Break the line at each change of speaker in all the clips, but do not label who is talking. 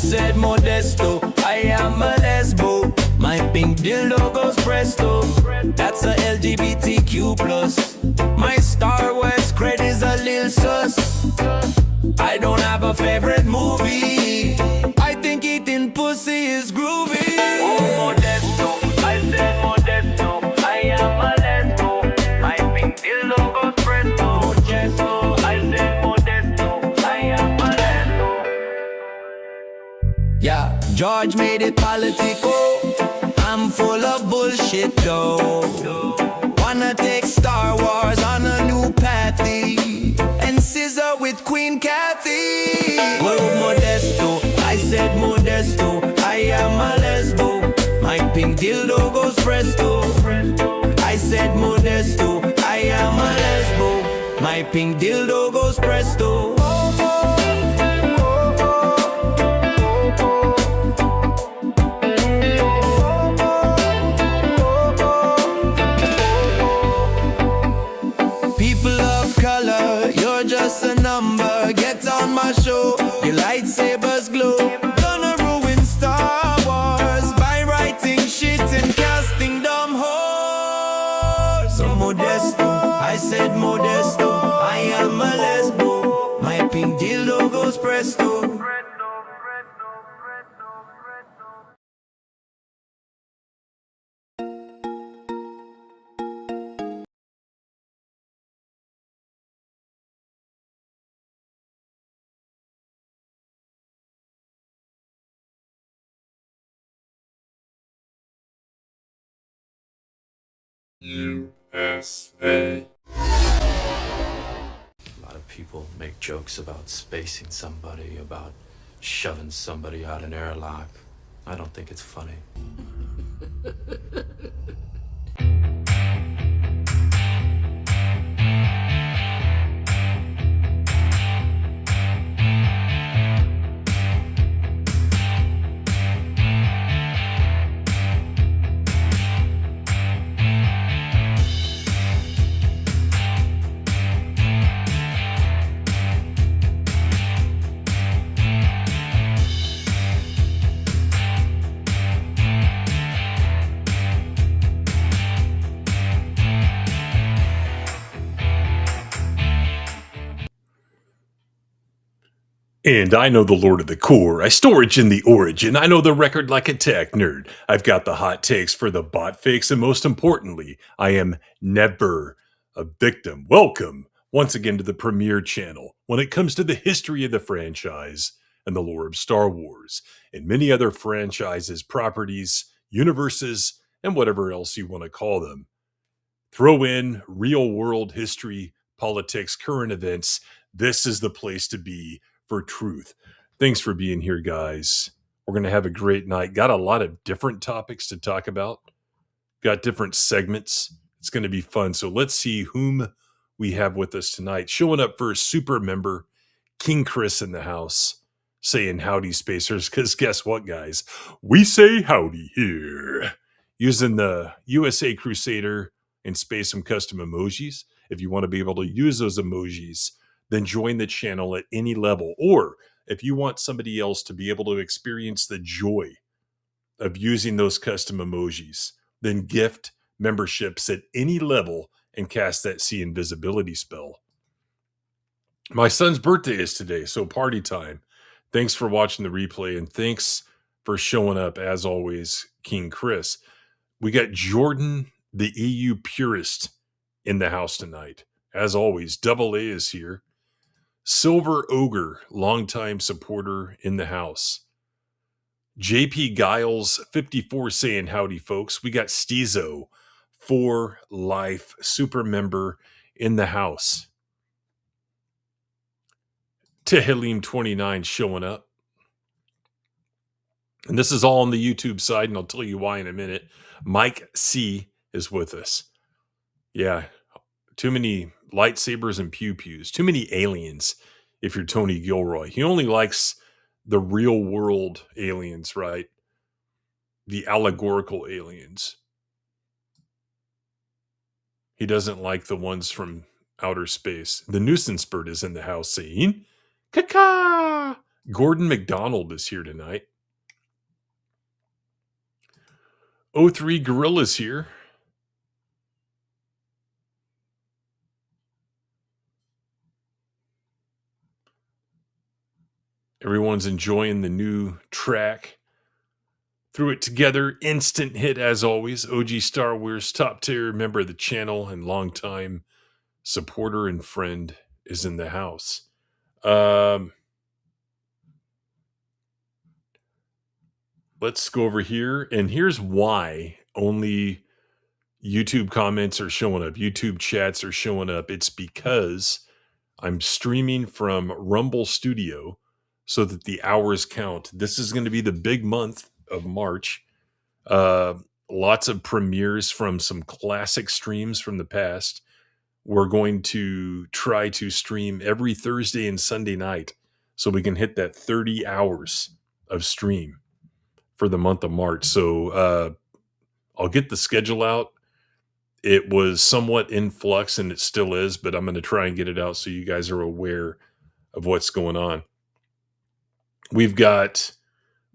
said Modesto, I am a lesbo. My pink dildo goes presto. That's a LGBTQ plus. My Star Wars cred is a lil sus. I don't have a favorite movie. I think eating pussy is groovy. Oh, Modesto, I said Modesto, I am a lesbo. My pink dildo goes presto. Modesto, I said Modesto, I am a lesbo. Yeah, George made it politico. I'm full of bullshit though. Wanna take Star Wars on a new pathy and scissor with Queen Kathy. Oh, Modesto, I said Modesto, I am a lesbo. My pink dildo goes presto. I said Modesto, I am a lesbo. My pink dildo goes presto. Just a number, get on my show. Your lightsabers glow. Gonna ruin Star Wars by writing shit and casting dumb whores. So Modesto, I said Modesto, I am a lesbo. My pink dildo goes presto.
USA. A lot of people make jokes about spacing somebody, about shoving somebody out an airlock. I don't think it's funny.
And I know the Lord of the Core. I storage in the origin. I know the record like a tech nerd. I've got the hot takes for the bot fakes, and most importantly, I am never a victim. Welcome once again to the premiere channel when it comes to the history of the franchise and the lore of Star Wars and many other franchises, properties, universes, and whatever else you want to call them. Throw in real world history, politics, current events. This is the place to be for truth. Thanks for being here, guys. We're going to have a great night. Got a lot of different topics to talk about. Got different segments. It's going to be fun. So let's see whom we have with us tonight. Showing up for a super member, King Chris in the house, saying howdy, spacers. Because guess what, guys? We say howdy here. Using the USA Crusader and space some custom emojis. If you want to be able to use those emojis, then join the channel at any level. Or if you want somebody else to be able to experience the joy of using those custom emojis, then gift memberships at any level and cast that see invisibility spell. My son's birthday is today, so party time. Thanks for watching the replay, and thanks for showing up, as always, King Chris. We got Jordan, the EU purist, in the house tonight. As always, Double A is here. Silver Ogre, longtime supporter in the house. JP Giles, 54, saying howdy, folks. We got Steezo, for life, super member in the house. Tehelim 29 showing up. And this is all on the YouTube side, and I'll tell you why in a minute. Mike C is with us. Yeah, too many lightsabers and pew-pews. Too many aliens if you're Tony Gilroy. He only likes the real world aliens, right? The allegorical aliens. He doesn't like the ones from outer space. The nuisance bird is in the house saying, "Caca!" Gordon McDonald is here tonight. O3 Gorilla's here. Everyone's enjoying the new track. Threw it together. Instant hit as always. OG Star Wars, top tier member of the channel and longtime supporter and friend is in the house. Let's go over here. And here's why only YouTube comments are showing up. YouTube chats are showing up. It's because I'm streaming from Rumble Studio so that the hours count. This is going to be the big month of March. Lots of premieres from some classic streams from the past. We're going to try to stream every Thursday and Sunday night so we can hit that 30 hours of stream for the month of March. So I'll get the schedule out. It was somewhat in flux and it still is, but I'm going to try and get it out so you guys are aware of what's going on. We've got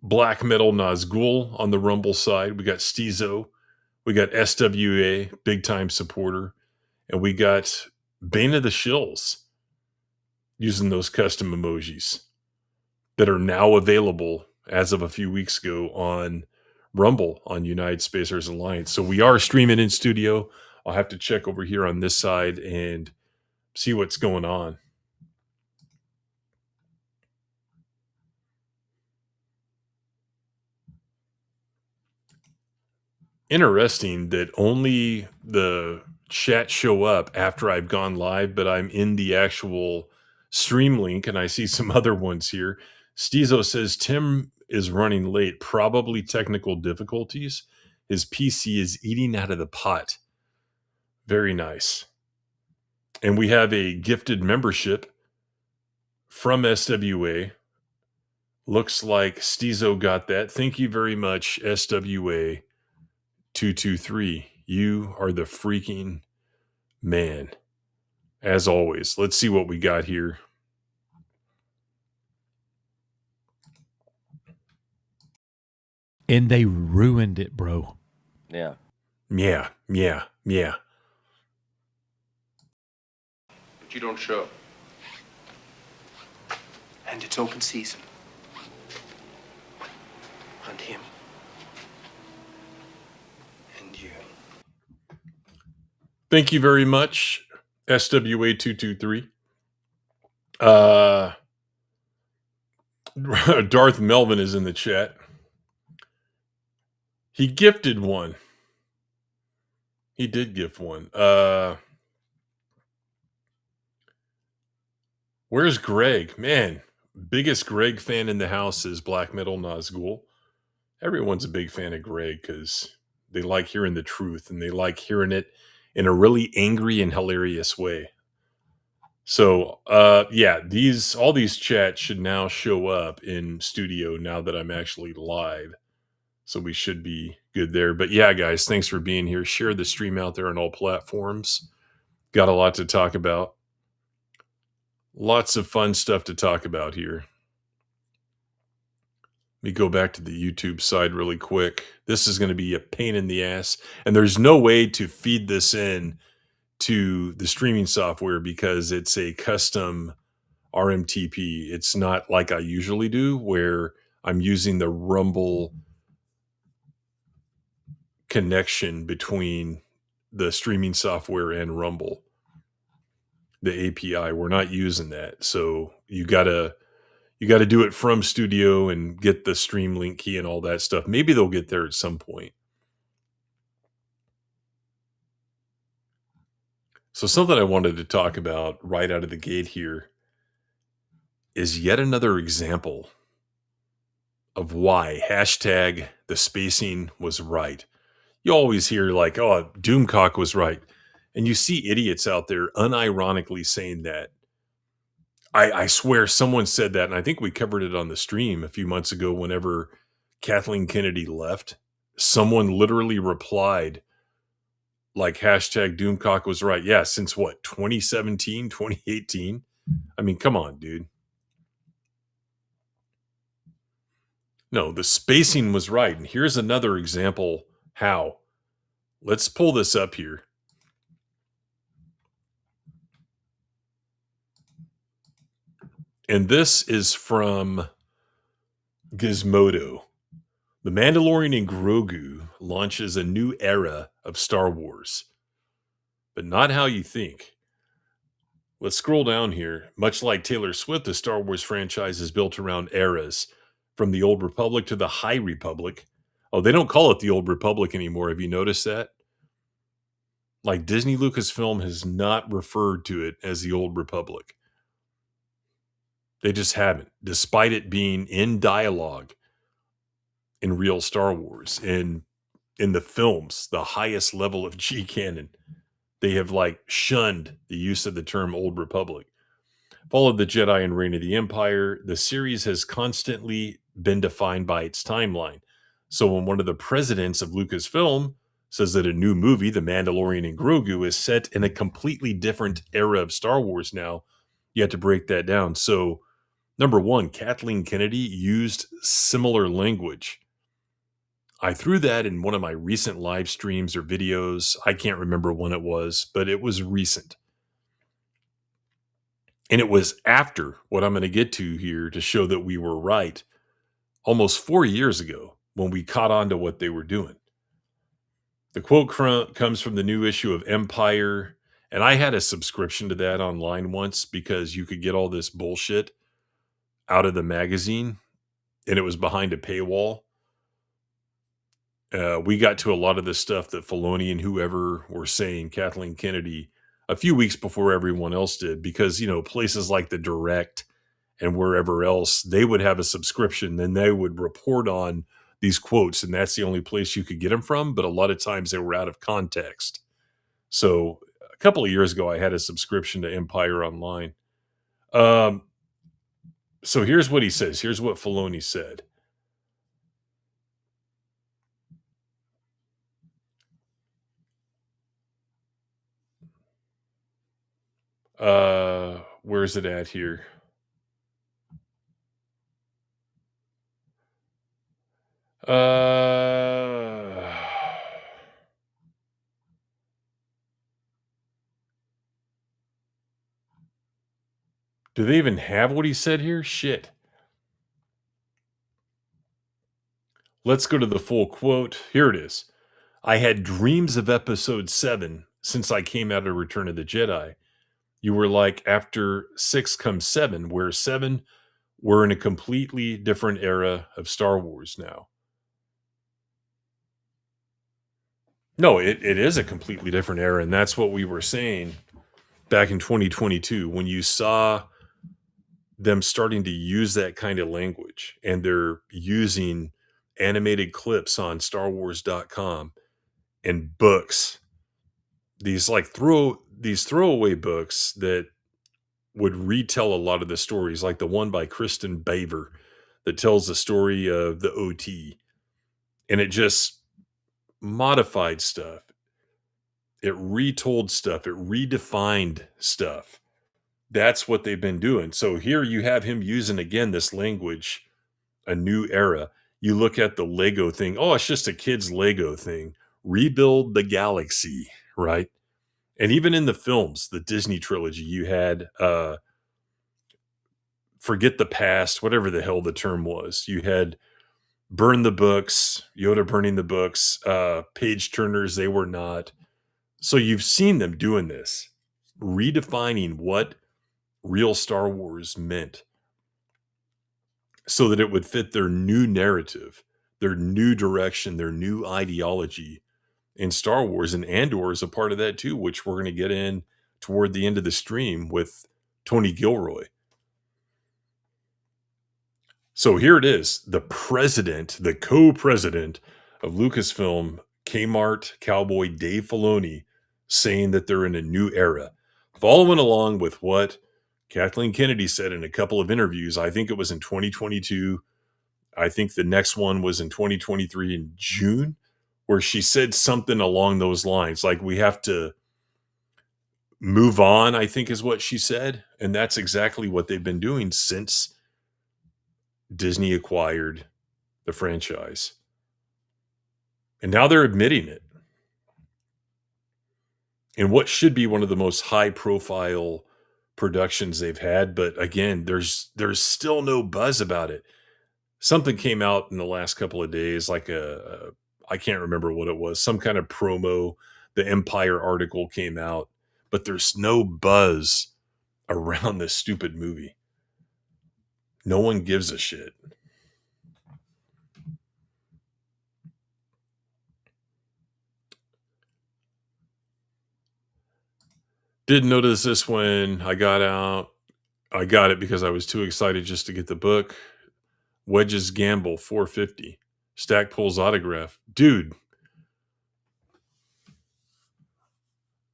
Black Metal Nazgul on the Rumble side. We got Stizo. We got SWA, big time supporter. And we got Bane of the Shills using those custom emojis that are now available as of a few weeks ago on Rumble on United Spacers Alliance. So we are streaming in studio. I'll have to check over here on this side and see what's going on. Interesting that only the chat show up after I've gone live, but I'm in the actual stream link and I see some other ones here. Stizo says Tim is running late, probably technical difficulties. His PC is eating out of the pot. Very nice. And we have a gifted membership from SWA. Looks like Stizo got that. Thank you very much, SWA 223. You are the freaking man. As always, let's see what we got here.
And they ruined it, bro.
Yeah.
Yeah.
But you don't show.
And it's open season. On him. And you.
Thank you very much, SWA223. Darth Melvin is in the chat. He gifted one. He did gift one. Where's Greg? Man, biggest Greg fan in the house is Black Metal Nazgul. Everyone's a big fan of Greg because they like hearing the truth and they like hearing it in a really angry and hilarious way. So, yeah, all these chats should now show up in studio now that I'm actually live. So we should be good there. But yeah, guys, thanks for being here. Share the stream out there on all platforms. Got a lot to talk about. Lots of fun stuff to talk about here. Let me go back to the YouTube side really quick. This is going to be a pain in the ass. And there's no way to feed this in to the streaming software because it's a custom RMTP. It's not like I usually do where I'm using the Rumble connection between the streaming software and Rumble, the API. We're not using that. So you gotta do it from studio and get the stream link key and all that stuff. Maybe they'll get there at some point. So something I wanted to talk about right out of the gate here is yet another example of why hashtag the spacing was right. You always hear like, oh, Doomcock was right. And you see idiots out there unironically saying that. I swear someone said that, and I think we covered it on the stream a few months ago whenever Kathleen Kennedy left. Someone literally replied like hashtag Doomcock was right. Yeah, since what, 2017, 2018? I mean, come on, dude. No, the spacing was right. And here's another example how. Let's pull this up here. And this is from Gizmodo. The Mandalorian and Grogu launches a new era of Star Wars, but not how you think. Let's scroll down here. Much like Taylor Swift, the Star Wars franchise is built around eras, from the Old Republic to the High Republic. Oh, they don't call it the Old Republic anymore. Have you noticed that? Like Disney Lucasfilm has not referred to it as the Old Republic. They just haven't, despite it being in dialogue in real Star Wars. In the films, the highest level of G canon, they have like shunned the use of the term Old Republic. Fall of the Jedi and Reign of the Empire, the series has constantly been defined by its timeline. So when one of the presidents of Lucasfilm says that a new movie, The Mandalorian and Grogu, is set in a completely different era of Star Wars now, you have to break that down. So, number one, Kathleen Kennedy used similar language. I threw that in one of my recent live streams or videos. I can't remember when it was, but it was recent. And it was after what I'm going to get to here to show that we were right almost 4 years ago when we caught on to what they were doing. The quote comes from the new issue of Empire. And I had a subscription to that online once because you could get all this bullshit out of the magazine and it was behind a paywall. We got to a lot of the stuff that Filoni and whoever were saying, Kathleen Kennedy, a few weeks before everyone else did, because, places like the Direct and wherever else, they would have a subscription, then they would report on these quotes, and that's the only place you could get them from, but a lot of times they were out of context. So a couple of years ago, I had a subscription to Empire Online. So here's what he says. Here's what Filoni said. Where's it at here? Do they even have what he said here? Shit. Let's go to the full quote. Here it is. I had dreams of episode 7 since I came out of Return of the Jedi. You were like, after 6 comes 7, where 7, we're in a completely different era of Star Wars now. No, it is a completely different era, and that's what we were saying back in 2022 when you saw them starting to use that kind of language, and they're using animated clips on StarWars.com and books. These like throwaway books that would retell a lot of the stories, like the one by Kristen Baver that tells the story of the OT, and it just modified stuff. It retold stuff. It redefined stuff. That's what they've been doing. So here you have him using again this language, a new era. You look at the Lego thing. Oh, it's just a kid's Lego thing. Rebuild the galaxy, right? And even in the films, the Disney trilogy, you had forget the past, whatever the hell the term was. You had burn the books, Yoda burning the books, page turners, they were not. So you've seen them doing this, redefining what real Star Wars meant so that it would fit their new narrative, their new direction, their new ideology in Star Wars. And Andor is a part of that too, which we're going to get in toward the end of the stream with Tony Gilroy. So here it is, the president, the co-president of Lucasfilm, Kmart cowboy Dave Filoni, saying that they're in a new era. Following along with what Kathleen Kennedy said in a couple of interviews, I think it was in 2022. I think the next one was in 2023 in June, where she said something along those lines, like we have to move on, I think is what she said. And that's exactly what they've been doing since Disney acquired the franchise. And now they're admitting it. In what should be one of the most high-profile productions they've had, but again, there's still no buzz about it. Something came out in the last couple of days, like I can't remember what it was, some kind of promo. The Empire article came out, but there's no buzz around this stupid movie. No one gives a shit. Didn't notice this when I got out. I got it because I was too excited just to get the book. Wedge's Gamble, $4.50. Stackpole's autograph. Dude,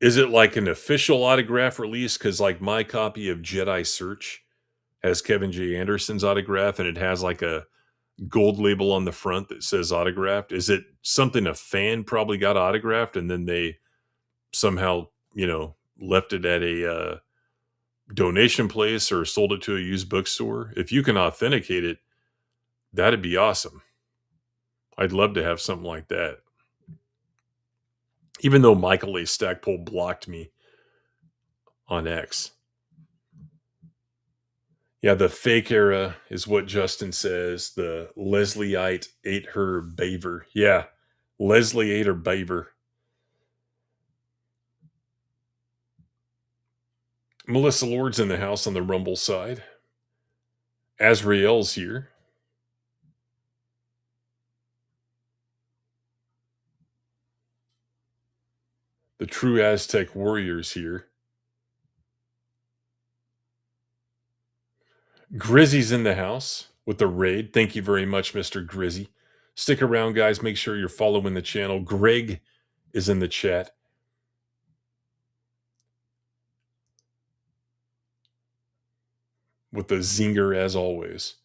is it like an official autograph release? Because like my copy of Jedi Search has Kevin J. Anderson's autograph, and it has like a gold label on the front that says autographed. Is it something a fan probably got autographed and then they somehow, left it at a donation place or sold it to a used bookstore? If you can authenticate it, that'd be awesome. I'd love to have something like that. Even though Michael A. Stackpole blocked me on X. Yeah, the fake era is what Justin says. The Leslieite ate her beaver. Yeah, Leslie ate her beaver. Melissa Lord's in the house on the Rumble side. Azrael's here. The True Aztec Warrior's here. Grizzy's in the house with the raid. Thank you very much, Mr. Grizzy. Stick around, guys. Make sure you're following the channel. Greg is in the chat. With the zinger as always.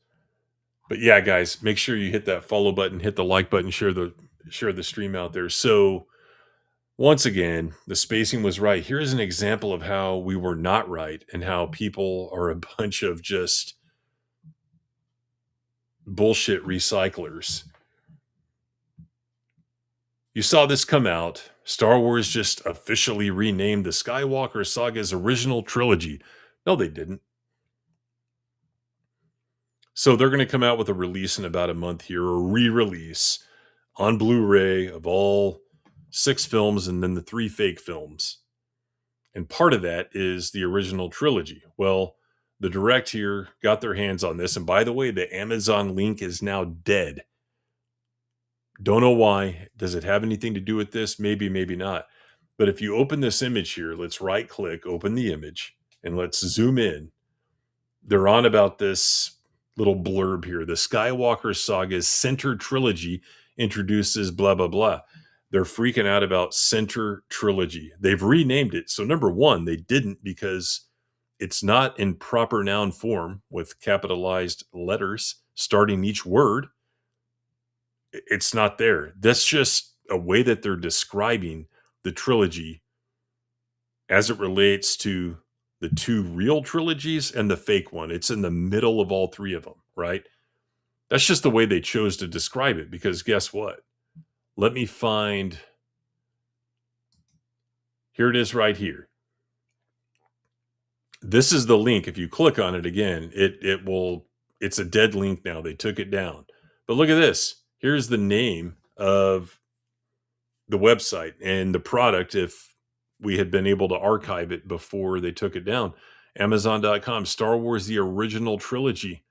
But yeah, guys, make sure you hit that follow button, hit the like button, share the stream out there. So once again, the spacing was right. Here's an example of how we were not right and how people are a bunch of just bullshit recyclers. You saw this come out. Star Wars just officially renamed the Skywalker Saga's original trilogy. No, they didn't. So they're going to come out with a release in about a month here, a re-release on Blu-ray of all 6 films and then the 3 fake films. And part of that is the original trilogy. Well, the Direct here got their hands on this. And by the way, the Amazon link is now dead. Don't know why. Does it have anything to do with this? Maybe, maybe not. But if you open this image here, let's right click, open the image, and let's zoom in. They're on about this little blurb here. The Skywalker Saga's Center Trilogy introduces blah, blah, blah. They're freaking out about Center Trilogy. They've renamed it. So number one, they didn't because it's not in proper noun form with capitalized letters starting each word. It's not there. That's just a way that they're describing the trilogy as it relates to the 2 real trilogies and the fake one. It's in the middle of all 3 of them, right? That's just the way they chose to describe it, because guess what? Let me find. Here it is right here. This is the link. If you click on it again, it's a dead link now. They took it down. But look at this. Here's the name of the website and the product if we had been able to archive it before they took it down. Amazon.com, Star Wars, the original trilogy.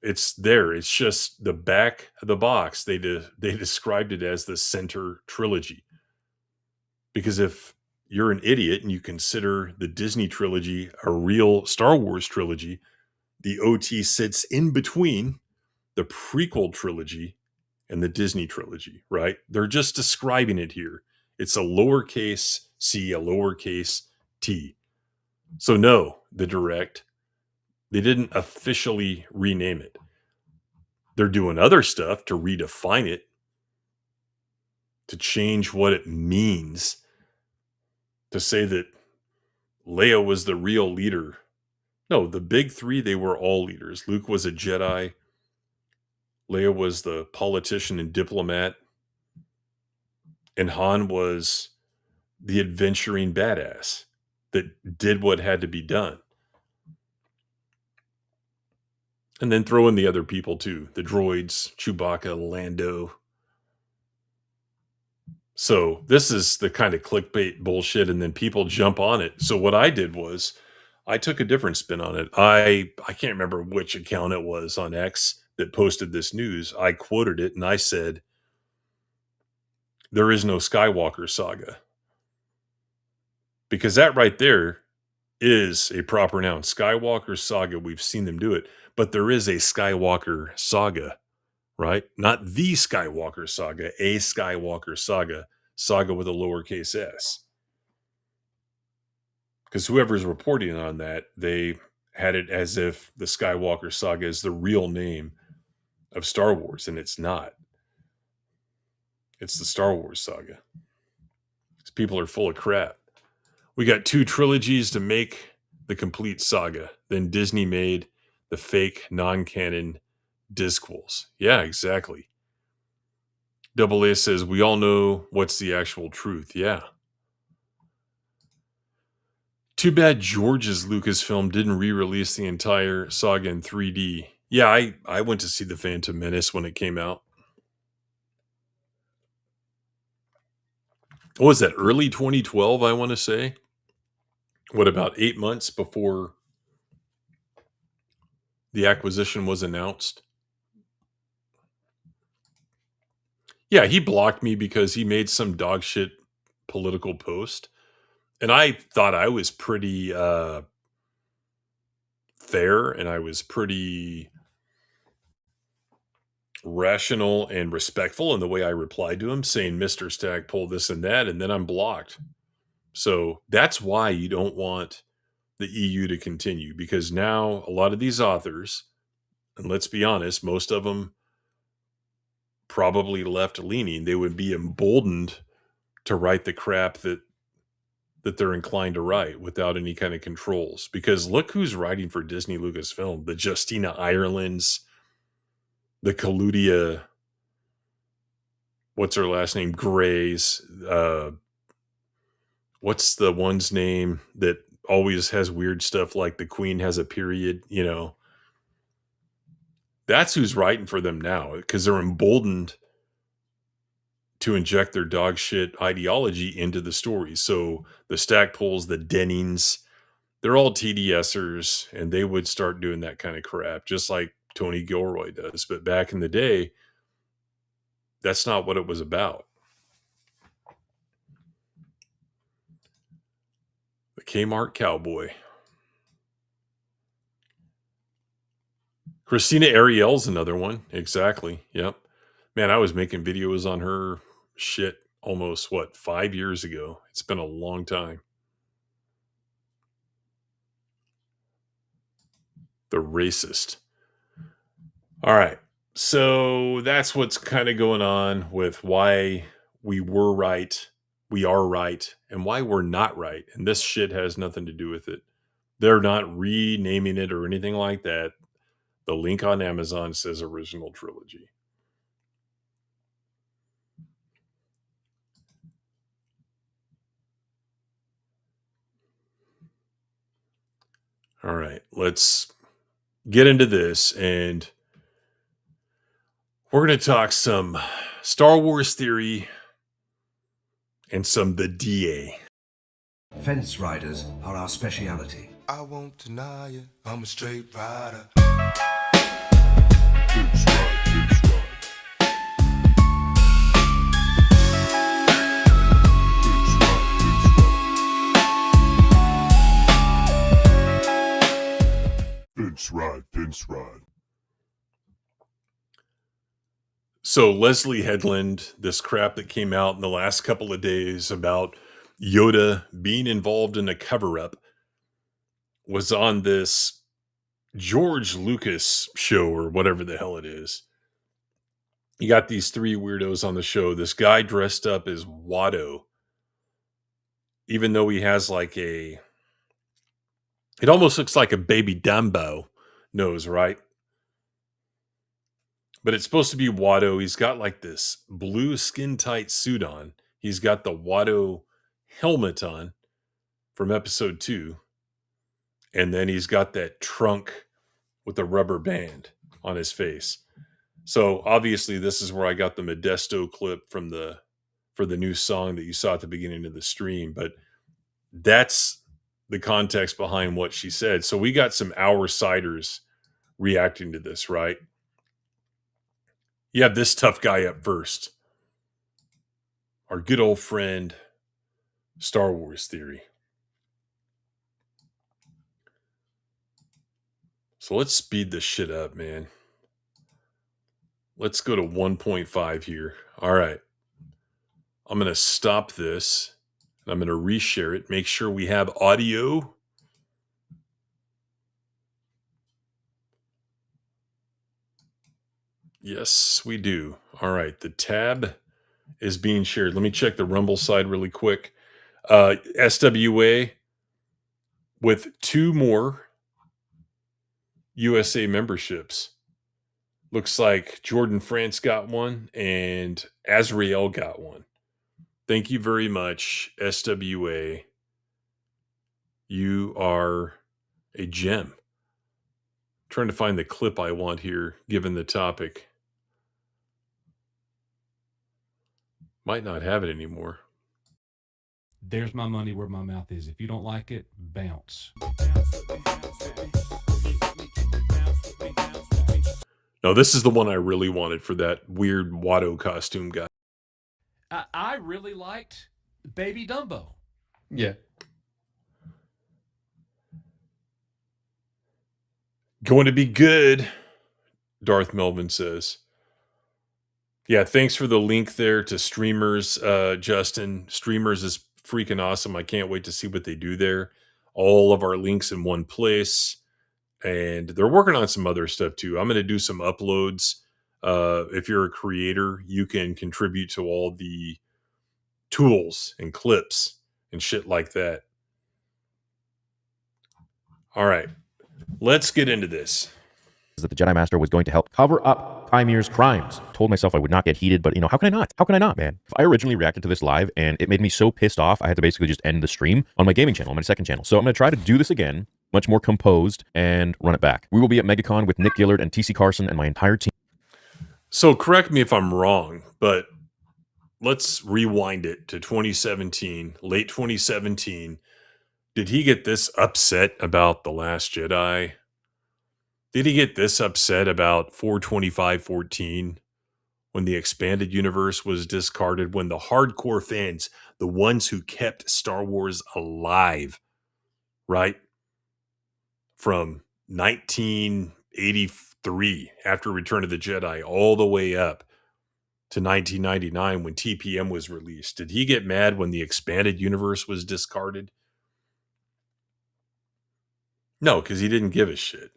It's there. It's just the back of the box. They described it as the Center Trilogy. Because if you're an idiot and you consider the Disney trilogy a real Star Wars trilogy, the OT sits in between the prequel trilogy and the Disney trilogy, right? They're just describing it here. It's a lowercase c, a lowercase t. So no, the Direct, they didn't officially rename it. They're doing other stuff to redefine it, to change what it means, to say that Leia was the real leader. No, the big 3, they were all leaders. Luke was a Jedi. Leia was the politician and diplomat, and Han was the adventuring badass that did what had to be done. And then throw in the other people too, the droids, Chewbacca, Lando. So this is the kind of clickbait bullshit, and then people jump on it. So what I did was I took a different spin on it. I can't remember which account it was on X that posted this news. I quoted it and I said, there is no Skywalker saga. Because that right there is a proper noun. Skywalker saga, we've seen them do it. But there is a Skywalker saga, right? Not the Skywalker saga, a Skywalker saga. Saga with a lowercase s. Because whoever's reporting on that, they had it as if the Skywalker saga is the real name of Star Wars, and it's not. It's the Star Wars saga. These people are full of crap. We got 2 trilogies to make the complete saga. Then Disney made the fake non-canon Discworlds. Yeah, exactly. Double A says, we all know what's the actual truth. Yeah. Too bad George's Lucasfilm didn't re-release the entire saga in 3D. Yeah, I went to see The Phantom Menace when it came out. What was that, early 2012, I want to say? What, about 8 months before the acquisition was announced? Yeah, he blocked me because he made some dog shit political post. And I thought I was pretty fair, and I was pretty rational and respectful in the way I replied to him, saying Mr. Stackpole this and that, and then I'm blocked. So that's why you don't want the EU to continue, because now a lot of these authors, and let's be honest, most of them probably left leaning, they would be emboldened to write the crap that they're inclined to write without any kind of controls. Because look who's writing for Disney Lucasfilm: the Justina Irelands, the Claudia, what's her last name, Grays, what's the one's name that always has weird stuff like the Queen has a period, you know. That's who's writing for them now, because they're emboldened to inject their dog shit ideology into the story. So the Stackpoles, the Dennings, they're all TDSers, and they would start doing that kind of crap, just like Tony Gilroy does. But back in the day, that's not what it was about. The Kmart Cowboy. Christina Ariel's another one. Exactly. Yep. Man, I was making videos on her shit almost, 5 years ago. It's been a long time. The racist. All right. So that's what's kind of going on with why we were right, we are right, and why we're not right. And this shit has nothing to do with it. They're not renaming it or anything like that. The link on Amazon says original trilogy. All right, let's get into this, and we're going to talk some Star Wars theory and some the DA.
Fence riders are our speciality.
I won't deny it, I'm a straight rider.
Fence ride, fence ride. Fence ride, fence ride. So Leslie Headland, this crap that came out in the last couple of days about Yoda being involved in a cover-up, was on this George Lucas show or whatever the hell it is. You got these 3 weirdos on the show. This guy dressed up as Watto, even though he has like it almost looks like a baby Dumbo nose, right? But it's supposed to be Watto. He's got like this blue skin tight suit on. He's got the Watto helmet on from episode 2. And then he's got that trunk with a rubber band on his face. So obviously this is where I got the Modesto clip for the new song that you saw at the beginning of the stream. But that's the context behind what she said. So we got some Outsiders reacting to this, right? You have this tough guy up first. Our good old friend, Star Wars Theory. So let's speed this shit up, man. Let's go to 1.5 here. All right. I'm going to stop this. And I'm going to reshare it. Make sure we have audio. Yes, we do. All right. The tab is being shared. Let me check the Rumble side really quick. SWA with 2 more USA memberships. Looks like Jordan France got one and Azrael got one. Thank you very much, SWA. You are a gem. Trying to find the clip I want here, given the topic. Might not have it anymore.
There's my money where my mouth is. If you don't like it, bounce.
No, this is the one I really wanted for that weird Watto costume guy.
I really liked Baby Dumbo.
Yeah.
Going to be good, Darth Melvin says. Yeah, thanks for the link there to Streamers, Justin. Streamers is freaking awesome. I can't wait to see what they do there. All of our links in one place. And they're working on some other stuff too. I'm going to do some uploads. If you're a creator, you can contribute to all the tools and clips and shit like that. All right, let's get into this.
That the Jedi Master was going to help cover up Kymir's crimes. Told myself I would not get heated, but how can I not? How can I not, man? If I originally reacted to this live and it made me so pissed off, I had to basically just end the stream on my gaming channel, on my second channel. So I'm going to try to do this again, much more composed, and run it back. We will be at MegaCon with Nick Gillard and TC Carson and my entire team.
So correct me if I'm wrong, but let's rewind it to 2017, late 2017. Did he get this upset about The Last Jedi? Did he get this upset about 42514 when the expanded universe was discarded, when the hardcore fans, the ones who kept Star Wars alive, right? From 1983, after Return of the Jedi, all the way up to 1999 when TPM was released. Did he get mad when the expanded universe was discarded? No, because he didn't give a shit.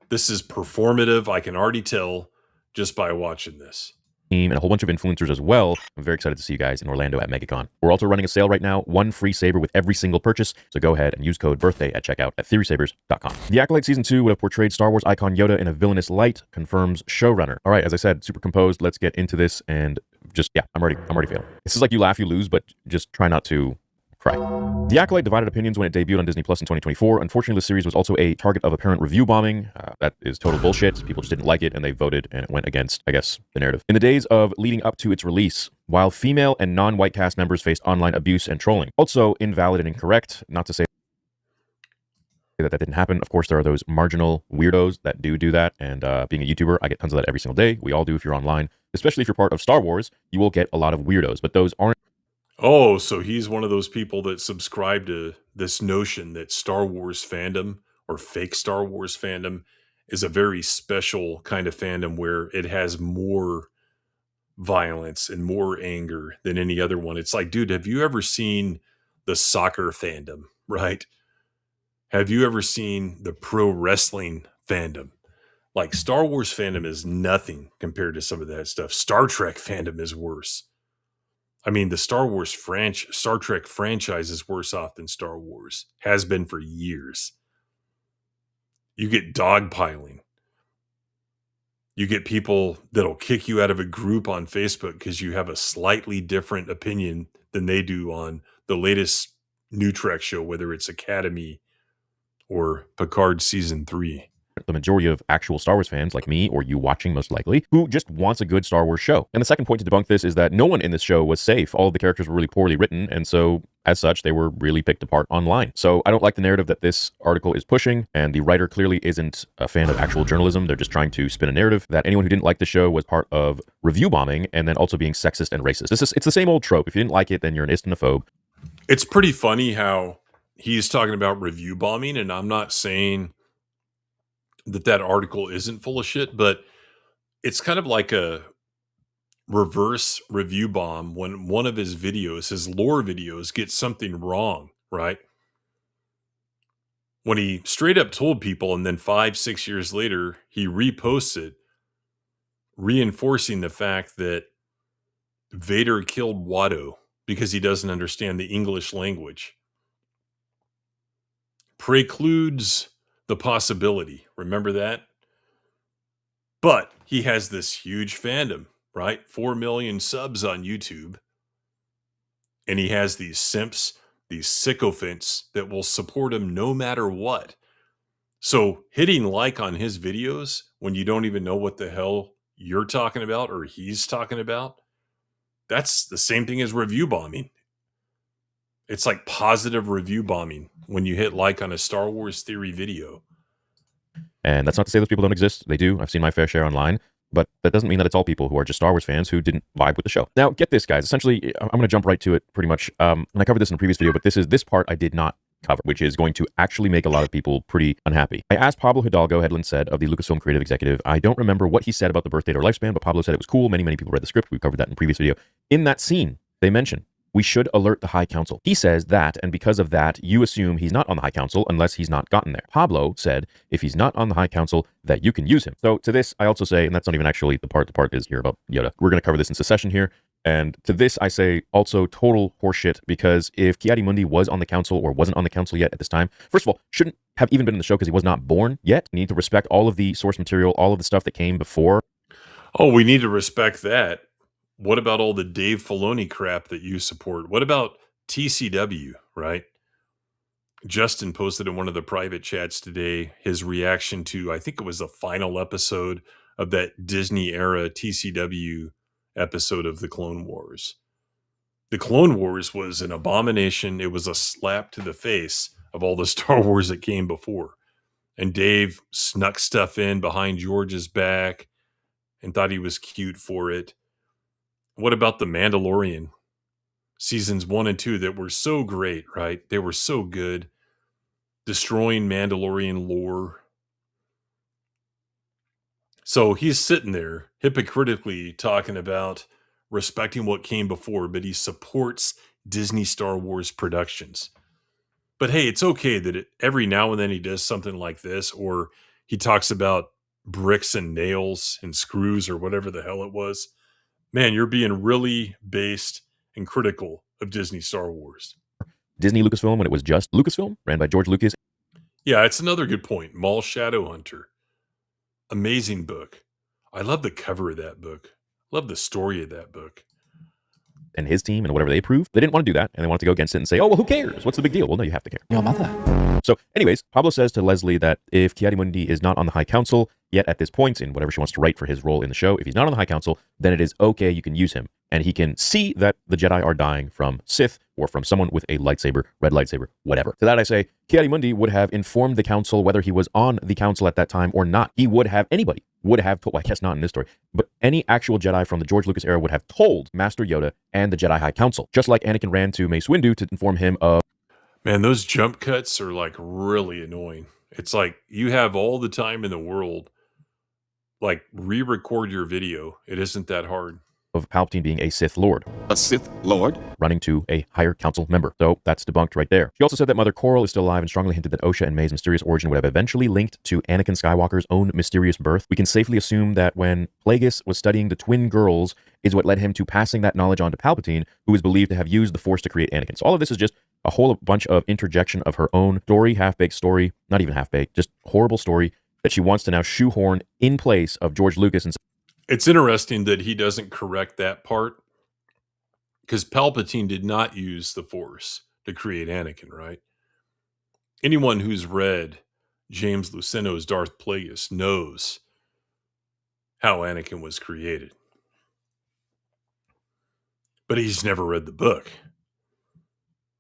This is performative. I can already tell just by watching this.
And a whole bunch of influencers as well. I'm very excited to see you guys in Orlando at MegaCon. We're also running a sale right now, 1 free saber with every single purchase. So go ahead and use code BIRTHDAY at checkout at TheorySabers.com. The Acolyte Season 2 would have portrayed Star Wars icon Yoda in a villainous light, confirms showrunner. All right, as I said, super composed. Let's get into this and just, yeah, I'm already feeling. This is like you laugh, you lose, but just try not to cry. The Acolyte divided opinions when it debuted on Disney Plus in 2024. Unfortunately, the series was also a target of apparent review bombing. That is total bullshit. People just didn't like it, and they voted, and it went against, I guess, the narrative. In the days of leading up to its release, while female and non-white cast members faced online abuse and trolling. Also invalid and incorrect, not to say that didn't happen. Of course, there are those marginal weirdos that do that, and being a YouTuber, I get tons of that every single day. We all do if you're online. Especially if you're part of Star Wars, you will get a lot of weirdos, but those aren't.
Oh, so he's one of those people that subscribe to this notion that Star Wars fandom or fake Star Wars fandom is a very special kind of fandom where it has more violence and more anger than any other one. It's like, dude, have you ever seen the soccer fandom, right? Have you ever seen the pro wrestling fandom? Like, Star Wars fandom is nothing compared to some of that stuff. Star Trek fandom is worse. I mean, the Star Trek franchise is worse off than Star Wars. Has been for years. You get dogpiling. You get people that'll kick you out of a group on Facebook because you have a slightly different opinion than they do on the latest new Trek show, whether it's Academy or Picard Season 3.
The majority of actual Star Wars fans, like me or you watching most likely, who just wants a good Star Wars show. And the second point to debunk this is that no one in this show was safe. All of the characters were really poorly written, and so as such, they were really picked apart online. So I don't like the narrative that this article is pushing, and the writer clearly isn't a fan of actual journalism. They're just trying to spin a narrative that anyone who didn't like the show was part of review bombing and then also being sexist and racist. It's the same old trope. If you didn't like it, then you're an istinophobe.
It's pretty funny how he's talking about review bombing, and I'm not saying that article isn't full of shit, but it's kind of like a reverse review bomb when one of his videos, his lore videos, gets something wrong, right? When he straight up told people, and then 5-6 years later, he reposts it, reinforcing the fact that Vader killed Watto because he doesn't understand the English language. Precludes the possibility. Remember that? But he has this huge fandom, right? 4 million subs on YouTube. And he has these simps, these sycophants that will support him no matter what. So hitting like on his videos when you don't even know what the hell you're talking about or he's talking about, that's the same thing as review bombing. It's like positive review bombing when you hit like on a Star Wars theory video.
And that's not to say those people don't exist. They do. I've seen my fair share online. But that doesn't mean that it's all people who are just Star Wars fans who didn't vibe with the show. Now, get this, guys. Essentially, I'm going to jump right to it pretty much. And I covered this in a previous video, but this part I did not cover, which is going to actually make a lot of people pretty unhappy. I asked Pablo Hidalgo, Headland said, of the Lucasfilm creative executive. I don't remember what he said about the birth date or lifespan, but Pablo said it was cool. Many people read the script. We covered that in a previous video. In that scene, they mention, we should alert the High Council. He says that, and because of that, you assume he's not on the High Council unless he's not gotten there. Pablo said, if he's not on the High Council, that you can use him. So to this, I also say, and that's not even actually the part is here about Yoda. We're going to cover this in succession here. And to this, I say also total horseshit, because if Ki-Adi-Mundi was on the council or wasn't on the council yet at this time, first of all, shouldn't have even been in the show because he was not born yet. We need to respect all of the source material, all of the stuff that came before.
Oh, we need to respect that. What about all the Dave Filoni crap that you support? What about TCW, right? Justin posted in one of the private chats today his reaction to, I think it was the final episode of that Disney era TCW episode of the Clone Wars. The Clone Wars was an abomination. It was a slap to the face of all the Star Wars that came before. And Dave snuck stuff in behind George's back and thought he was cute for it. What about The Mandalorian? Seasons 1 and 2 that were so great, right? They were so good. Destroying Mandalorian lore. So he's sitting there hypocritically talking about respecting what came before, but he supports Disney Star Wars productions. But hey, it's okay that every now and then he does something like this, or he talks about bricks and nails and screws or whatever the hell it was. Man, you're being really based and critical of Disney Star Wars.
Disney Lucasfilm, when it was just Lucasfilm, ran by George Lucas.
Yeah, it's another good point. Maul Shadowhunter. Amazing book. I love the cover of that book. Love the story of that book.
And his team and whatever they approved, they didn't want to do that. And they wanted to go against it and say, oh, well, who cares? What's the big deal? Well, no, you have to care.
Your mother.
So anyways, Pablo says to Leslie that if Ki-Adi-Mundi is not on the High Council yet at this point in whatever she wants to write for his role in the show, if he's not on the High Council, then it is okay, you can use him. And he can see that the Jedi are dying from Sith or from someone with a lightsaber, red lightsaber, whatever. To that I say, Ki-Adi-Mundi would have informed the council whether he was on the council at that time or not. He would have, anybody would have told, well, I guess not in this story, but any actual Jedi from the George Lucas era would have told Master Yoda and the Jedi High Council, just like Anakin ran to Mace Windu to inform him of.
Man, those jump cuts are like really annoying. It's like you have all the time in the world. Like re-record your video. It isn't that hard.
Of Palpatine being a Sith Lord.
A Sith Lord?
Running to a higher council member. So that's debunked right there. She also said that Mother Coral is still alive and strongly hinted that Osha and May's mysterious origin would have eventually linked to Anakin Skywalker's own mysterious birth. We can safely assume that when Plagueis was studying the twin girls is what led him to passing that knowledge on to Palpatine, who is believed to have used the Force to create Anakin. So all of this is just a whole bunch of interjection of her own story, half-baked story, not even half-baked, just horrible story that she wants to now shoehorn in place of George Lucas. And
It's interesting that he doesn't correct that part, because Palpatine did not use the Force to create Anakin, right? Anyone who's read James Luceno's Darth Plagueis knows how Anakin was created. But he's never read the book.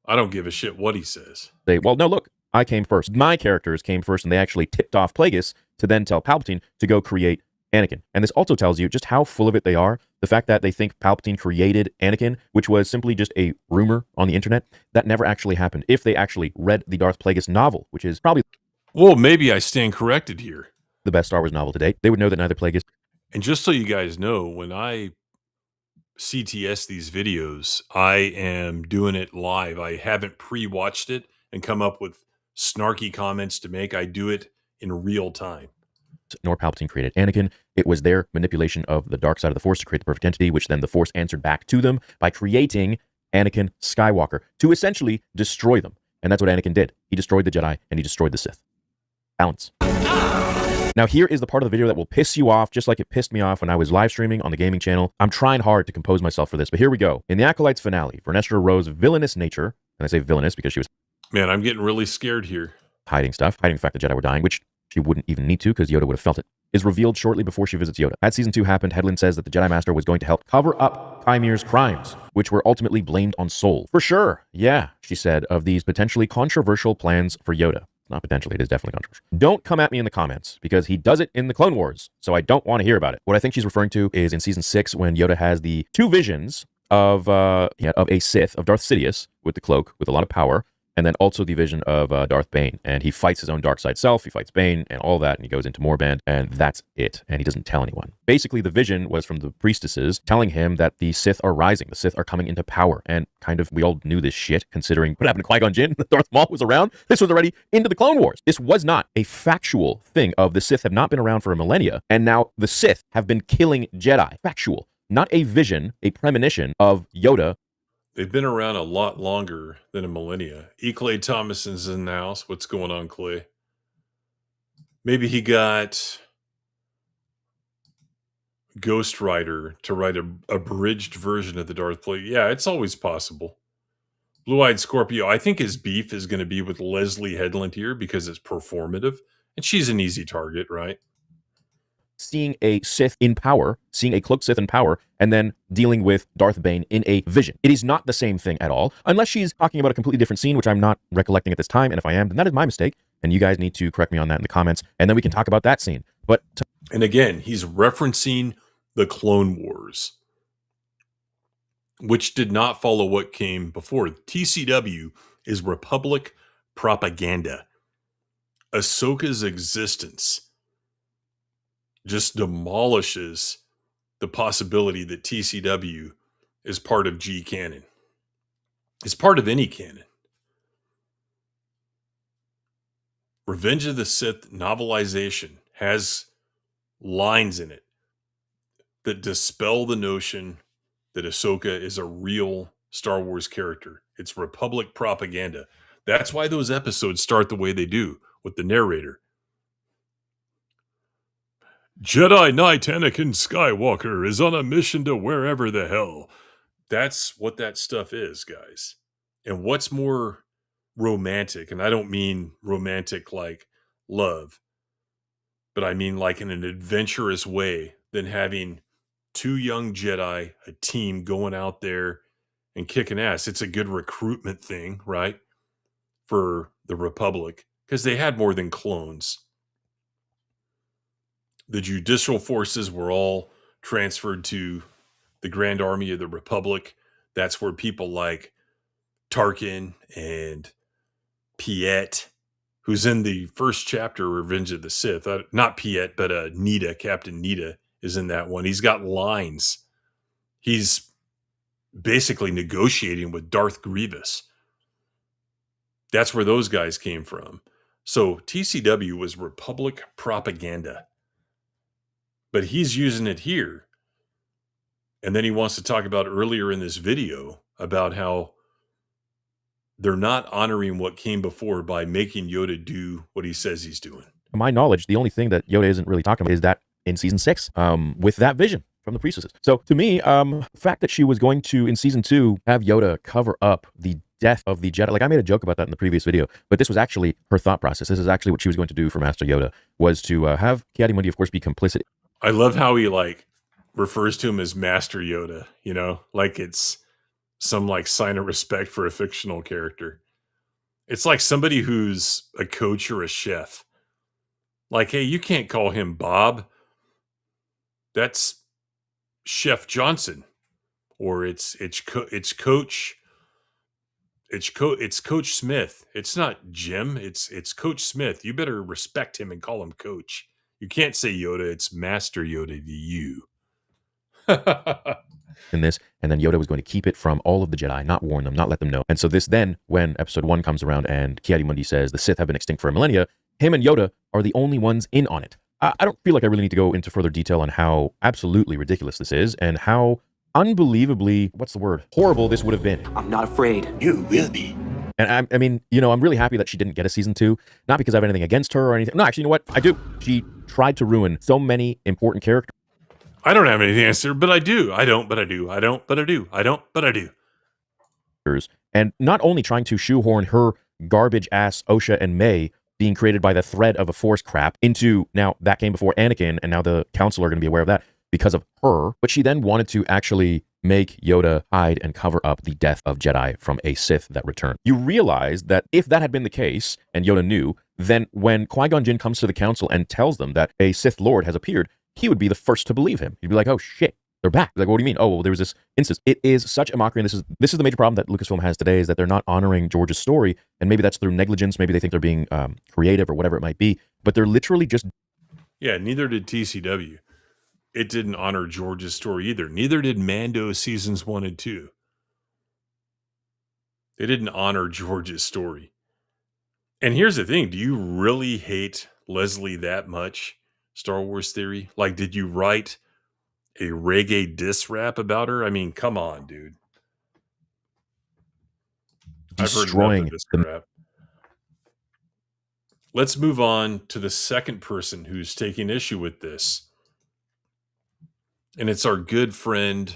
I don't give a shit what he says.
say, well, no, look, I came first. My characters came first, and they actually tipped off Plagueis to then tell Palpatine to go create Anakin. And this also tells you just how full of it they are. The fact that they think Palpatine created Anakin, which was simply just a rumor on the internet, that never actually happened. If they actually read the Darth Plagueis novel, which is probably
Well, maybe I stand corrected here.
the best Star Wars novel to date, they would know that neither Plagueis
And just so you guys know, when I CTS these videos, I am doing it live. I haven't pre-watched it and come up with snarky comments to make. I do it in real time.
nor Palpatine created Anakin. It was their manipulation of the dark side of the Force to create the perfect entity, which then the Force answered back to them by creating Anakin Skywalker to essentially destroy them. And that's what Anakin did. He destroyed the Jedi and he destroyed the Sith. Balance. Now, here is the part of the video that will piss you off, just like it pissed me off when I was live streaming on the gaming channel. I'm trying hard to compose myself for this, but here we go. In the Acolyte's finale, Vernestra Rwo's villainous nature, and I say villainous because she was
Man, I'm getting really scared here.
hiding stuff, hiding the fact that Jedi were dying, which she wouldn't even need to because Yoda would have felt it, is revealed shortly before she visits Yoda. As Season 2 happened, Headland says that the Jedi Master was going to help cover up Kymir's crimes, which were ultimately blamed on Sol. For sure, yeah, she said, of these potentially controversial plans for Yoda. Not potentially, it is definitely controversial. Don't come at me in the comments, because he does it in the Clone Wars, so I don't want to hear about it. What I think she's referring to is in Season 6, when Yoda has the two visions of a Sith, of Darth Sidious, with the cloak, with a lot of power, and then also the vision of Darth Bane. And he fights his own dark side self, he fights Bane, and all that, and he goes into Moorband, and that's it. And he doesn't tell anyone. Basically, the vision was from the priestesses telling him that the Sith are rising, the Sith are coming into power, and kind of, we all knew this shit, considering what happened to Qui-Gon Jinn, Darth Maul was around. This was already into the Clone Wars. This was not a factual thing of the Sith have not been around for a millennia, and now the Sith have been killing Jedi. Factual. Not a vision, a premonition of Yoda.
They've been around a lot longer than a millennia. E. Clay Thomason's in the house. What's going on, Clay? Maybe he got Ghost Rider to write a abridged version of the Darth Plagueis. Yeah, it's always possible. Blue-Eyed Scorpio, I think his beef is going to be with Leslie Headland here because it's performative. And she's an easy target, right?
Seeing a Sith in power, seeing a cloaked Sith in power, and then dealing with Darth Bane in a vision. It is not the same thing at all, unless she's talking about a completely different scene, which I'm not recollecting at this time, and if I am, then that is my mistake, and you guys need to correct me on that in the comments, and then we can talk about that scene. But
and again, he's referencing the Clone Wars, which did not follow what came before. TCW is Republic propaganda. Ahsoka's existence just demolishes the possibility that TCW is part of G canon. It's part of any canon. Revenge of the Sith novelization has lines in it that dispel the notion that Ahsoka is a real Star Wars character. It's Republic propaganda. That's why those episodes start the way they do, with the narrator. Jedi Knight Anakin Skywalker is on a mission to wherever the hell. That's what that stuff is, guys. And what's more romantic, and I don't mean romantic like love, but I mean like in an adventurous way, than having two young Jedi, a team going out there and kicking ass. It's a good recruitment thing, right? For the Republic, because they had more than clones. The judicial forces were all transferred to the Grand Army of the Republic. That's where people like Tarkin and Piet, who's in the first chapter of Revenge of the Sith. Not Piet, but Nita, Captain Nita is in that one. He's got lines. He's basically negotiating with Darth Grievous. That's where those guys came from. So TCW was Republic propaganda. But he's using it here. And then he wants to talk about earlier in this video about how they're not honoring what came before by making Yoda do what he says he's doing.
to my knowledge, the only thing that Yoda isn't really talking about is that in season 6, with that vision from the priestesses. So to me, the fact that she was going to, in season 2, have Yoda cover up the death of the Jedi, like I made a joke about that in the previous video, but this was actually her thought process. This is actually what she was going to do for Master Yoda, was to have Ki-Adi-Mundi, of course, be complicit.
I love how he like refers to him as Master Yoda, you know, like it's some like sign of respect for a fictional character. It's like somebody who's a coach or a chef. Like, hey, you can't call him Bob. That's Chef Johnson, or it's Coach Smith. It's not Jim. It's Coach Smith. You better respect him and call him Coach. You can't say Yoda. It's Master Yoda to you.
In this, and then Yoda was going to keep it from all of the Jedi, not warn them, not let them know. And so this then, when episode 1 comes around and Ki-Adi-Mundi says the Sith have been extinct for a millennia, him and Yoda are the only ones in on it. I don't feel like I really need to go into further detail on how absolutely ridiculous this is and how unbelievably, what's the word, horrible this would have been.
I'm not afraid. You will be.
And I mean, you know, I'm really happy that she didn't get a season 2, not because I have anything against her or anything. No, actually, you know what? I do. She tried to ruin so many important characters.
I don't have anything to answer, but I do. I don't, but I do. I don't, but I do. I don't, but I do.
And not only trying to shoehorn her garbage ass Osha and May being created by the thread of a Force crap into, now that came before Anakin, and now the council are going to be aware of that because of her, but she then wanted to actually make Yoda hide and cover up the death of Jedi from a Sith that returned. You realize that if that had been the case, and Yoda knew, then when Qui-Gon Jinn comes to the council and tells them that a Sith Lord has appeared, he would be the first to believe him. He'd be like, oh shit, they're back. Like, what do you mean? Oh, well, there was this instance. It is such a mockery, and this is the major problem that Lucasfilm has today, is that they're not honoring George's story, and maybe that's through negligence, maybe they think they're being creative or whatever it might be, but they're literally just...
Yeah, neither did TCW. It didn't honor George's story either. Neither did Mando seasons 1 and 2. They didn't honor George's story. And here's the thing. Do you really hate Leslie that much? Star Wars Theory? Like, did you write a reggae diss rap about her? I mean, come on, dude.
destroying
I've heard enough of this crap. Let's move on to the second person who's taking issue with this. And it's our good friend,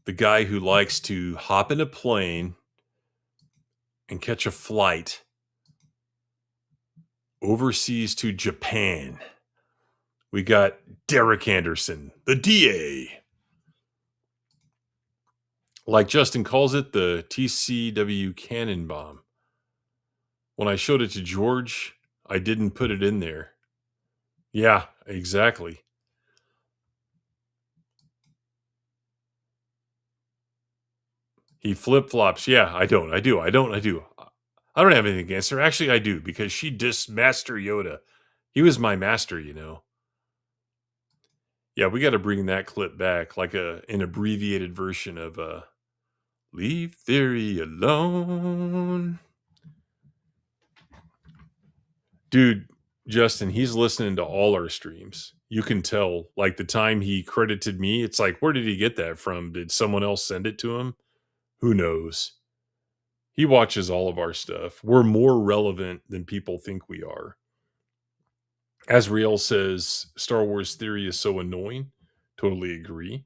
the guy who likes to hop in a plane and catch a flight overseas to Japan. We got Derek Anderson, the DA. Like Justin calls it, the TCW cannon bomb. When I showed it to George, I didn't put it in there. Yeah, exactly. He flip-flops. Yeah, I do. I don't have anything against her. Actually, I do, because she dissed Master Yoda. He was my master, you know. Yeah, we got to bring that clip back, like an abbreviated version of Leave Theory Alone. Dude, Justin, he's listening to all our streams. You can tell, like the time he credited me, it's like, where did he get that from? Did someone else send it to him? Who knows? He watches all of our stuff. We're more relevant than people think we are. Azrael says, Star Wars Theory is so annoying. Totally agree.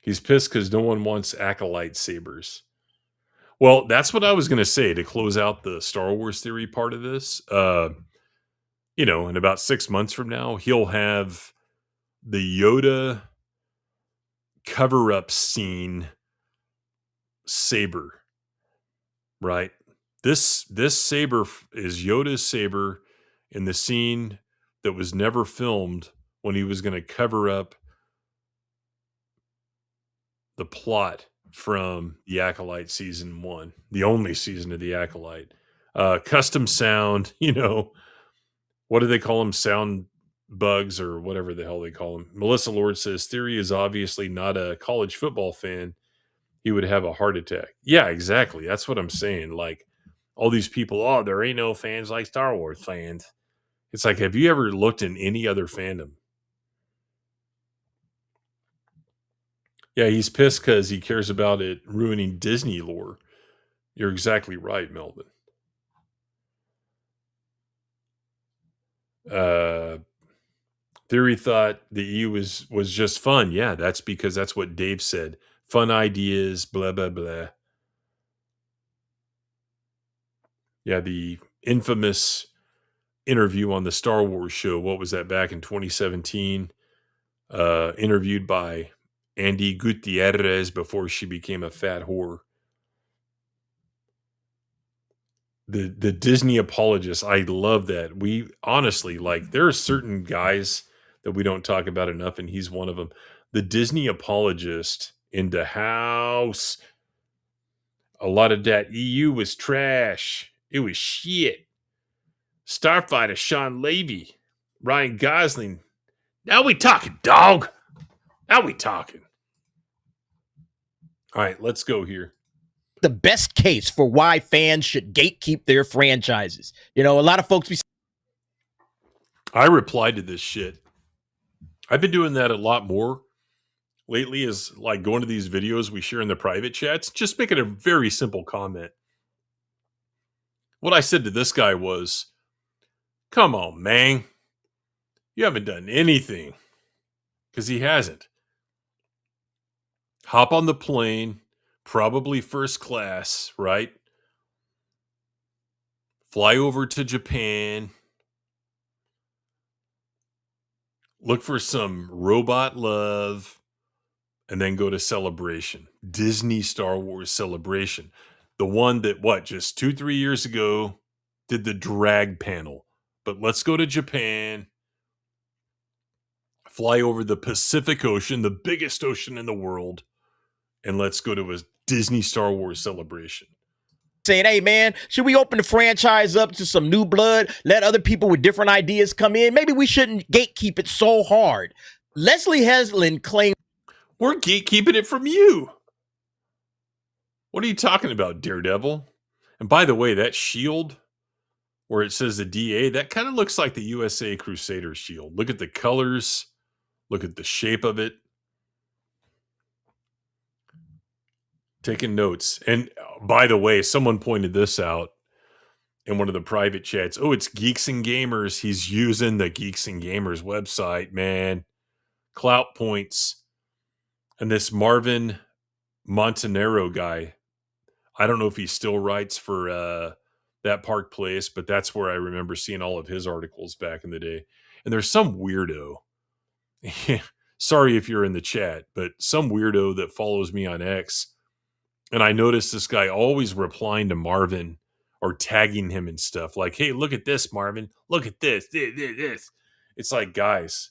He's pissed because no one wants Acolyte sabers. Well, that's what I was going to say to close out the Star Wars Theory part of this. You know, in about 6 months from now, he'll have the Yoda cover-up scene saber, right? This saber is Yoda's saber in the scene that was never filmed when he was going to cover up the plot from the Acolyte season 1, the only season of the Acolyte. Custom sound, you know, what do they call them? Sound bugs or whatever the hell they call them. Melissa Lord says, Theory is obviously not a college football fan. He would have a heart attack. Yeah, exactly. That's what I'm saying. Like, all these people, oh, there ain't no fans like Star Wars fans. It's like, have you ever looked in any other fandom? Yeah, he's pissed because he cares about it ruining Disney lore. You're exactly right, Melvin. Theory thought the EU was just fun. Yeah, that's because that's what Dave said. Fun ideas, blah, blah, blah. Yeah, the infamous interview on the Star Wars show. What was that, back in 2017? Interviewed by Andy Gutierrez before she became a fat whore. The Disney apologists, I love that. We honestly, like, there are certain guys that we don't talk about enough, and he's one of them. The Disney apologist in the house. A lot of that EU was trash. It was shit. Starfighter, Sean Levy, Ryan Gosling. Now we talking, dog. Now we talking. All right, let's go here.
The best case for why fans should gatekeep their franchises. You know, a lot of folks.
I replied to this shit. I've been doing that a lot more lately, is like going to these videos we share in the private chats, just making a very simple comment. What I said to this guy was, come on, man. You haven't done anything. Because he hasn't. Hop on the plane, probably first class, right? Fly over to Japan. Look for some robot love. And then go to Celebration. Disney Star Wars Celebration. The one that, just 2-3 years ago, did the drag panel. But let's go to Japan. Fly over the Pacific Ocean, the biggest ocean in the world. And let's go to a Disney Star Wars Celebration.
Saying, hey, man, should we open the franchise up to some new blood? Let other people with different ideas come in? Maybe we shouldn't gatekeep it so hard. Leslie Heslin claimed,
we're gatekeeping it from you. What are you talking about, Daredevil? And by the way, that shield where it says the DA, that kind of looks like the USA Crusader shield. Look at the colors. Look at the shape of it. Taking notes. And by the way, someone pointed this out in one of the private chats. Oh, it's Geeks and Gamers. He's using the Geeks and Gamers website, man. Clout points. And this Marvin Montanaro guy, I don't know if he still writes for that Park Place, but that's where I remember seeing all of his articles back in the day. And there's some weirdo. Sorry if you're in the chat, but some weirdo that follows me on X. And I noticed this guy always replying to Marvin or tagging him and stuff. Like, hey, look at this, Marvin. Look at this. This. It's like, guys,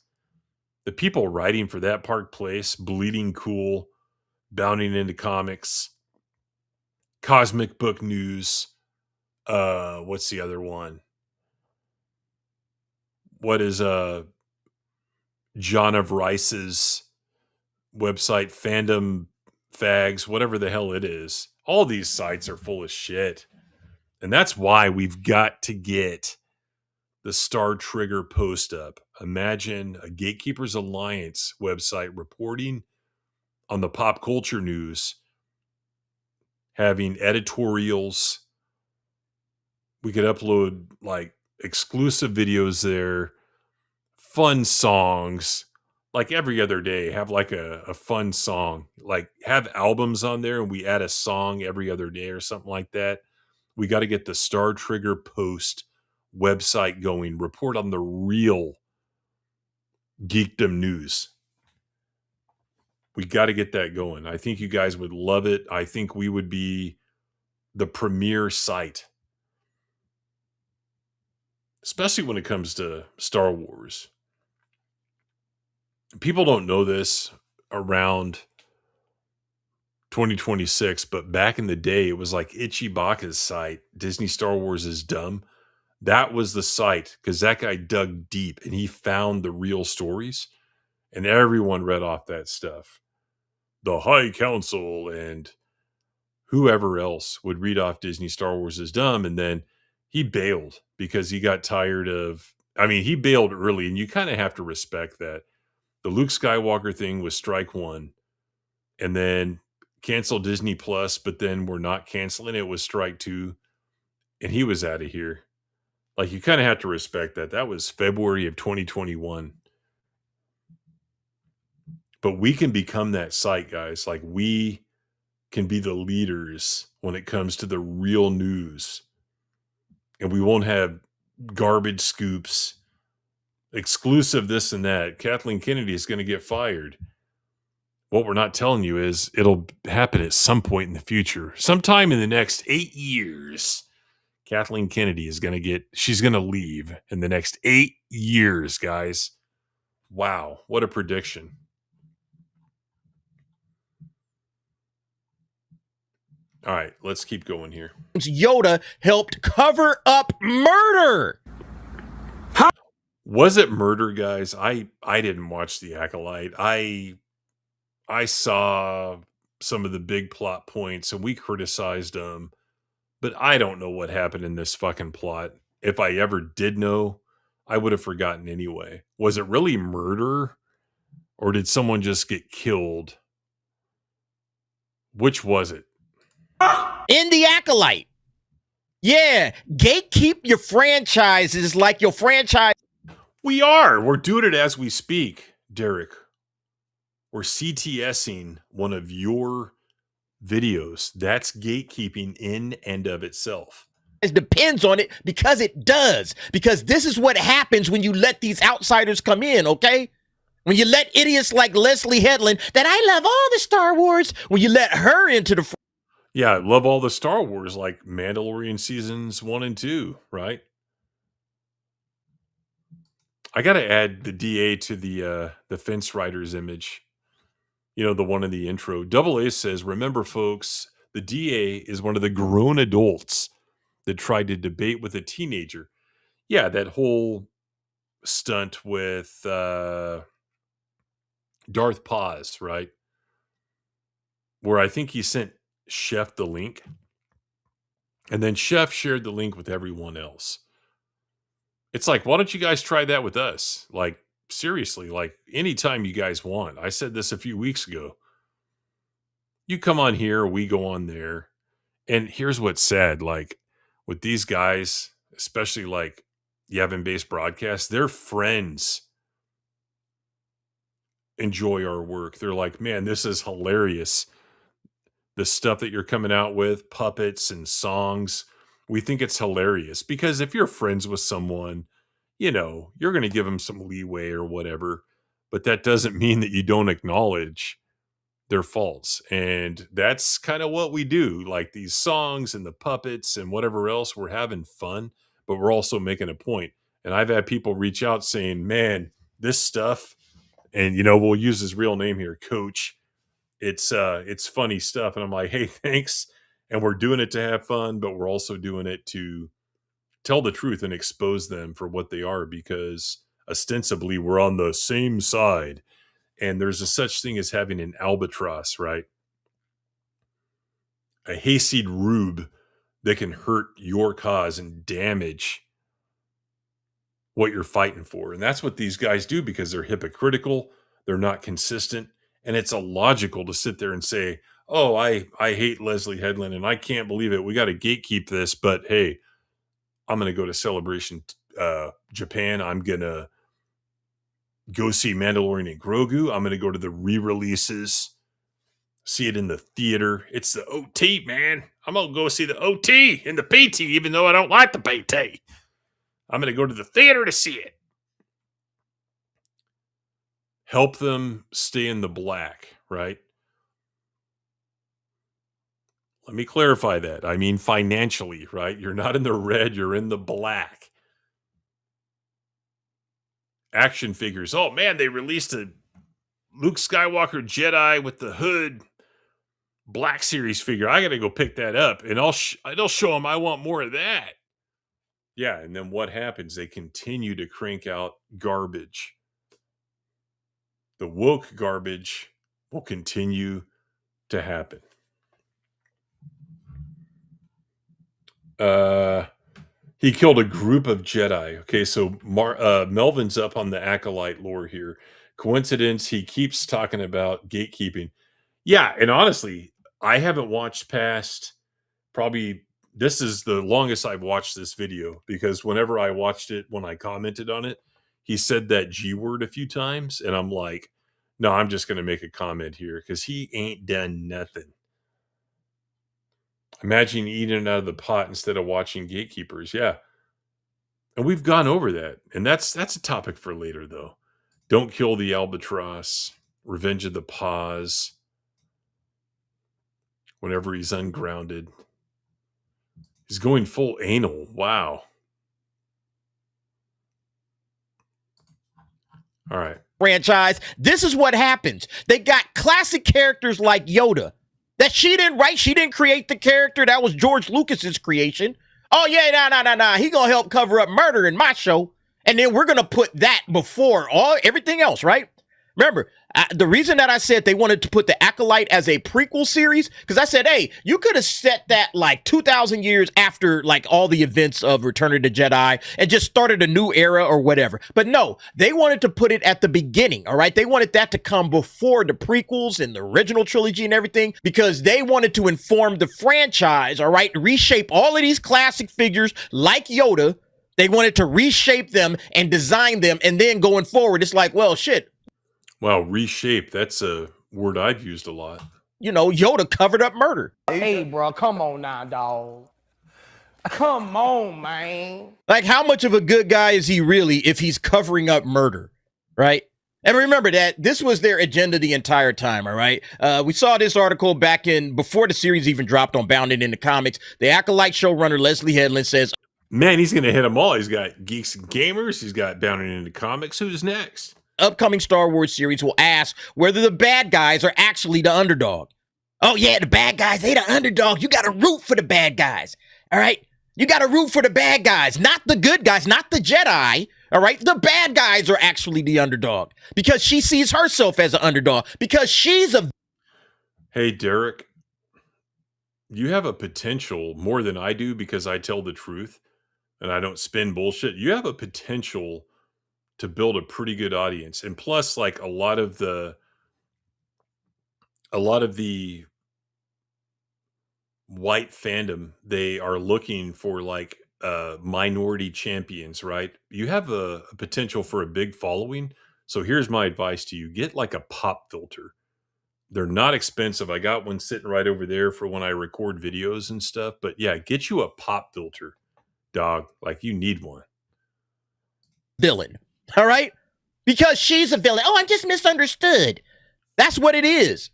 the people writing for that Park Place, Bleeding Cool, Bounding into Comics, Cosmic Book News, what's the other one? What is John of Rice's website, Fandom Fags, whatever the hell it is. All these sites are full of shit. And that's why we've got to get the Star Trigger post up. Imagine a Gatekeepers Alliance website reporting on the pop culture news, having editorials. We could upload like exclusive videos there, fun songs, like every other day, have like a fun song, like have albums on there and we add a song every other day or something like that. We got to get the Star Trigger Post website going, report on the real geekdom news. We got to get that going. I think you guys would love it. I think we would be the premier site, especially when it comes to Star Wars. People don't know this around 2026, but back in the day, it was like Itchy Baka's site, Disney Star Wars is dumb. That was the site because that guy dug deep and he found the real stories and everyone read off that stuff. The High Council and whoever else would read off Disney Star Wars is dumb. And then he bailed because he got tired of, he bailed early and you kind of have to respect that. The Luke Skywalker thing was strike one and then cancel Disney Plus, but then we're not canceling it was strike two. And he was out of here. Like, you kind of have to respect that. That was February of 2021. But we can become that site, guys. Like, we can be the leaders when it comes to the real news. And we won't have garbage scoops, exclusive this and that. Kathleen Kennedy is going to get fired. What we're not telling you is it'll happen at some point in the future. Sometime in the next 8 years, Kathleen Kennedy is going to she's going to leave in the next 8 years, guys. Wow, what a prediction. All right, let's keep going here.
Yoda helped cover up murder.
Was it murder, guys? I didn't watch The Acolyte. I saw some of the big plot points and we criticized them, but I don't know what happened in this fucking plot. If I ever did know, I would have forgotten anyway. Was it really murder or did someone just get killed? Which was it?
In The Acolyte. Yeah, gatekeep your franchises like your franchise.
We're doing it as we speak, Derek. We're CTSing one of your videos. That's gatekeeping in and of itself.
It depends on it because it does. Because this is what happens when you let these outsiders come in, okay? When you let idiots like Leslie Headland, that I love all the Star Wars, when you let her into the...
Yeah, I love all the Star Wars, like Mandalorian seasons 1 and 2, right? I got to add the DA to the Fence Riders image. You know, the one in the intro. Double A says, remember, folks, the DA is one of the grown adults that tried to debate with a teenager. Yeah, that whole stunt with Darth Paz, right? Where I think he sent Chef the link. And then Chef shared the link with everyone else. It's like, why don't you guys try that with us? Like, seriously, like anytime you guys want. I said this a few weeks ago. You come on here, we go on there. And here's what's sad, like with these guys, especially like Yavin-based broadcasts, their friends enjoy our work. They're like, man, this is hilarious. The stuff that you're coming out with, puppets and songs, we think it's hilarious. Because if you're friends with someone, you know, you're going to give them some leeway or whatever. But that doesn't mean that you don't acknowledge their faults. And that's kind of what we do. Like these songs and the puppets and whatever else, we're having fun, but we're also making a point. And I've had people reach out saying, man, this stuff, and you know, we'll use his real name here, Coach. It's funny stuff. And I'm like, hey, thanks. And we're doing it to have fun, but we're also doing it to tell the truth and expose them for what they are, because ostensibly we're on the same side. And there's a such thing as having an albatross, right? A hayseed rube that can hurt your cause and damage what you're fighting for. And that's what these guys do, because they're hypocritical. They're not consistent. And it's illogical to sit there and say, oh, I hate Leslie Headland and I can't believe it. We got to gatekeep this. But hey, I'm going to go to Celebration Japan. I'm going to go see Mandalorian and Grogu. I'm going to go to the re-releases, see it in the theater. It's the OT, man. I'm going to go see the OT in the PT, even though I don't like the PT. I'm going to go to the theater to see it. Help them stay in the black, right? Let me clarify that. I mean financially, right? You're not in the red, you're in the black. Action figures. Oh man, they released a Luke Skywalker Jedi with the hood Black Series figure. I got to go pick that up, and it'll show them I want more of that. Yeah, and then what happens? They continue to crank out garbage. The woke garbage will continue to happen. He killed a group of Jedi. Okay, so Melvin's up on the Acolyte lore here. Coincidence, he keeps talking about gatekeeping. Yeah, and honestly, I haven't watched past probably this is the longest I've watched this video, because whenever I watched it, when I commented on it, he said that G word a few times. And I'm like, no, I'm just going to make a comment here because he ain't done nothing. Imagine eating it out of the pot instead of watching Gatekeepers. Yeah. And we've gone over that. And that's a topic for later, though. Don't Kill the Albatross, Revenge of the Paws, whenever he's ungrounded. He's going full anal. Wow. All right.
Franchise, this is what happens. They got classic characters like Yoda that she didn't write. She didn't create the character. That was George Lucas's creation. Oh, yeah, nah. He gonna help cover up murder in my show. And then we're gonna put that before everything else, right? Remember, the reason that I said they wanted to put the Acolyte as a prequel series, because I said, hey, you could have set that like 2,000 years after like all the events of Return of the Jedi and just started a new era or whatever. But no, they wanted to put it at the beginning, all right? They wanted that to come before the prequels and the original trilogy and everything, because they wanted to inform the franchise, all right? Reshape all of these classic figures like Yoda. They wanted to reshape them and design them, and then going forward, it's like, well, shit.
Wow, reshape. That's a word I've used a lot.
You know, Yoda covered up murder.
Hey, bro, come on now, dog. Come on, man.
Like, how much of a good guy is he really if he's covering up murder, right? And remember that this was their agenda the entire time, all right? We saw this article back before the series even dropped on Bounded in the Comics. The Acolyte showrunner Leslie Headland says,
man, he's going to hit them all. He's got Geeks and Gamers. He's got Bounded into Comics. Who's next?
Upcoming Star Wars series will ask whether the bad guys are actually the underdog. Oh, yeah, the bad guys, they the underdog. You got to root for the bad guys, all right? You got to root for the bad guys, not the good guys, not the Jedi, all right? The bad guys are actually the underdog because she sees herself as an underdog because she's a...
Hey, Derek, you have a potential more than I do because I tell the truth and I don't spin bullshit. You have a potential to build a pretty good audience. And plus, like a lot of the white fandom, they are looking for like minority champions, right? You have a potential for a big following. So here's my advice to you. Get like a pop filter. They're not expensive. I got one sitting right over there for when I record videos and stuff. But yeah, get you a pop filter, dog. Like you need one.
Villain. All right? Because she's a villain. Oh, I'm just misunderstood. That's what it is.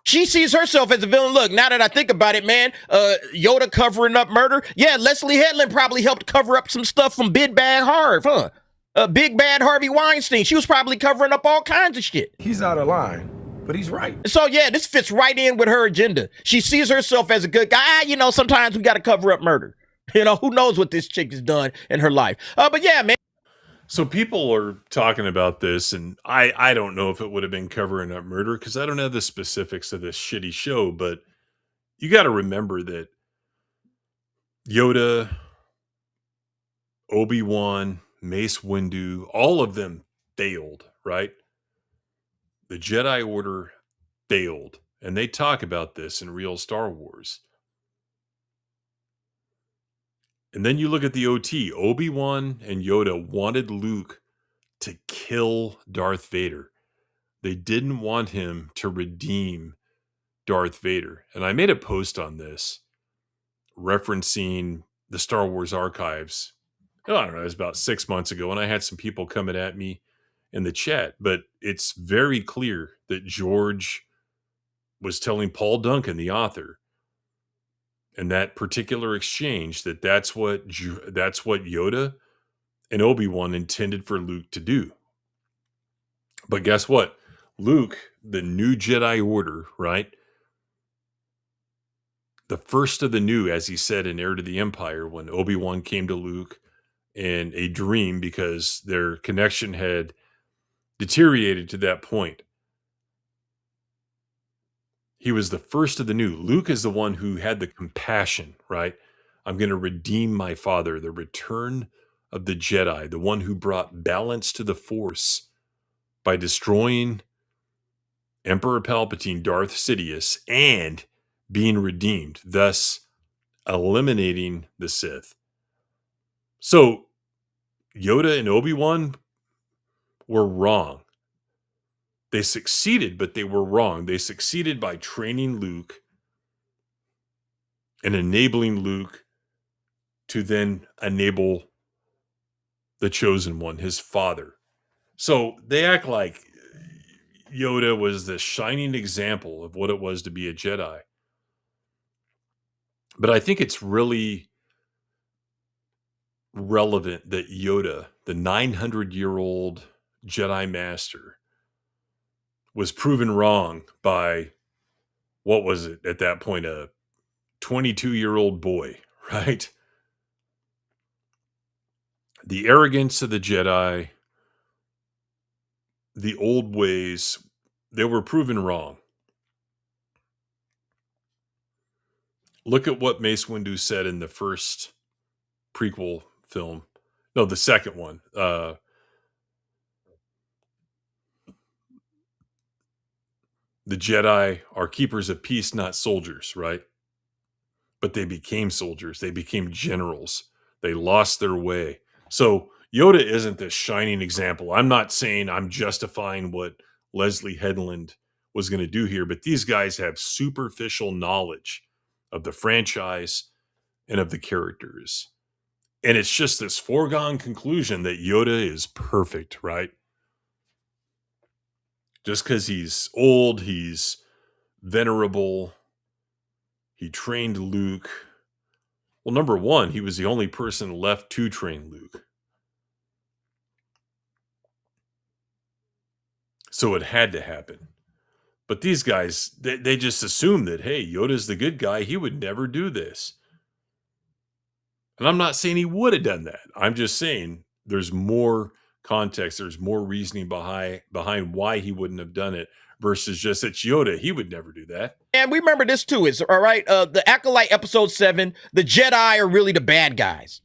She sees herself as a villain. Look, now that I think about it, man, Yoda covering up murder. Yeah, Leslie Headland probably helped cover up some stuff from Big Bad Harv, huh? Big Bad Harvey Weinstein. She was probably covering up all kinds of shit.
He's out of line, but he's right.
So, yeah, this fits right in with her agenda. She sees herself as a good guy. You know, sometimes we got to cover up murder. You know, who knows what this chick has done in her life. But, yeah, man.
So people are talking about this, and I don't know if it would have been covering up murder because I don't know the specifics of this shitty show, but you got to remember that Yoda, Obi-Wan, Mace Windu, all of them failed, right? The Jedi Order failed, and they talk about this in real Star Wars. And then you look at the OT. Obi-Wan and Yoda wanted Luke to kill Darth Vader. They didn't want him to redeem Darth Vader. And I made a post on this referencing the Star Wars archives. I don't know, it was about 6 months ago, and I had some people coming at me in the chat. But it's very clear that George was telling Paul Duncan, the author, in that particular exchange, that's what Yoda and Obi-Wan intended for Luke to do. But guess what? Luke, the new Jedi Order, right? The first of the new, as he said in Heir to the Empire, when Obi-Wan came to Luke in a dream because their connection had deteriorated to that point. He was the first of the new. Luke is the one who had the compassion, right? I'm going to redeem my father, the return of the Jedi, the one who brought balance to the Force by destroying Emperor Palpatine, Darth Sidious, and being redeemed. Thus, eliminating the Sith. So Yoda and Obi-Wan were wrong. They succeeded, but they were wrong. They succeeded by training Luke and enabling Luke to then enable the chosen one, his father. So they act like Yoda was the shining example of what it was to be a Jedi. But I think it's really relevant that Yoda, the 900-year-old Jedi Master, was proven wrong by, what was it at that point, a 22-year-old boy, right? The arrogance of the Jedi, the old ways, they were proven wrong. Look at what Mace Windu said in the first prequel film. No, the second one. The Jedi are keepers of peace, not soldiers, right? But they became soldiers. They became generals. They lost their way. So Yoda isn't this shining example. I'm not saying I'm justifying what Leslie Headland was going to do here, but these guys have superficial knowledge of the franchise and of the characters. And it's just this foregone conclusion that Yoda is perfect, right? Just because he's old, he's venerable, he trained Luke. Well, number one, he was the only person left to train Luke. So it had to happen. But these guys, they just assume that, hey, Yoda's the good guy. He would never do this. And I'm not saying he would have done that. I'm just saying there's more context. There's more reasoning behind why he wouldn't have done it versus just it's Yoda. He would never do that.
And we remember this too. It's all right. The Acolyte episode 7, the Jedi are really the bad guys.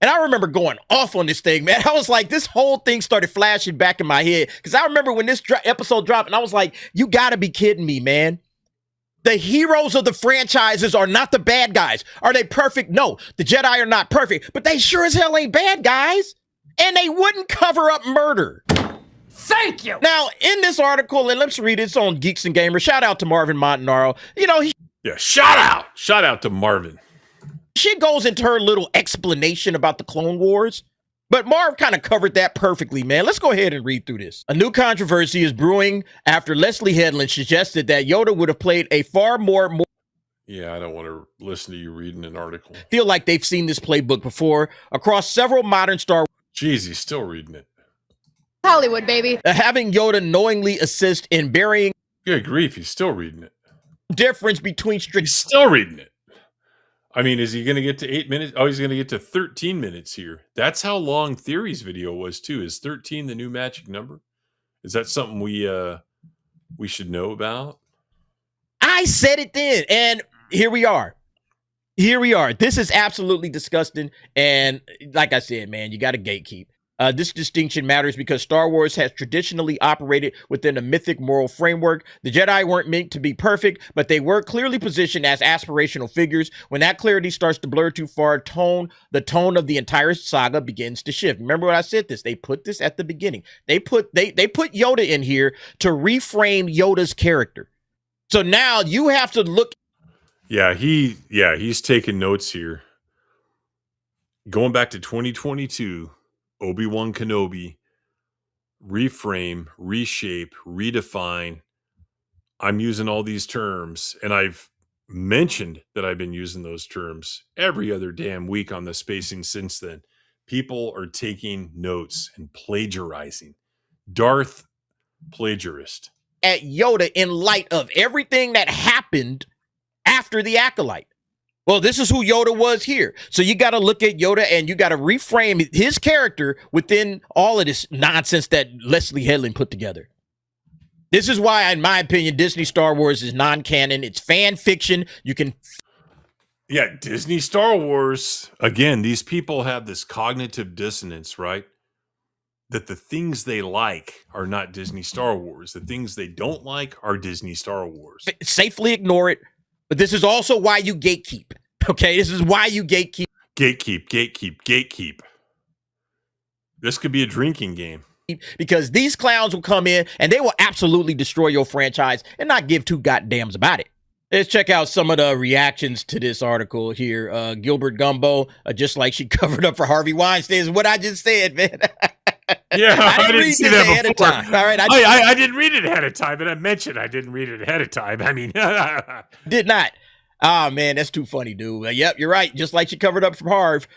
And I remember going off on this thing, man. I was like, this whole thing started flashing back in my head. Because I remember when this episode dropped, and I was like, you got to be kidding me, man. The heroes of the franchises are not the bad guys. Are they perfect? No. The Jedi are not perfect. But they sure as hell ain't bad guys. And they wouldn't cover up murder.
Thank you.
Now, in this article, and let's read it, it's on Geeks and Gamers. Shout out to Marvin Montanaro. You know,
shout out to Marvin.
She goes into her little explanation about the Clone Wars, but Marv kind of covered that perfectly, man. Let's go ahead and read through this. A new controversy is brewing after Leslie Headland suggested that Yoda would have played a far more...
Yeah, I don't want to listen to you reading an article.
Feel like they've seen this playbook before across several modern Star Wars.
Jeez, he's still reading it.
Hollywood, baby.
Having Yoda knowingly assist in burying...
Good grief, he's still reading it.
Difference between strict...
He's still reading it. I mean, is he going to get to 8 minutes? Oh, he's going to get to 13 minutes here. That's how long Theory's video was, too. Is 13 the new magic number? Is that something we should know about?
I said it then, and here we are. Here we are. This is absolutely disgusting, and like I said, man, you got to gatekeep. This distinction matters because Star Wars has traditionally operated within a mythic moral framework. The Jedi weren't meant to be perfect, but they were clearly positioned as aspirational figures. When that clarity starts to blur too far, the tone of the entire saga begins to shift. Remember what I said this? They put this at the beginning. They put Yoda in here to reframe Yoda's character. So now you have to look.
He's taking notes here. Going back to 2022, Obi-Wan Kenobi, reframe, reshape, redefine. I'm using all these terms, and I've mentioned that I've been using those terms every other damn week on the spacing since then. People are taking notes and plagiarizing. Darth plagiarist.
At Yoda in light of everything that happened after the Acolyte. Well, this is who Yoda was here. So you got to look at Yoda and you got to reframe his character within all of this nonsense that Leslie Headland put together. This is why, in my opinion, Disney Star Wars is non-canon. It's fan fiction.
Yeah, Disney Star Wars. Again, these people have this cognitive dissonance, right? That the things they like are not Disney Star Wars. The things they don't like are Disney Star Wars.
Safely ignore it. But this is also why you gatekeep. Okay, this is why you gatekeep.
Gatekeep. This could be a drinking game.
Because these clowns will come in and they will absolutely destroy your franchise and not give two goddams about it. Let's check out some of the reactions to this article here. Gilbert Gumbo, just like she covered up for Harvey Weinstein, is what I just said, man.
Yeah,
I didn't read
see
this
that
ahead
before.
of time. All right,
I didn't read it ahead of time, and I mentioned I didn't read it ahead of time. I mean,
did not. Oh, man, that's too funny, dude. Yep, you're right. Just like she covered up for Harv.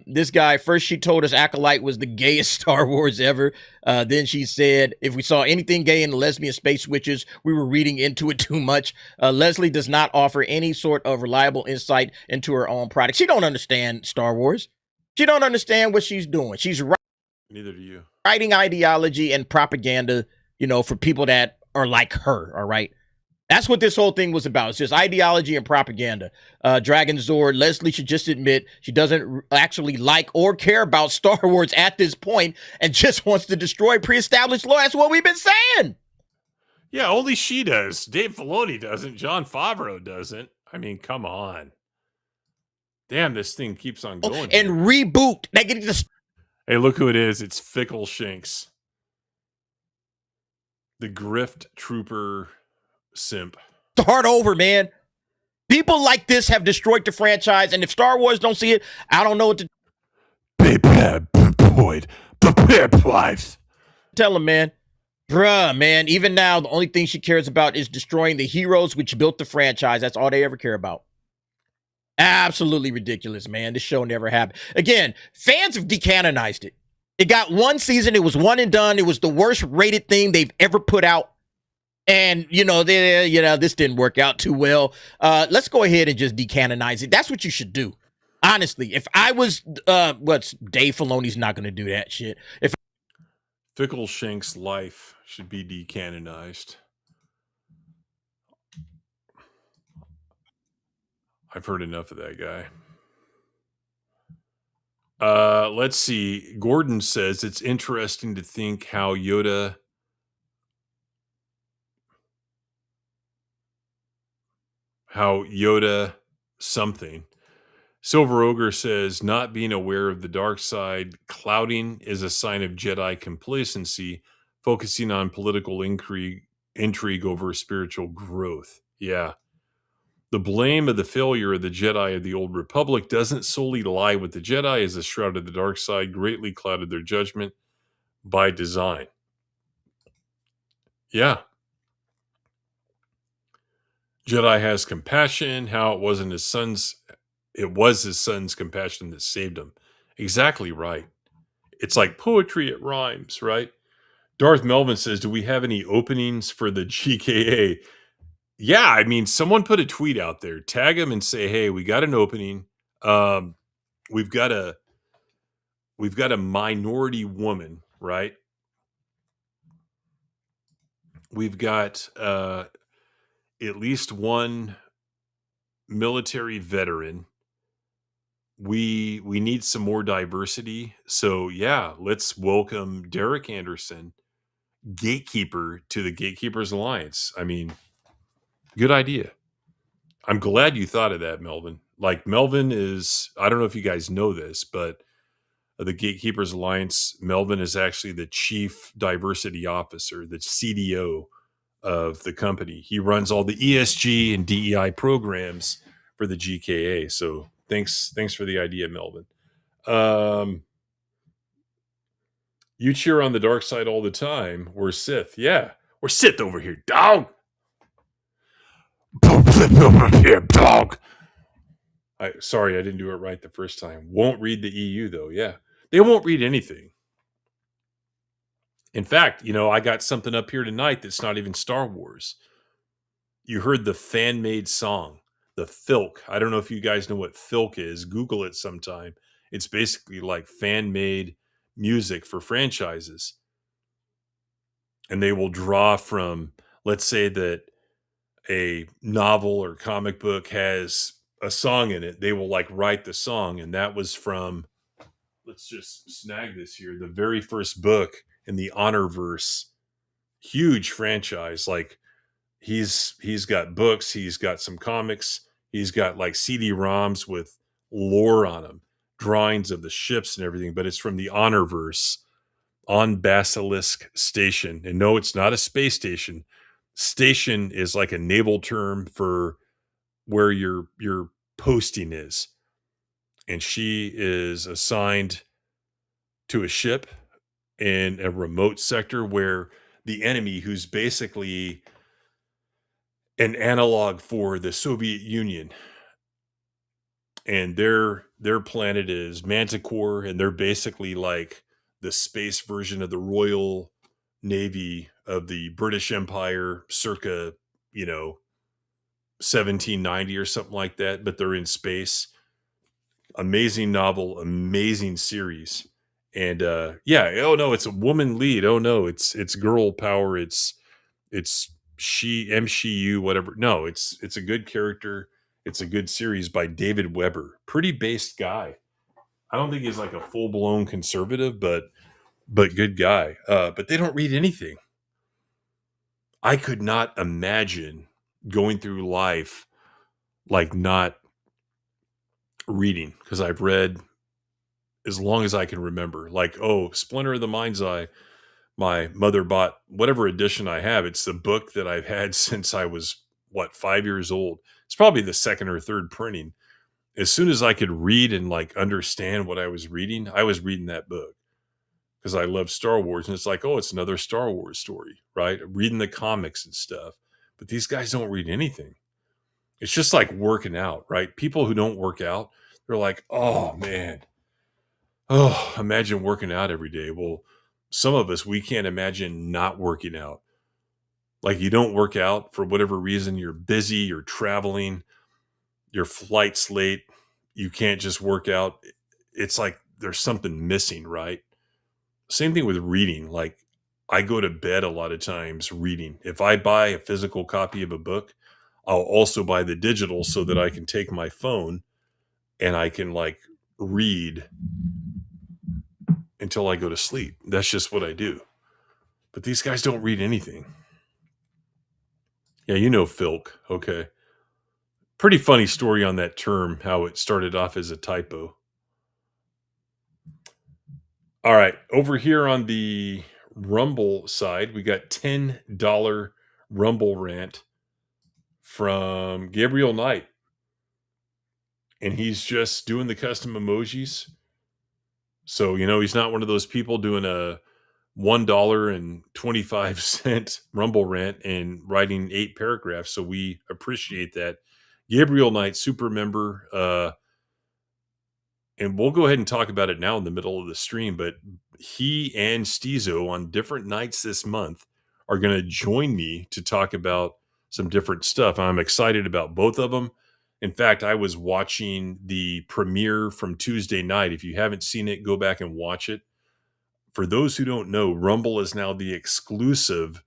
This guy, first she told us Acolyte was the gayest Star Wars ever. Then she said, if we saw anything gay in the lesbian space witches, we were reading into it too much. Leslie does not offer any sort of reliable insight into her own product. She don't understand Star Wars. She don't understand what she's doing. She's
neither do you.
Writing ideology and propaganda, for people that are like her, all right? That's what this whole thing was about. It's just ideology and propaganda. Dragon Zord, Leslie should just admit she doesn't actually like or care about Star Wars at this point and just wants to destroy pre-established lore. That's what we've been saying.
Yeah, only she does. Dave Filoni doesn't. Jon Favreau doesn't. I mean, come on. Damn, this thing keeps on going.
And reboot.
Hey, look who it is. It's Fickle Shanks. The grift trooper simp.
Start over, man. People like this have destroyed the franchise, and if Star Wars don't see it, I don't know what to tell them, man. Bruh, man, even now, the only thing she cares about is destroying the heroes which built the franchise. That's all they ever care about. Absolutely ridiculous, man. This show never happened. Again, fans have decanonized it. It got one season. It was one and done. It was the worst rated thing they've ever put out. And, this didn't work out too well. Let's go ahead and just decanonize it. That's what you should do. Honestly, if I was, Dave Filoni's not going to do that shit. If
Fickle Shank's life should be decanonized. I've heard enough of that guy. Let's see. Gordon says it's interesting to think how Yoda something. Silver Ogre says not being aware of the dark side clouding is a sign of Jedi complacency, focusing on political intrigue over spiritual growth. Yeah. The blame of the failure of the Jedi of the Old Republic doesn't solely lie with the Jedi, as the Shroud of the Dark Side greatly clouded their judgment by design. Yeah. Jedi has compassion, how it was his son's compassion that saved him. Exactly right. It's like poetry, it rhymes, right? Darth Melvin says, do we have any openings for the GKA? Yeah, I mean, someone put a tweet out there. Tag him and say, hey, we got an opening. We've got a minority woman, right? We've got at least one military veteran. We need some more diversity. So yeah, let's welcome Derek Anderson, gatekeeper, to the Gatekeepers Alliance. I mean, good idea. I'm glad you thought of that, Melvin. Like, Melvin is, I don't know if you guys know this, but the Gatekeepers Alliance, Melvin is actually the chief diversity officer, the CDO of the company. He runs all the ESG and DEI programs for the GKA. So thanks for the idea, Melvin. You cheer on the dark side all the time. We're Sith. Yeah, we're Sith over here, dog. Over here, dog. Sorry, I didn't do it right the first time. Won't read the EU, though. Yeah, they won't read anything. In fact, I got something up here tonight that's not even Star Wars. You heard the fan-made song, the Filk. I don't know if you guys know what Filk is. Google it sometime. It's basically like fan-made music for franchises. And they will draw from, let's say that a novel or comic book has a song in it. They will write the song. And that was from, let's just snag this here, the very first book in the Honorverse. Huge franchise. Like, he's got books, he's got some comics, He's got like CD-ROMs with lore on them, drawings of the ships and everything, but it's from the Honorverse on Basilisk Station. And no, it's not a space station. Station is like a naval term for where your posting is. And she is assigned to a ship in a remote sector where the enemy, who's basically an analog for the Soviet Union, and their planet is Manticore, and they're basically like the space version of the Royal Navy of the British Empire circa, 1790 or something like that, but they're in space. Amazing novel, amazing series. And yeah, oh no, it's a woman lead. Oh no, it's girl power. It's she MCU whatever. No, it's a good character. It's a good series by David Weber. Pretty based guy. I don't think he's like a full blown conservative, but good guy. But they don't read anything. I could not imagine going through life like not reading, because I've read as long as I can remember. Like, oh, Splinter of the Mind's Eye. My mother bought whatever edition I have. It's the book that I've had since I was, 5 years old. It's probably the second or third printing. As soon as I could read and like understand what I was reading that book, because I love Star Wars. And it's like, oh, it's another Star Wars story, right? Reading the comics and stuff. But these guys don't read anything. It's just like working out, right? People who don't work out, they're like, oh man, oh, imagine working out every day. Well, some of us, we can't imagine not working out. Like, you don't work out for whatever reason. You're busy, you're traveling, your flight's late. You can't just work out. It's like there's something missing, right? Same thing with reading. Like, I go to bed a lot of times reading. If I buy a physical copy of a book, I'll also buy the digital so that I can take my phone and I can like read until I go to sleep. That's just what I do. But these guys don't read anything. Yeah, Filk. Okay. Pretty funny story on that term, how it started off as a typo. All right. Over here on the Rumble side, we got $10 Rumble rant from Gabriel Knight. And he's just doing the custom emojis. So, he's not one of those people doing a $1.25 Rumble rant and writing 8 paragraphs. So we appreciate that. Gabriel Knight, super member. And we'll go ahead and talk about it now in the middle of the stream. But he and Stizo on different nights this month are going to join me to talk about some different stuff. I'm excited about both of them. In fact, I was watching the premiere from Tuesday night. If you haven't seen it, go back and watch it. For those who don't know, Rumble is now the exclusive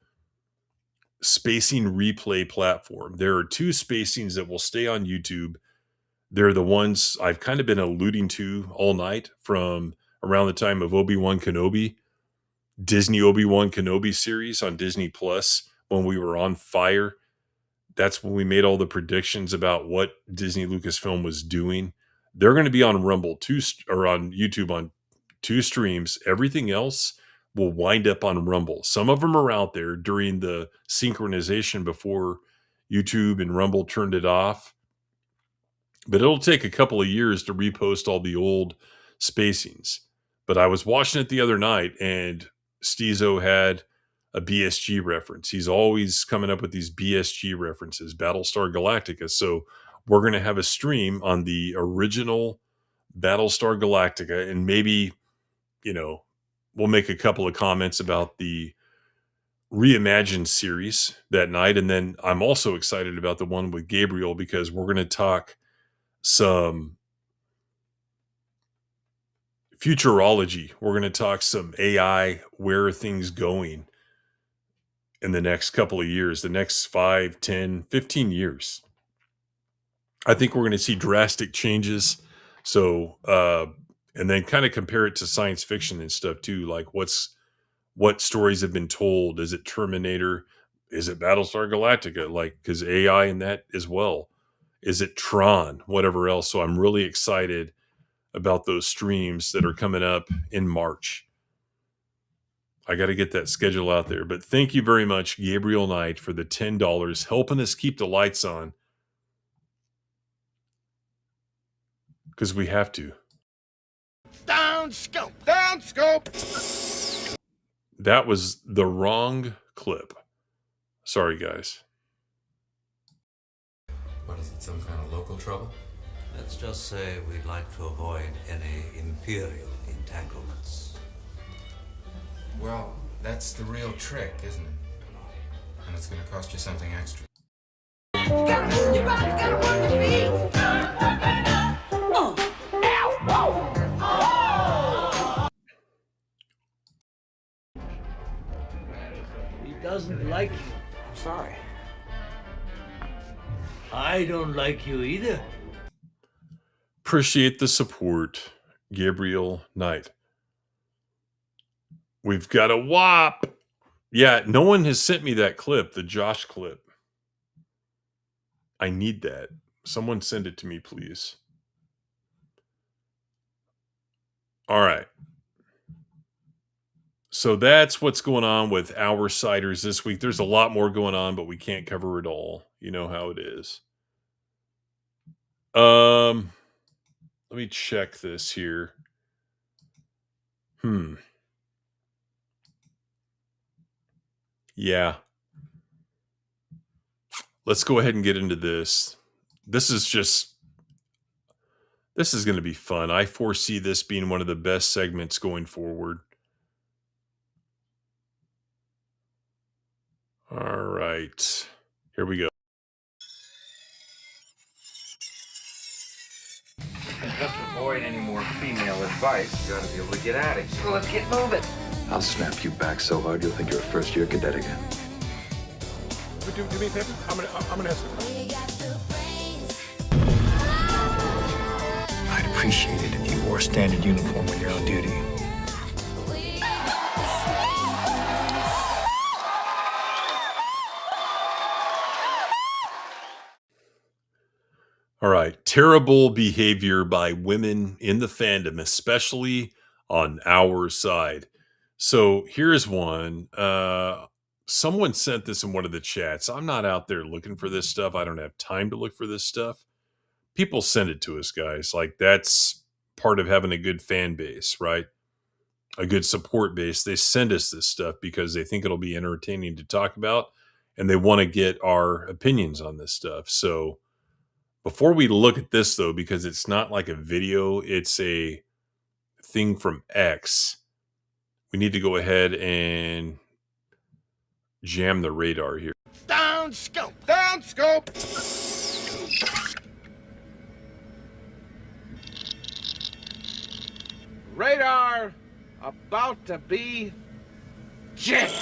spacing replay platform. There are 2 spacings that will stay on YouTube. They're the ones I've kind of been alluding to all night from around the time of Obi-Wan Kenobi, Disney Obi-Wan Kenobi series on Disney Plus, when we were on fire. That's when we made all the predictions about what Disney Lucasfilm was doing. They're going to be on Rumble or on YouTube on 2 streams. Everything else will wind up on Rumble. Some of them are out there during the synchronization before YouTube and Rumble turned it off. But it'll take a couple of years to repost all the old spacings. But I was watching it the other night, and Stizo had a BSG reference. He's always coming up with these BSG references, Battlestar Galactica. So we're going to have a stream on the original Battlestar Galactica, and maybe, we'll make a couple of comments about the reimagined series that night. And then I'm also excited about the one with Gabriel, because we're going to talk some futurology. We're going to talk some AI. Where are things going in the next couple of years, the next 5, 10, 15 years? I think we're going to see drastic changes. So, and then kind of compare it to science fiction and stuff too. Like what stories have been told? Is it Terminator? Is it Battlestar Galactica? Like, because AI in that as well. is it Tron, whatever else. So I'm really excited about those streams that are coming up in March. I got to get that schedule out there. But thank you very much, Gabriel Knight, for the $10, helping us keep the lights on. Because we have to.
Down scope! Down scope!
That was the wrong clip. Sorry, guys.
What is it, some kind of local trouble?
Let's just say we'd like to avoid any imperial entanglements.
Well, that's the real trick, isn't it? And it's gonna cost you something extra.
You gotta move your body, you gotta work your feet!
He doesn't like you.
I'm sorry.
I don't like you either.
Appreciate the support, Gabriel Knight. We've got a WAP. Yeah, no one has sent me that clip, the Josh clip. I need that. Someone send it to me, please. All right. So that's what's going on with our ciders this week. There's a lot more going on, but we can't cover it all. You know how it is. Let me check this here. Yeah. Let's go ahead and get into this. This is going to be fun. I foresee this being one of the best segments going forward. All right. Here we go.
Just to avoid any more female advice, you gotta be able to get at it. So let's get moving.
I'll snap you back so hard you'll think you're a first-year cadet again.
Do me a favor. I'm gonna ask you.
I'd appreciate it if you wore a standard uniform when you're on duty.
All right. Terrible behavior by women in the fandom, especially on our side. So here's one. Someone sent this in one of the chats. I'm not out there looking for this stuff. I don't have time to look for this stuff. People send it to us, guys. Like, that's part of having a good fan base, right? A good support base. They send us this stuff because they think it'll be entertaining to talk about, and they want to get our opinions on this stuff. So before we look at this, though, because it's not like a video, it's a thing from X, we need to go ahead and jam the radar here.
Down scope! Down scope! Radar about to be jammed.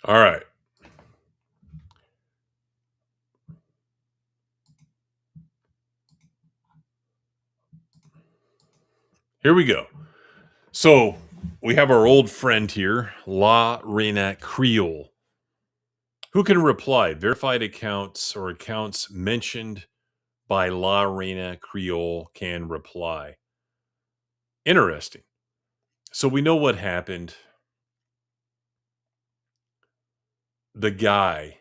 All right. Here we go. So we have our old friend here, La Reina Creole. Who can reply? Verified accounts or accounts mentioned by La Reina Creole can reply. Interesting. So we know what happened. The guy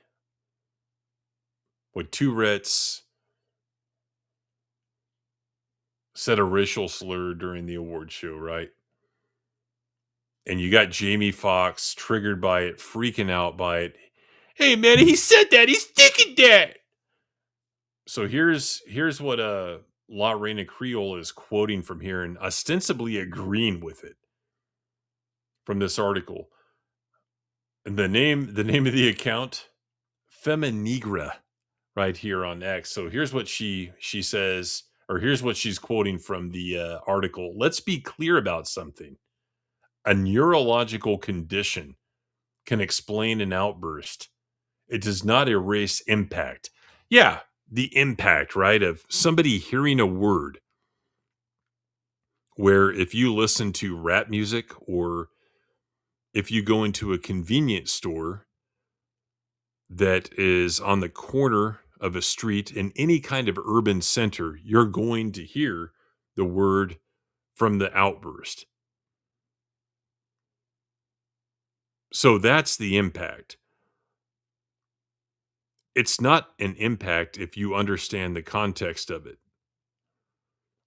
with Tourette's said a racial slur during the award show, right? And you got Jamie Foxx triggered by it, freaking out by it. Hey, man, he said that. He's thinking that. So here's what La Reina Creole is quoting from here and ostensibly agreeing with it from this article. And the name of the account, Feminigra, right here on X. So here's what she says, or here's what she's quoting from the article. Let's be clear about something. A neurological condition can explain an outburst. It does not erase impact. Yeah, the impact, right, of somebody hearing a word where if you listen to rap music or if you go into a convenience store that is on the corner of a street in any kind of urban center, you're going to hear the word from the outburst. So that's the impact. It's not an impact if you understand the context of it.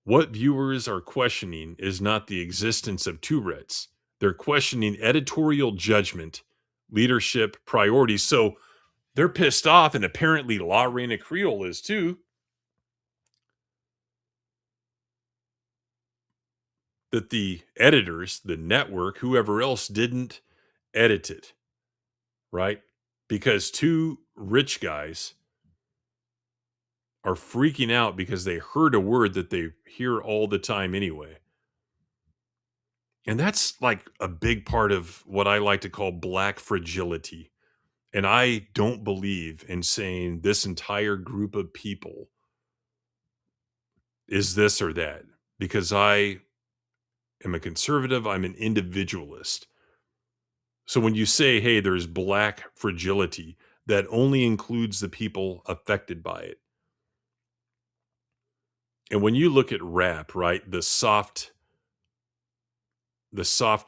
What viewers are questioning is not the existence of Tourette's. They're questioning editorial judgment, leadership, priorities. So they're pissed off, and apparently La Reina Creole is too, that the editors, the network, whoever else didn't edit it, right? Because two rich guys are freaking out because they heard a word that they hear all the time anyway. And that's like a big part of what I like to call black fragility. And I don't believe in saying this entire group of people is this or that, because I am a conservative, I'm an individualist. So when you say, hey, there's black fragility, that only includes the people affected by it. And when you look at rap, right, the soft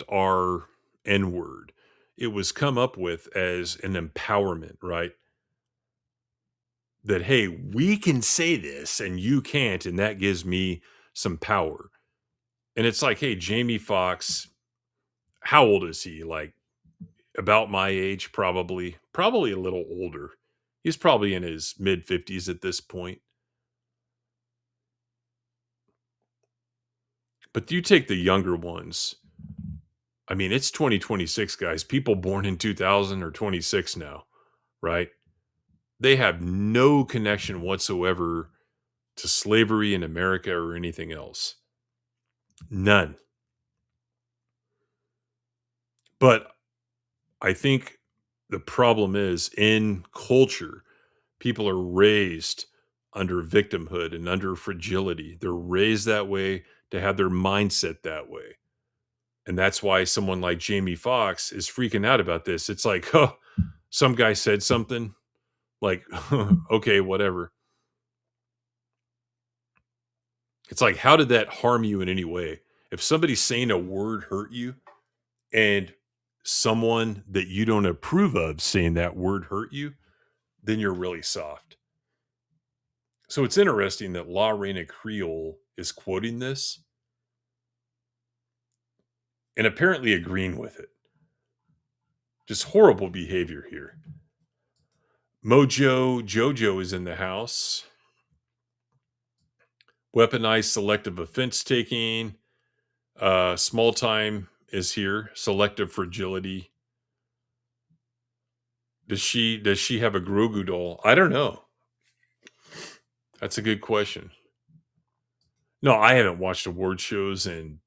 R N word, it was come up with as an empowerment, right? That, hey, we can say this and you can't, and that gives me some power. And it's like, hey, Jamie Foxx, how old is he? Like about my age, probably a little older. He's probably in his mid 50s at this point. But you take the younger ones. I mean, it's 2026, guys. People born in 2000 or 26 now, right? They have no connection whatsoever to slavery in America or anything else. None. But I think the problem is in culture, people are raised under victimhood and under fragility. They're raised that way to have their mindset that way. And that's why someone like Jamie Foxx is freaking out about this. It's like, oh, some guy said something like, okay, whatever. It's like, how did that harm you in any way? If somebody's saying a word hurt you and someone that you don't approve of saying that word hurt you, then you're really soft. So it's interesting that La Reina Creole is quoting this and apparently agreeing with it. Just horrible behavior here. Mojo Jojo is in the house. Weaponized selective offense taking. Small time is here. Selective fragility. Does she have a Grogu doll? I don't know. That's a good question. No, I haven't watched award shows in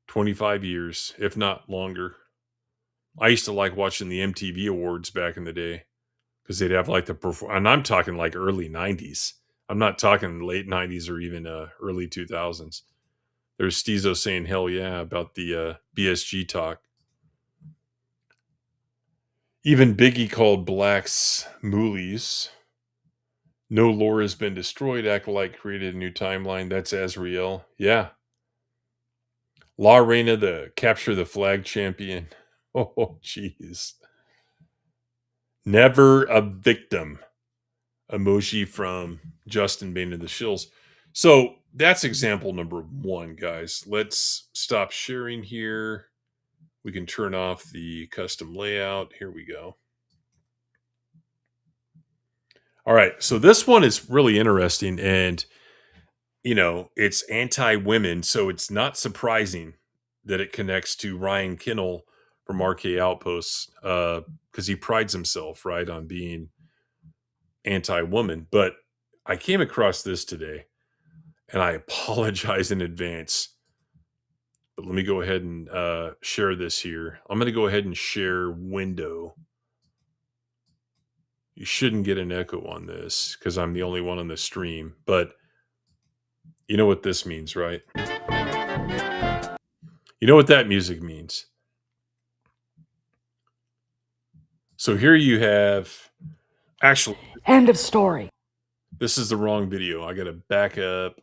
25 years, if not longer. I used to like watching the MTV Awards back in the day because they'd have like and I'm talking like early 90s. I'm not talking late 90s or even early 2000s. There's Stezo saying hell yeah about the BSG talk. Even Biggie called blacks moolies. No lore has been destroyed. Acolyte created a new timeline. That's Azrael. Yeah. La Reina, the capture the flag champion. Oh, jeez. Never a victim. Emoji from Justin Bain of the Shills. So that's example number 1, guys. Let's stop sharing here. We can turn off the custom layout. Here we go. All right. So this one is really interesting. And, you know, it's anti-women. So it's not surprising that it connects to Ryan Kinnell from RK Outposts because he prides himself, right, on being anti-woman. But I came across this today, and I apologize in advance. But let me go ahead and share this here. I'm going to go ahead and share window. You shouldn't get an echo on this because I'm the only one on the stream. But you know what this means, right? You know what that music means? So here you have, actually,
End of story.
this is the wrong video. I got to back up.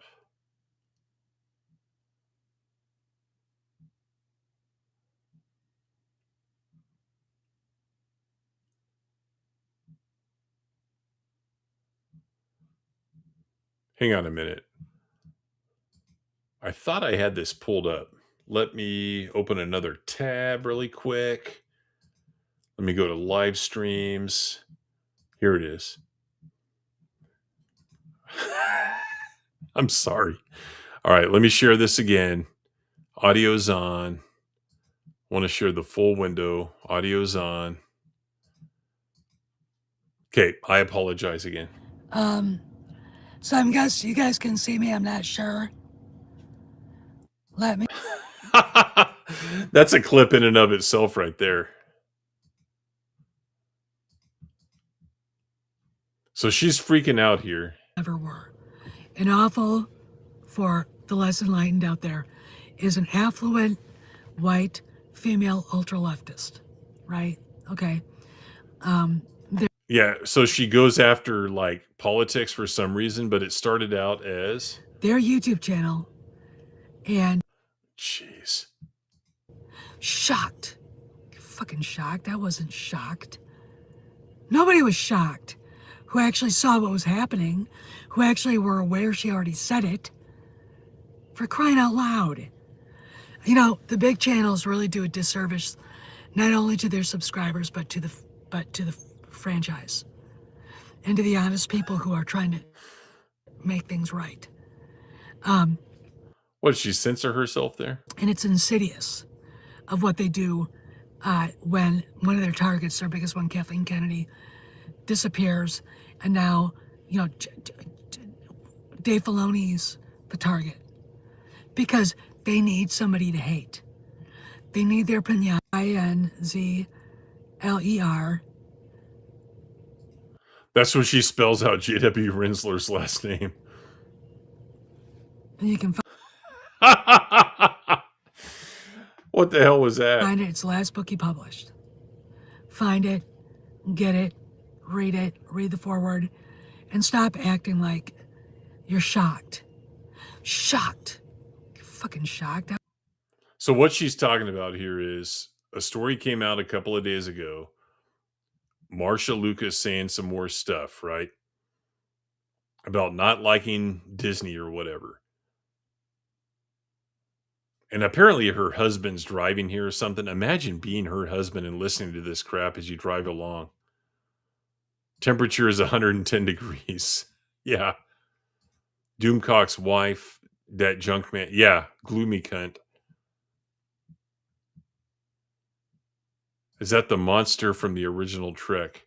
Hang on a minute. I thought I had this pulled up. Let me open another tab really quick. Let me go to live streams. Here it is. I'm sorry. All right, let me share this again. Audio's on. Want to share the full window. Audio's on. Okay, I apologize again.
So I guess you guys can see me. I'm not sure. Let me.
That's a clip in and of itself right there. So she's freaking out here.
Never were. And awful for the less enlightened out there is an affluent white female ultra leftist, right? Okay.
Yeah, so she goes after like politics for some reason, but it started out as
their YouTube channel, and
jeez,
shocked, fucking shocked. I wasn't shocked. Nobody was shocked. Who actually saw what was happening, who actually were aware she already said it. For crying out loud. You know, the big channels really do a disservice, not only to their subscribers, but to the franchise, and to the honest people who are trying to make things right.
What, did she censor herself there?
And it's insidious of what they do when one of their targets, their biggest one, Kathleen Kennedy, disappears, and now, you know, Dave Filoni's the target. Because they need somebody to hate. They need their pinata, Inzler.
That's when she spells out J.W. Rinsler's last name.
And you can
What the hell was that?
find it. It's the last book he published. Find it, get it, read the foreword, and stop acting like you're shocked. Shocked. Fucking shocked.
So what she's talking about here is a story came out a couple of days ago. Marsha Lucas saying some more stuff, right? About not liking Disney or whatever. And apparently her husband's driving here or something. Imagine being her husband and listening to this crap as you drive along. Temperature is 110 degrees. Yeah. Doomcock's wife, that junk man. Yeah, gloomy cunt. Is that the monster from the original Trek?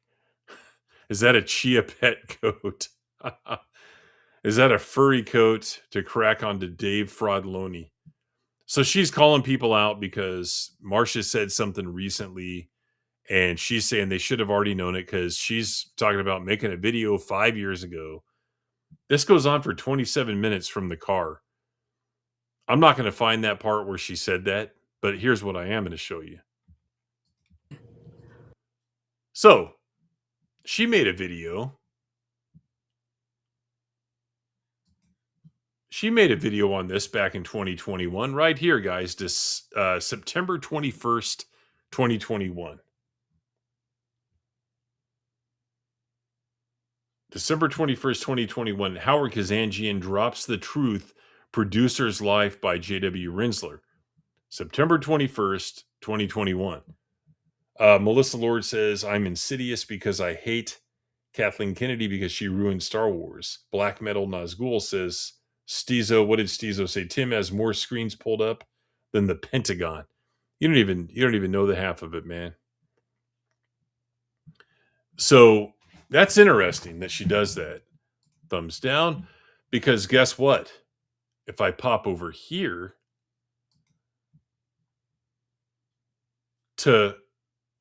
Is that a chia pet coat? Is that a furry coat to crack onto Dave Fraudloni? So she's calling people out because Marsha said something recently, and she's saying they should have already known it because she's talking about making a video 5 years ago. This goes on for 27 minutes from the car. I'm not going to find that part where she said that, but here's what I am going to show you. So, she made a video. She made a video on this back in 2021, right here, guys, September 21st, 2021. December 21st, 2021, Howard Kazanjian drops the truth, producer's life by J.W. Rinsler. September 21st, 2021. Melissa Lord says, I'm insidious because I hate Kathleen Kennedy because she ruined Star Wars. Black Metal Nazgul says, Steezo, what did Steezo say? Tim has more screens pulled up than the Pentagon. You don't even know the half of it, man. So that's interesting that she does that. Thumbs down. Because guess what? If I pop over here to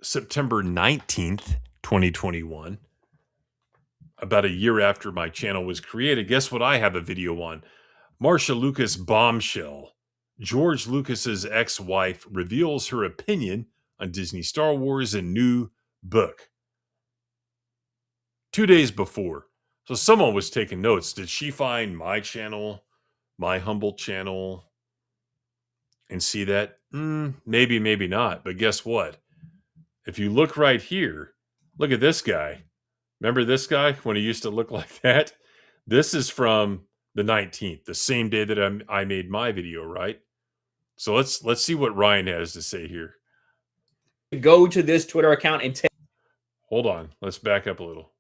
September 19th, 2021, about a year after my channel was created, guess what I have a video on? Marsha Lucas bombshell George Lucas's ex-wife reveals her opinion on Disney Star Wars and new book. 2 days before. So someone was taking notes. Did she find my channel, my humble channel, and see that? Maybe, maybe not. But guess what? If you look right here, look at this guy. Remember this guy when he used to look like that? This is from the 19th, the same day that I made my video, right? So let's see what Ryan has to say here.
Go to this Twitter account and take.
Hold on, let's back up a little.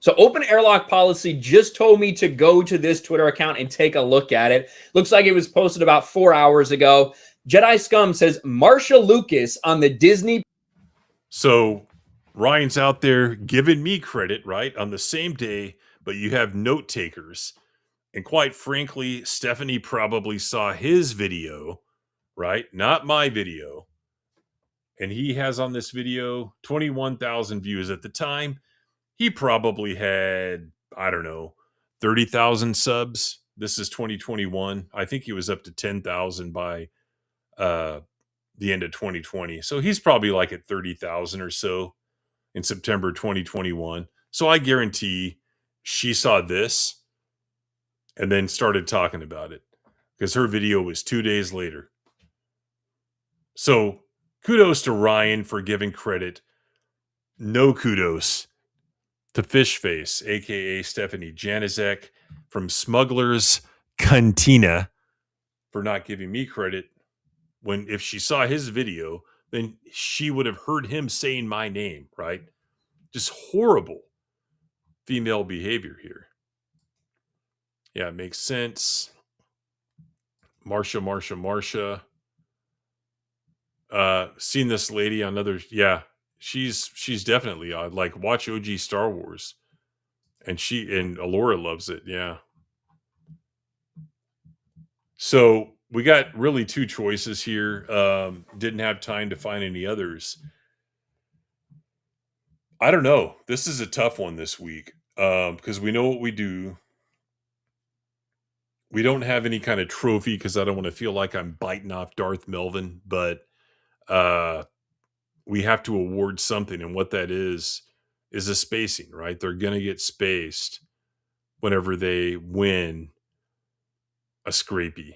So Open Airlock Policy just told me to go to this Twitter account and take a look at it. Looks like it was posted about 4 hours ago. Jedi Scum says Marsha Lucas on the Disney.
So Ryan's out there giving me credit, right? On the same day, but you have note takers. And quite frankly, Stephanie probably saw his video, right? Not my video. And he has on this video 21,000 views at the time. He probably had, I don't know, 30,000 subs. This is 2021. I think he was up to 10,000 by the end of 2020. So he's probably like at 30,000 or so in September 2021. So I guarantee she saw this and then started talking about it because her video was 2 days later. So kudos to Ryan for giving credit. No kudos to Fishface, aka Stephanie Janizek from Smuggler's Cantina, for not giving me credit when if she saw his video, then she would have heard him saying my name, right? Just horrible female behavior here. Yeah, it makes sense. Marsha. Seen this lady on other, yeah, she's definitely odd. Like watch OG Star Wars. And Alora loves it, yeah. So we got really two choices here. Didn't have time to find any others. I don't know. This is a tough one this week. Because we know what we do. We don't have any kind of trophy because I don't want to feel like I'm biting off Darth Melvin, but we have to award something, and what that is a spacing, right? They're going to get spaced whenever they win a scrapey.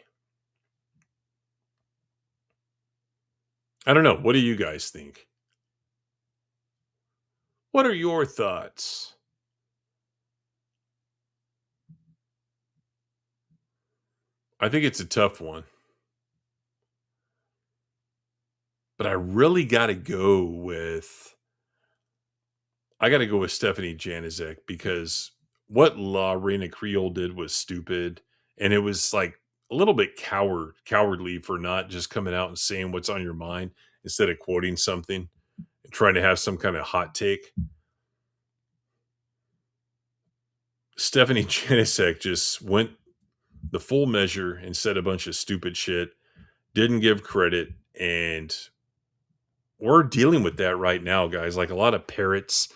I don't know. What do you guys think? What are your thoughts? I think it's a tough one. But I really got to go with Stephanie Janizek because what La Reina Creole did was stupid. And it was like a little bit cowardly for not just coming out and saying what's on your mind instead of quoting something and trying to have some kind of hot take. Stephanie Janizek just went the full measure and said a bunch of stupid shit, didn't give credit, and we're dealing with that right now, guys. Like a lot of parrots,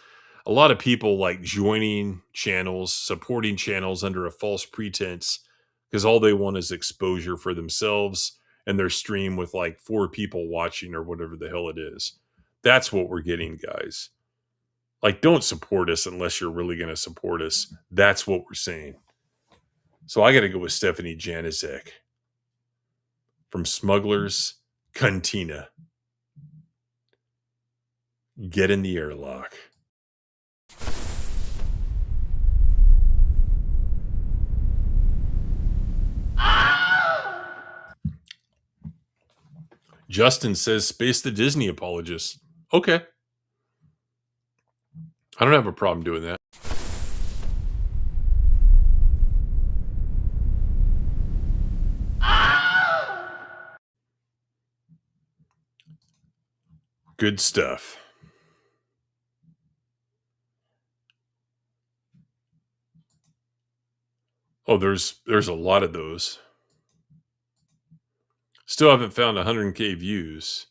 a lot of people like joining channels, supporting channels under a false pretense because all they want is exposure for themselves and their stream with like 4 people watching or whatever the hell it is. That's what we're getting, guys. Like, don't support us unless you're really going to support us. That's what we're saying. So I got to go with Stephanie Janizek from Smuggler's Cantina. Get in the airlock. Justin says, space the Disney apologist. Okay. I don't have a problem doing that. Good stuff. Oh, there's a lot of those. Still haven't found 100K views.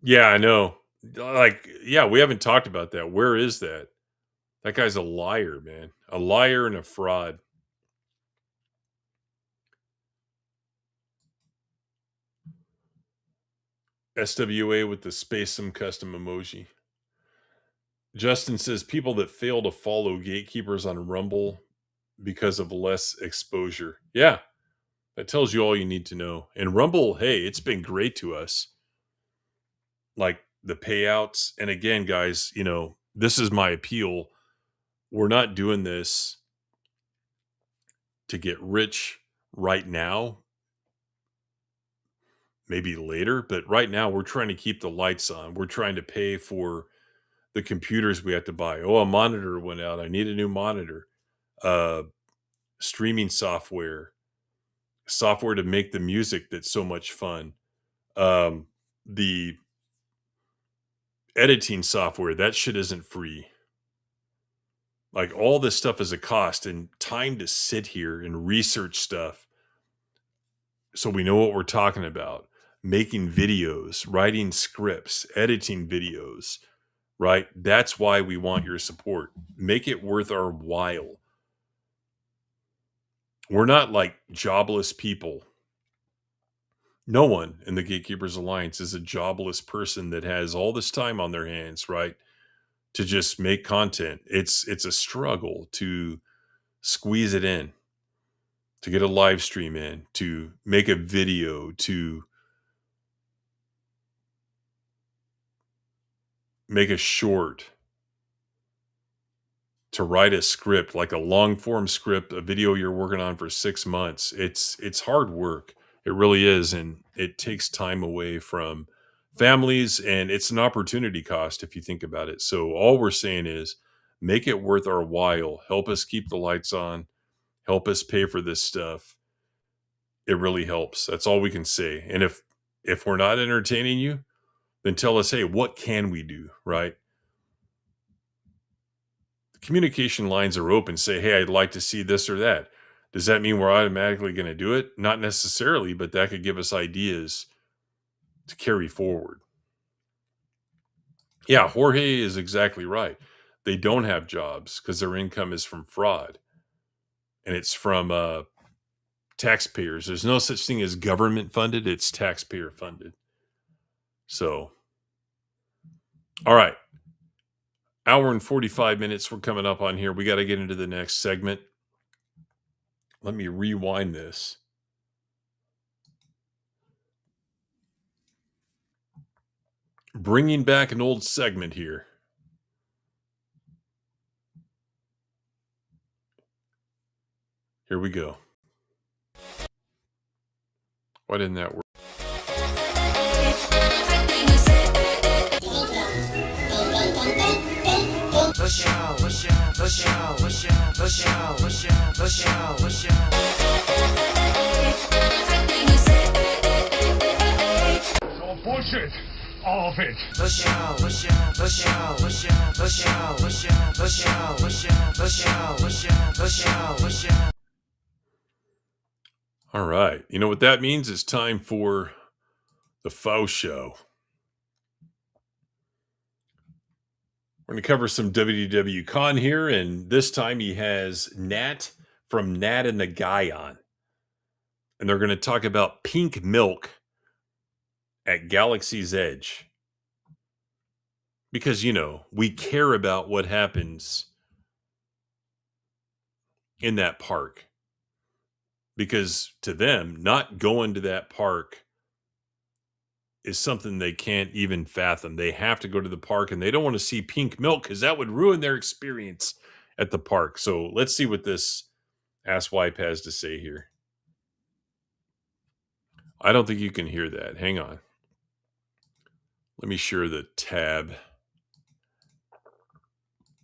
Yeah, I know. Like, yeah, we haven't talked about that. Where is that? That guy's a liar, man. A liar and a fraud. SWA with the space some custom emoji. Justin says people that fail to follow gatekeepers on Rumble because of less exposure. Yeah, that tells you all you need to know. And Rumble, hey, it's been great to us. Like the payouts. And again, guys, you know, this is my appeal. We're not doing this to get rich right now. Maybe later, but right now we're trying to keep the lights on. We're trying to pay for the computers we have to buy. Oh, a monitor went out. I need a new monitor. Streaming software to make the music that's so much fun. The editing software, that shit isn't free. Like all this stuff is a cost, and time to sit here and research stuff so we know what we're talking about. Making videos, writing scripts, editing videos, right? That's why we want your support. Make it worth our while. We're not like jobless people. No one in the Gatekeepers Alliance is a jobless person that has all this time on their hands, right? To just make content. It's a struggle to squeeze it in, to get a live stream in, to make a video, to make a short, to write a script, like a long form script, a video you're working on for 6 months. It's hard work. It really is. And it takes time away from families, and it's an opportunity cost if you think about it. So all we're saying is make it worth our while. Help us keep the lights on. Help us pay for this stuff. It really helps. That's all we can say. And if we're not entertaining you, then tell us, hey, what can we do, right? The communication lines are open. Say, hey, I'd like to see this or that. Does that mean we're automatically going to do it? Not necessarily, but that could give us ideas to carry forward. Yeah, Jorge is exactly right. They don't have jobs because their income is from fraud. And it's from taxpayers. There's no such thing as government funded. It's taxpayer funded. So, all right. Hour and 45 minutes. We're coming up on here. We got to get into the next segment. Let me rewind this. Bringing back an old segment here. Here we go. Why didn't that work?
All bullshit. All of it.
All right. You know what that means? It's time for the faux show. We're going to cover some WDW Con here, and this time he has Nat from Nat and the Guy on. And they're going to talk about pink milk at Galaxy's Edge. Because, you know, we care about what happens in that park. Because to them, not going to that park is something they can't even fathom. They have to go to the park, and they don't want to see pink milk because that would ruin their experience at the park. So let's see what this asswipe has to say here. I don't think you can hear that. Hang on. Let me share the tab.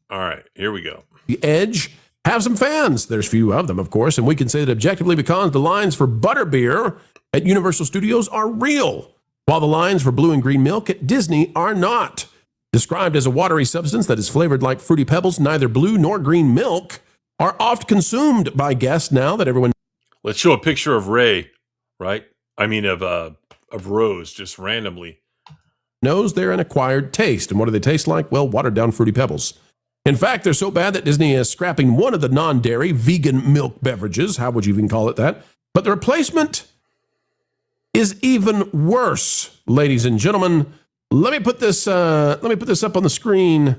All right, here we go.
The Edge have some fans. There's few of them, of course, and we can say that objectively because the lines for butterbeer at Universal Studios are real, while the lines for blue and green milk at Disney are not. Described as a watery substance that is flavored like Fruity Pebbles, neither blue nor green milk are oft consumed by guests now that everyone...
Let's show a picture of Ray, right? I mean, of Rose, just randomly.
...knows they're an acquired taste. And what do they taste like? Well, watered down Fruity Pebbles. In fact, they're so bad that Disney is scrapping one of the non-dairy vegan milk beverages. How would you even call it that? But the replacement is even worse, ladies and gentlemen. Let me put this up on the screen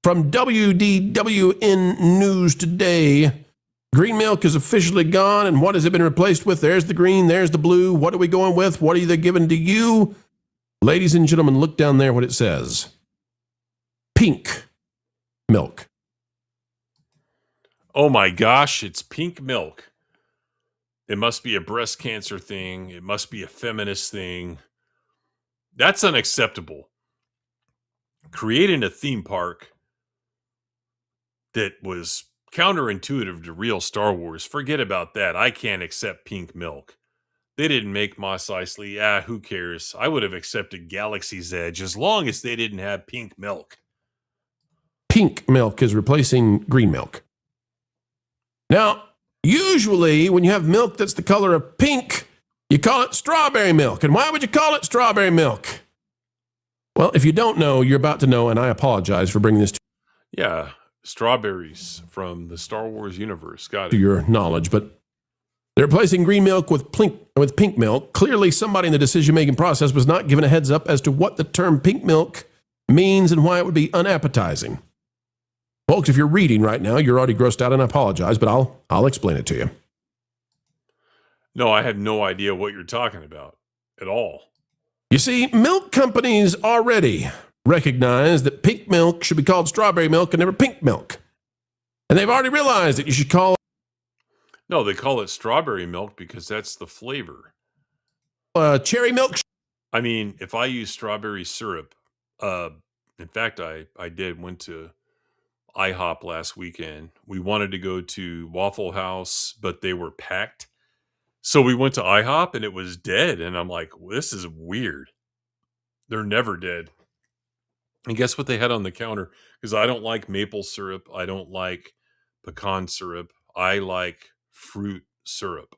from WDWN News Today. Green milk is officially gone, and what has it been replaced with? There's the green, there's the blue. What are we going with? What are they giving to you? Ladies and gentlemen, look down there what it says. Pink milk.
Oh my gosh, it's pink milk. It must be a breast cancer thing. It must be a feminist thing. That's unacceptable. Creating a theme park that was counterintuitive to real Star Wars, forget about that. I can't accept pink milk. They didn't make Mos Eisley. Who cares? I would have accepted Galaxy's Edge as long as they didn't have pink milk.
Pink milk is replacing green milk. Now, usually when you have milk that's the color of pink, you call it strawberry milk. And why would you call it strawberry milk? Well, if you don't know, you're about to know, and I apologize for bringing this to
Yeah, strawberries from the Star Wars universe. Got
to
it.
your knowledge, but they're replacing green milk with pink milk. Clearly, somebody in the decision-making process was not given a heads up as to what the term pink milk means and why it would be unappetizing. Folks, if you're reading right now, you're already grossed out, and I apologize, but I'll explain it to you.
No, I have no idea what you're talking about at all.
You see, milk companies already recognize that pink milk should be called strawberry milk and never pink milk. And they've already realized that you should call
No, they call it strawberry milk because that's the flavor.
Cherry milk.
I mean, if I use strawberry syrup, in fact, I went to IHOP last weekend. We wanted to go to Waffle House, but they were packed. So we went to IHOP and it was dead. And I'm like, this is weird. They're never dead. And guess what they had on the counter? Because I don't like maple syrup. I don't like pecan syrup. I like fruit syrup.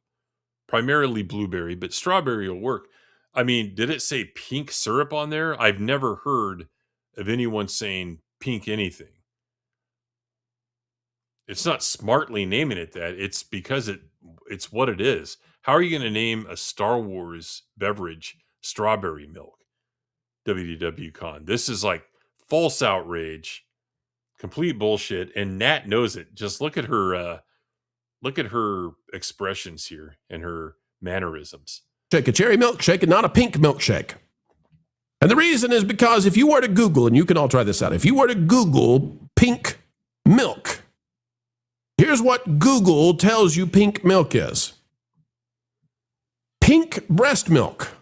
Primarily blueberry, but strawberry will work. I mean, did it say pink syrup on there? I've never heard of anyone saying pink anything. It's not smartly naming it that. It's because it's what it is. How are you going to name a Star Wars beverage strawberry milk? WDWCon. This is like false outrage, complete bullshit, and Nat knows it. Just look at her expressions here and her mannerisms.
Shake a cherry milkshake and not a pink milkshake. And the reason is because if you were to Google, and you can all try this out, if you were to Google pink milk, here's what Google tells you pink milk is. Pink breast milk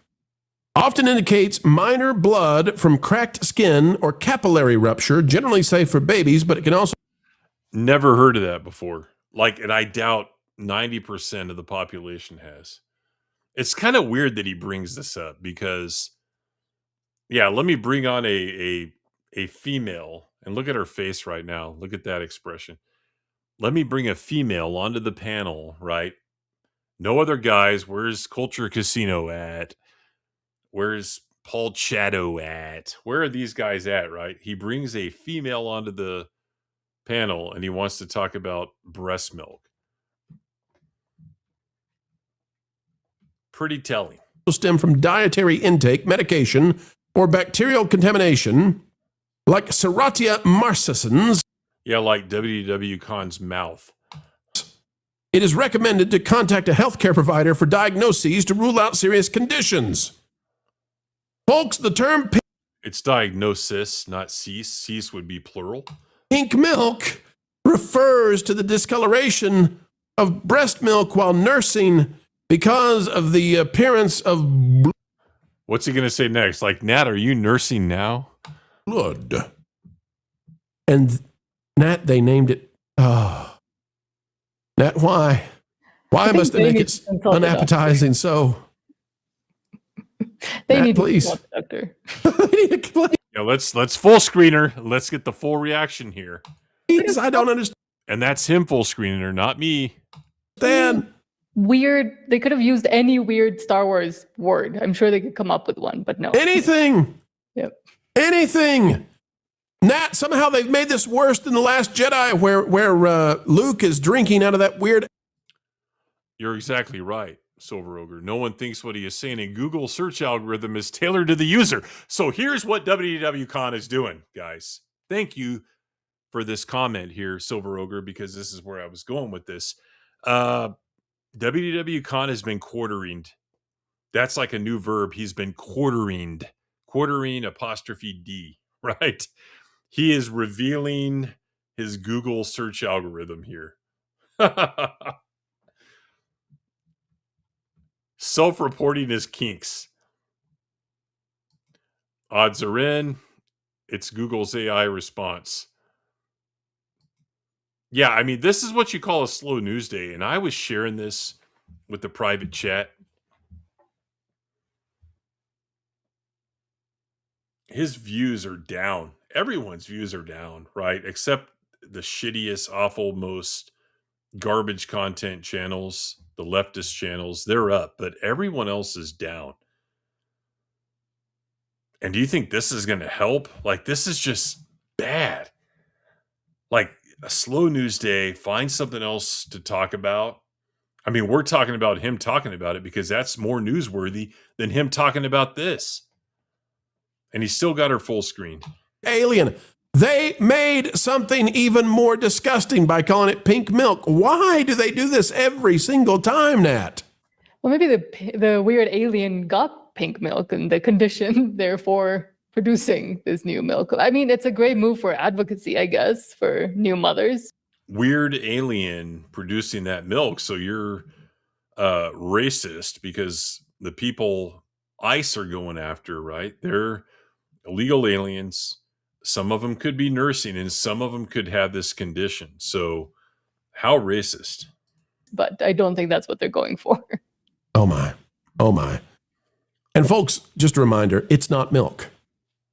often indicates minor blood from cracked skin or capillary rupture, generally safe for babies, but it can also...
Never heard of that before. And I doubt 90% of the population has. It's kind of weird that he brings this up because, let me bring on a female and look at her face right now. Look at that expression. Let me bring a female onto the panel, right? No other guys. Where's Culture Casino at? Where's Paul Chato at? Where are these guys at, right? He brings a female onto the panel and he wants to talk about breast milk. Pretty telling.
Stem from dietary intake, medication, or bacterial contamination, like Serratia marcescens.
Yeah, like WWCon's mouth.
It is recommended to contact a healthcare provider for diagnoses to rule out serious conditions. Folks, the term pink...
It's diagnosis, not cease. Cease would be plural.
Pink milk refers to the discoloration of breast milk while nursing because of the appearance of...
What's he going to say next? Like, Nat, are you nursing now?
Blood. And Nat, they named it... Nat, why? Why must they make it unappetizing so?
They
Nat,
need
please.
to consult the doctor.
Yeah, let's full screener. Let's get the full reaction here.
Please, I don't understand.
And that's him full screening her, not me.
Dan.
Weird. They could have used any weird Star Wars word. I'm sure they could come up with one, but no.
Anything.
Yep.
Anything. Nat, somehow they've made this worse than The Last Jedi, where Luke is drinking out of that weird...
You're exactly right. Silver Ogre. No one thinks what he is saying in Google search algorithm is tailored to the user. So here's what WWCon is doing, guys. Thank you for this comment here, Silver Ogre, because this is where I was going with this. WWCon has been quartering. That's like a new verb. He's been quartering. Quartering 'D, right? He is revealing his Google search algorithm here. Self-reporting his kinks. Odds are in. It's Google's AI response. Yeah, I mean, this is what you call a slow news day. And I was sharing this with the private chat. His views are down. Everyone's views are down, right? Except the shittiest, awful, most garbage content channels, the leftist channels, they're up, but everyone else is down. And do you think this is going to help? Like, this is just bad. Like, a slow news day, find something else to talk about. I mean, we're talking about him talking about it because that's more newsworthy than him talking about this. And he's still got her full screen.
Alien. They made something even more disgusting by calling it pink milk. Why do they do this every single time, Nat?
Well, maybe the weird alien got pink milk and the condition, therefore producing this new milk. I mean, it's a great move for advocacy, I guess, for new mothers.
Weird alien producing that milk. So you're racist because the people ICE are going after, right? They're illegal aliens. Some of them could be nursing and some of them could have this condition. So how racist?
But I don't think that's what they're going for.
Oh my. Oh my. And folks, just a reminder, it's not milk.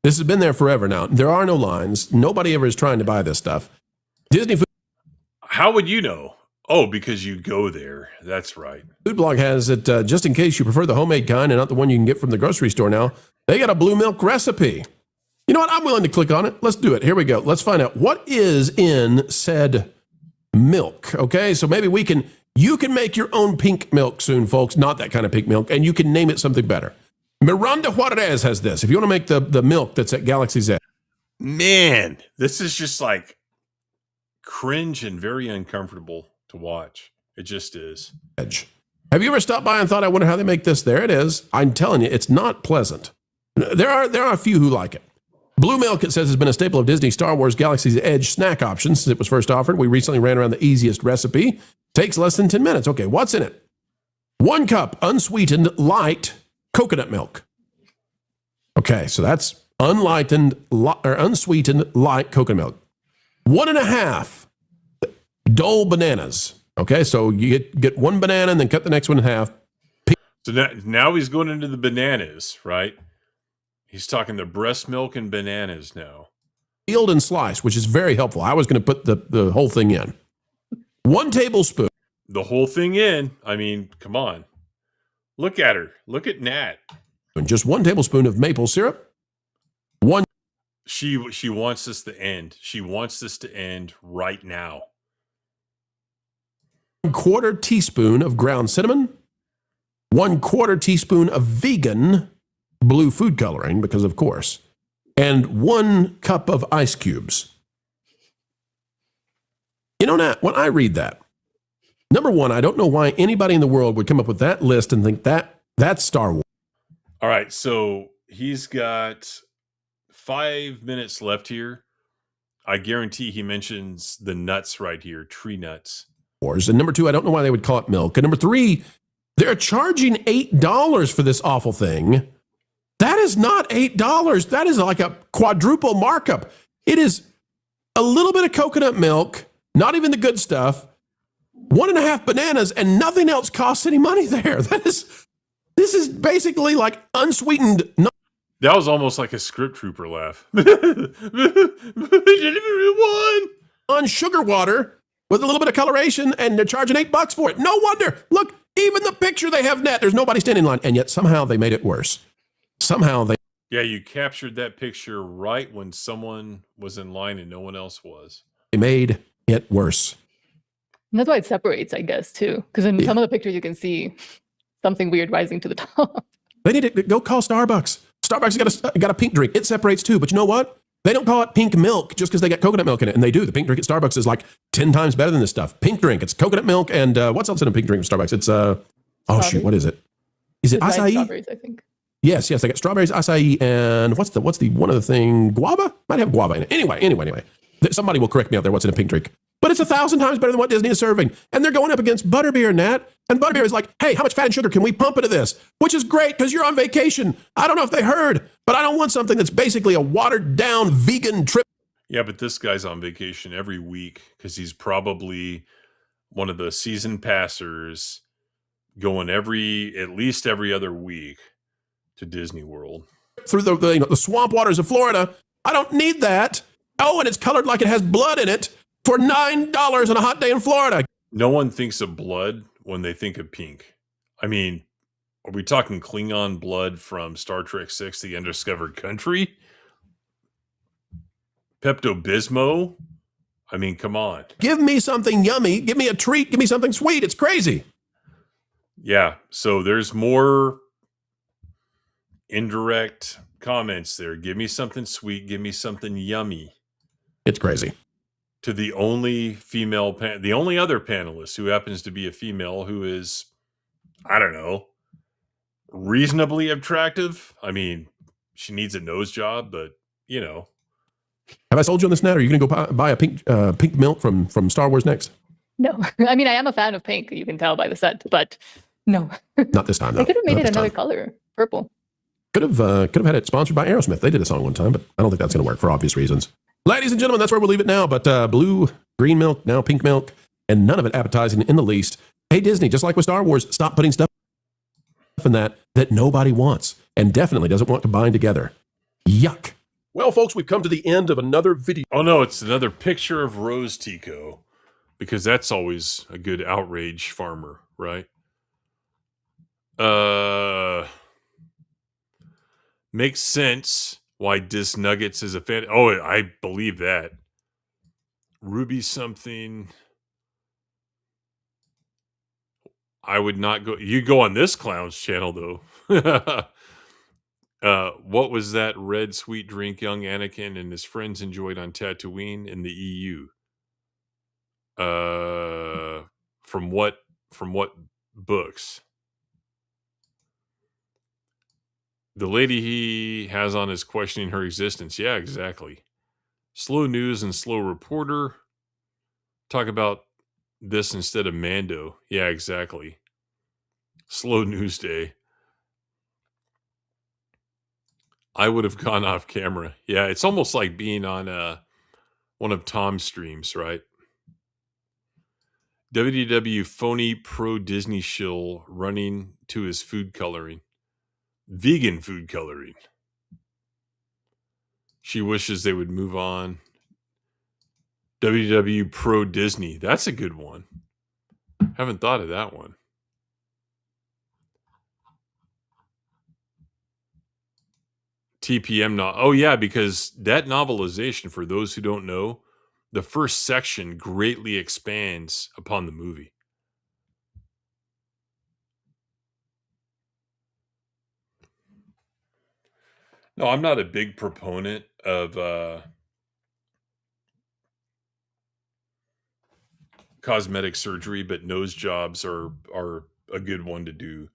This has been there forever now. There are no lines. Nobody ever is trying to buy this stuff. Disney Food.
How would you know? Oh, because you go there. That's right.
Food Blog has it, just in case you prefer the homemade kind and not the one you can get from the grocery store now. They got a blue milk recipe. You know what? I'm willing to click on it. Let's do it. Here we go. Let's find out what is in said milk. Okay, so maybe you can make your own pink milk soon, folks. Not that kind of pink milk, and you can name it something better. Miranda Juarez has this. If you want to make the milk that's at Galaxy's Edge.
Man, this is just like cringe and very uncomfortable to watch. It just is.
Edge. Have you ever stopped by and thought, I wonder how they make this? There it is. I'm telling you, it's not pleasant. There are a few who like it. Blue milk, it says, has been a staple of Disney Star Wars Galaxy's Edge snack options since it was first offered. We recently ran around the easiest recipe. Takes less than 10 minutes. Okay, what's in it? 1 cup unsweetened light coconut milk. Okay, so that's unsweetened light coconut milk. 1.5 Dole bananas. Okay, so you get 1 banana and then cut the next one in half.
So now he's going into the bananas, right? He's talking the breast milk and bananas now.
Peeled and sliced, which is very helpful. I was going to put the whole thing in. 1 tablespoon.
The whole thing in. I mean, come on. Look at her. Look at Nat.
And just 1 tablespoon of maple syrup.
She wants this to end. She wants this to end right now.
1/4 teaspoon of ground cinnamon. 1/4 teaspoon of vegan blue food coloring, because of course, and 1 cup of ice cubes. You know, Nat, when I read that, number one, I don't know why anybody in the world would come up with that list and think that's Star Wars.
All right, so he's got 5 minutes left here. I guarantee he mentions the nuts right here, tree nuts.
And number 2, I don't know why they would call it milk. And number 3, they're charging $8 for this awful thing. That is not $8. That is like a quadruple markup. It is a little bit of coconut milk, not even the good stuff, 1.5 bananas, and nothing else costs any money there. This is basically like unsweetened.
That was almost like a script trooper laugh.
On sugar water with a little bit of coloration, and they're charging $8 for it. No wonder. Look, even the picture they have net, there's nobody standing in line, and yet somehow they made it worse.
Yeah, you captured that picture right when someone was in line and no one else was.
They made it worse.
And that's why it separates, I guess, too. Because in some of the pictures you can see something weird rising to the top.
They need to go call Starbucks. Starbucks got a pink drink. It separates too, but you know what? They don't call it pink milk just because they got coconut milk in it, and they do. The pink drink at Starbucks is like 10 times better than this stuff. Pink drink, it's coconut milk, and what's else in a pink drink from Starbucks? It's shoot, what is it? Is it acai?
Strawberries, I think.
Yes, they got strawberries, acai, and what's the one other thing? Guava? Might have guava in it. Anyway. Somebody will correct me out there what's in a pink drink. But it's 1,000 times better than what Disney is serving. And they're going up against butterbeer, Nat. And butterbeer is like, hey, how much fat and sugar can we pump into this? Which is great because you're on vacation. I don't know if they heard, but I don't want something that's basically a watered down vegan trip.
Yeah, but this guy's on vacation every week because he's probably one of the season passers going at least every other week to Disney World.
Through the swamp waters of Florida. I don't need that. Oh, and it's colored like it has blood in it for $9 on a hot day in Florida.
No one thinks of blood when they think of pink. I mean, are we talking Klingon blood from Star Trek VI, The Undiscovered Country? Pepto-Bismol? I mean, come on.
Give me something yummy. Give me a treat. Give me something sweet. It's crazy.
Yeah, so there's more indirect comments there. Give me something sweet. Give me something yummy.
It's crazy.
To the only female, the only other panelist who happens to be a female who is, I don't know, reasonably attractive. I mean, she needs a nose job, but you know.
Have I sold you on this, Nat? Are you going to go buy a pink milk from Star Wars next?
No, I mean, I am a fan of pink. You can tell by the set, but no.
Not this time, though.
I could have made it another color, purple.
Could have had it sponsored by Aerosmith. They did a song one time, but I don't think that's going to work for obvious reasons. Ladies and gentlemen, that's where we'll leave it now. But blue, green milk, now pink milk, and none of it appetizing in the least. Hey, Disney, just like with Star Wars, stop putting stuff in that nobody wants and definitely doesn't want to bind together. Yuck. Well, folks, we've come to the end of another video.
Oh, no, it's another picture of Rose Tico, because that's always a good outrage farmer, right? Makes sense why Dis Nuggets is a fan. Oh, I believe that. Ruby something. I would not go. You go on this clown's channel, though. What was that red sweet drink young Anakin and his friends enjoyed on Tatooine in the EU? From what books? The lady he has on is questioning her existence. Yeah, exactly. Slow news and slow reporter. Talk about this instead of Mando. Yeah, exactly. Slow news day. I would have gone off camera. Yeah, it's almost like being on one of Tom's streams, right? WDW phony pro Disney shill running to his food coloring. Vegan food coloring. She wishes they would move on. WW Pro Disney. That's a good one. Haven't thought of that one. TPM not. Oh yeah, because that novelization, for those who don't know, the first section greatly expands upon the movie. No, I'm not a big proponent of cosmetic surgery, but nose jobs are a good one to do.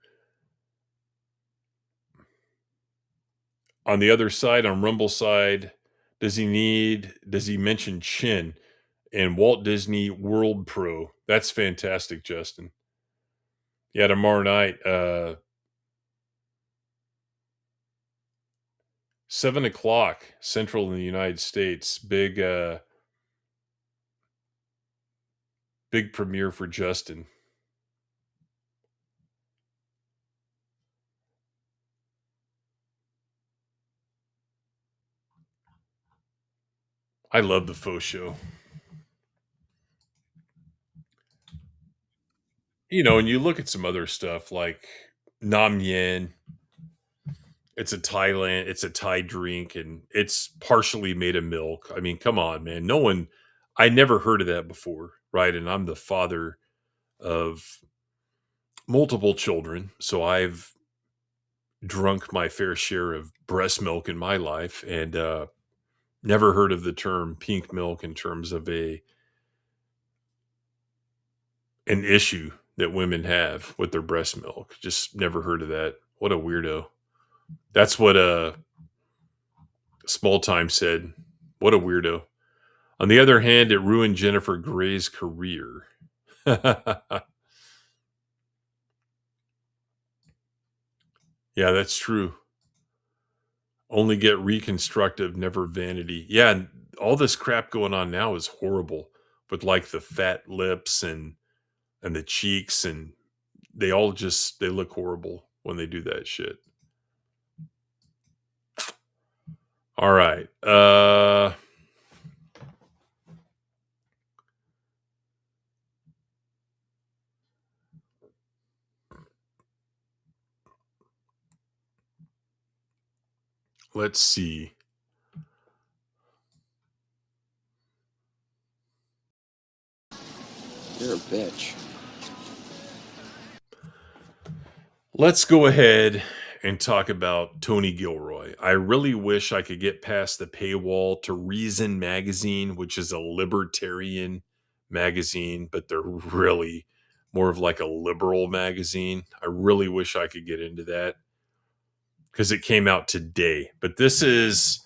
On the other side, on Rumble side, does he mention chin and Walt Disney World Pro? That's fantastic, Justin. Yeah, tomorrow night, 7:00 Central in the United States. Big premiere for Justin. I love the faux show. You know, and you look at some other stuff like Nam Yen. It's a Thai drink, and it's partially made of milk. I mean, come on, man. I never heard of that before, right? And I'm the father of multiple children, so I've drunk my fair share of breast milk in my life, and never heard of the term pink milk in terms of an issue that women have with their breast milk. Just never heard of that. What a weirdo. That's what Small Time said. What a weirdo. On the other hand, it ruined Jennifer Grey's career. Yeah, that's true. Only get reconstructive, never vanity. Yeah, and all this crap going on now is horrible with like the fat lips and the cheeks, and they all just they look horrible when they do that shit. All right. Let's see.
You're a bitch.
Let's go ahead and talk about Tony Gilroy. I really wish I could get past the paywall to Reason Magazine, which is a libertarian magazine, but they're really more of like a liberal magazine. I really wish I could get into that because it came out today. But this is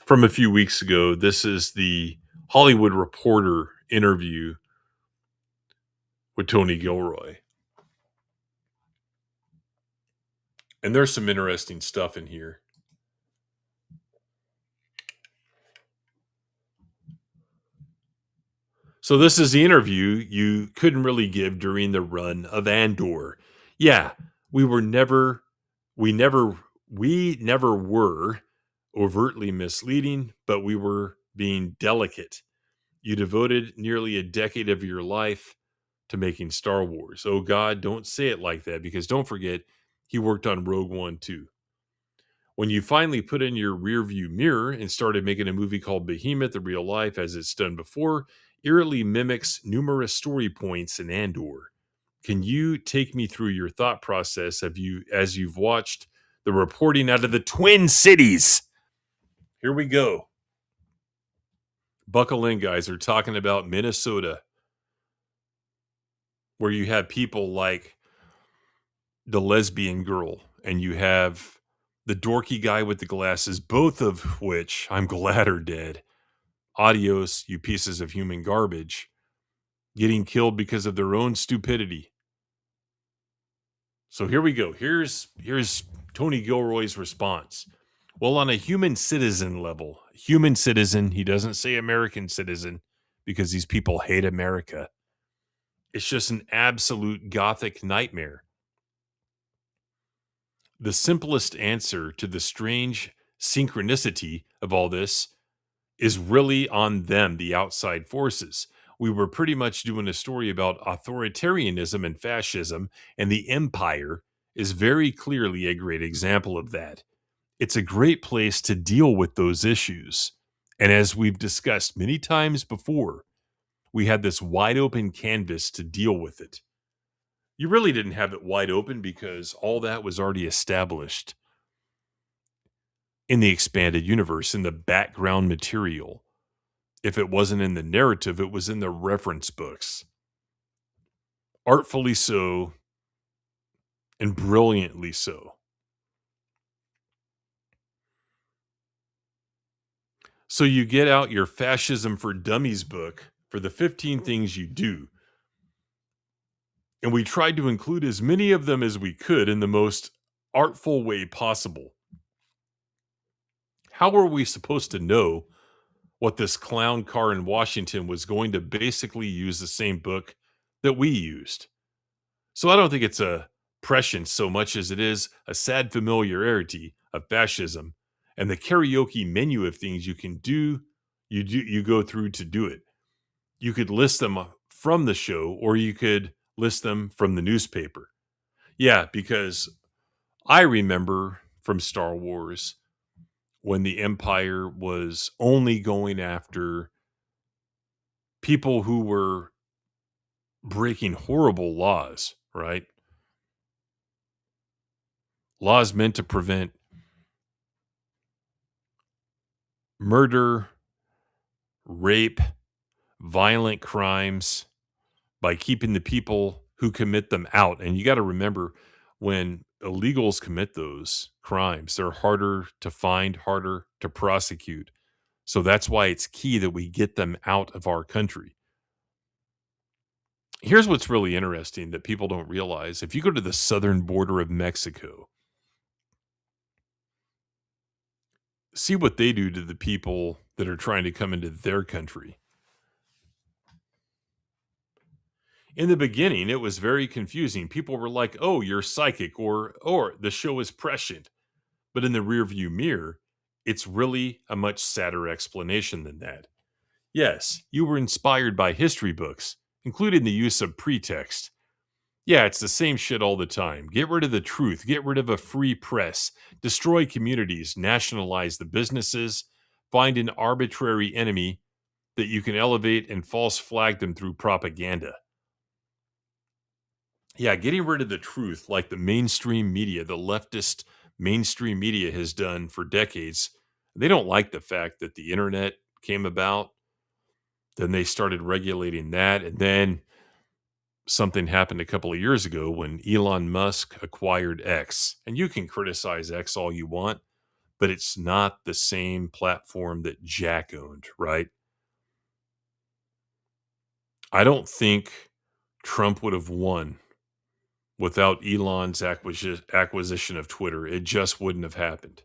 from a few weeks ago. This is the Hollywood Reporter interview with Tony Gilroy. And there's some interesting stuff in here. So this is the interview you couldn't really give during the run of Andor. Yeah, we never were overtly misleading, but we were being delicate. You devoted nearly a decade of your life to making Star Wars. Oh God, don't say it like that, because don't forget, he worked on Rogue One too. When you finally put in your rearview mirror and started making a movie called Behemoth in real life, as it's done before, eerily mimics numerous story points in Andor. Can you take me through your thought process as you've watched the reporting out of the Twin Cities? Here we go. Buckle in, guys. We're talking about Minnesota, where you have people like the lesbian girl, and you have the dorky guy with the glasses, both of which I'm glad are dead. Adios, you pieces of human garbage, getting killed because of their own stupidity. So here we go. Here's Tony Gilroy's response. Well, on a human citizen level, he doesn't say American citizen because these people hate America. It's just an absolute gothic nightmare. The simplest answer to the strange synchronicity of all this is really on them, the outside forces. We were pretty much doing a story about authoritarianism and fascism, and the Empire is very clearly a great example of that. It's a great place to deal with those issues. And as we've discussed many times before, we had this wide open canvas to deal with it. You really didn't have it wide open because all that was already established in the expanded universe, in the background material. If it wasn't in the narrative, it was in the reference books. Artfully so, and brilliantly so. So you get out your Fascism for Dummies book for the 15 things you do. And we tried to include as many of them as we could in the most artful way possible. How were we supposed to know what this clown car in Washington was going to basically use the same book that we used? So I don't think it's a prescience so much as it is a sad familiarity of fascism and the karaoke menu of things you can do, you go through to do it. You could list them from the show, or you could list them from the newspaper. Yeah, because I remember from Star Wars when the Empire was only going after people who were breaking horrible laws, right? Laws meant to prevent murder, rape, violent crimes by keeping the people who commit them out. And you got to remember, when illegals commit those crimes, they're harder to find, harder to prosecute. So that's why it's key that we get them out of our country. Here's what's really interesting that people don't realize. If you go to the southern border of Mexico, see what they do to the people that are trying to come into their country. In the beginning, it was very confusing. People were like, oh, you're psychic, or the show is prescient. But in the rearview mirror, it's really a much sadder explanation than that. Yes, you were inspired by history books, including the use of pretext. Yeah, it's the same shit all the time. Get rid of the truth, get rid of a free press, destroy communities, nationalize the businesses, find an arbitrary enemy that you can elevate and false flag them through propaganda. Yeah, getting rid of the truth like the mainstream media, the leftist mainstream media has done for decades. They don't like the fact that the internet came about. Then they started regulating that. And then something happened a couple of years ago when Elon Musk acquired X. And you can criticize X all you want, but it's not the same platform that Jack owned, right? I don't think Trump would have won without Elon's acquisition of Twitter. It just wouldn't have happened.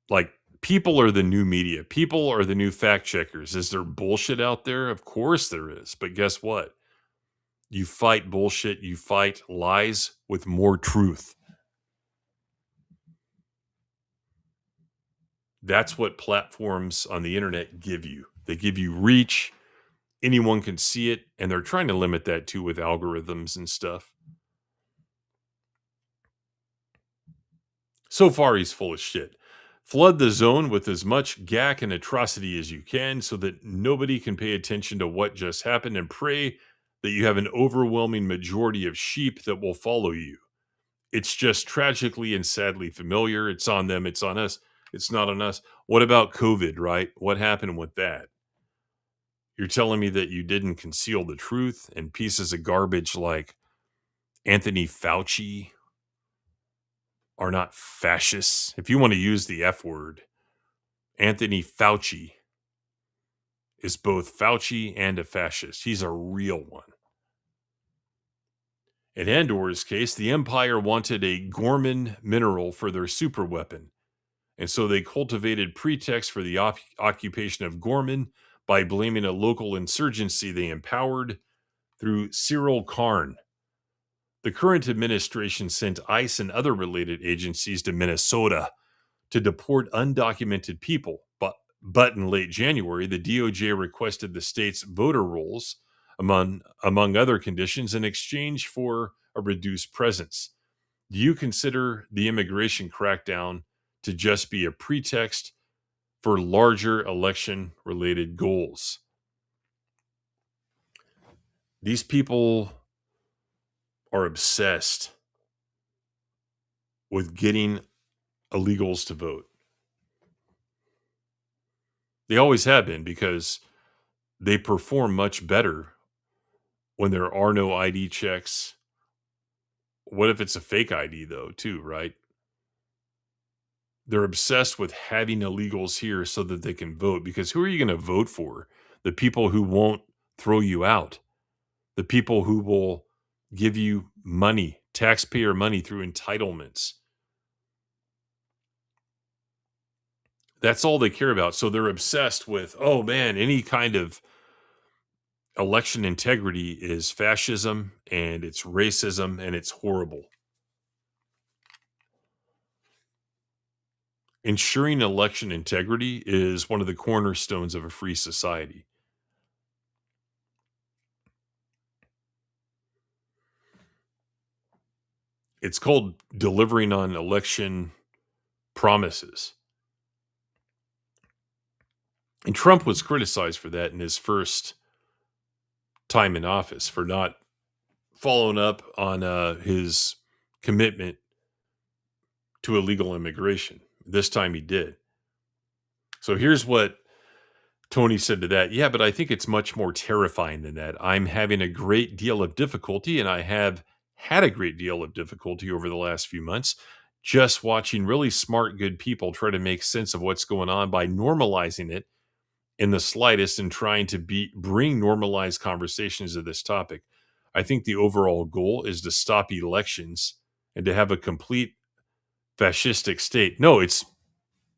Like, people are the new media. People are the new fact checkers. Is there bullshit out there? Of course there is. But guess what? You fight bullshit, you fight lies with more truth. That's what platforms on the internet give you. They give you reach. Anyone can see it, and they're trying to limit that too with algorithms and stuff. So far, he's full of shit. Flood the zone with as much gack and atrocity as you can so that nobody can pay attention to what just happened, and pray that you have an overwhelming majority of sheep that will follow you. It's just tragically and sadly familiar. It's on them. It's on us. It's not on us. What about COVID, right? What happened with that? You're telling me that you didn't conceal the truth, and pieces of garbage like Anthony Fauci are not fascists? If you want to use the F word, Anthony Fauci is both Fauci and a fascist. He's a real one. In Andor's case, the Empire wanted a Gorman mineral for their superweapon, and so they cultivated pretext for the occupation of Gorman by blaming a local insurgency they empowered through Cyril Karn. The current administration sent ICE and other related agencies to Minnesota to deport undocumented people, but in late January, the DOJ requested the state's voter rolls, among other conditions, in exchange for a reduced presence. Do you consider the immigration crackdown to just be a pretext for larger election-related goals? These people are obsessed with getting illegals to vote. They always have been, because they perform much better when there are no ID checks. What if it's a fake ID, though, too, right? They're obsessed with having illegals here so that they can vote, because who are you going to vote for? The people who won't throw you out. The people who will give you money, taxpayer money, through entitlements. That's all they care about. So they're obsessed with, oh man, any kind of election integrity is fascism, and it's racism, and it's horrible. Ensuring election integrity is one of the cornerstones of a free society. It's called delivering on election promises. And Trump was criticized for that in his first time in office, for not following up on his commitment to illegal immigration. This time he did. So here's what Tony said to that. Yeah, but I think it's much more terrifying than that. I'm having a great deal of difficulty, and I have had a great deal of difficulty over the last few months just watching really smart, good people try to make sense of what's going on by normalizing it in the slightest and trying to bring normalized conversations to this topic. I think the overall goal is to stop elections and to have a complete fascistic state. No,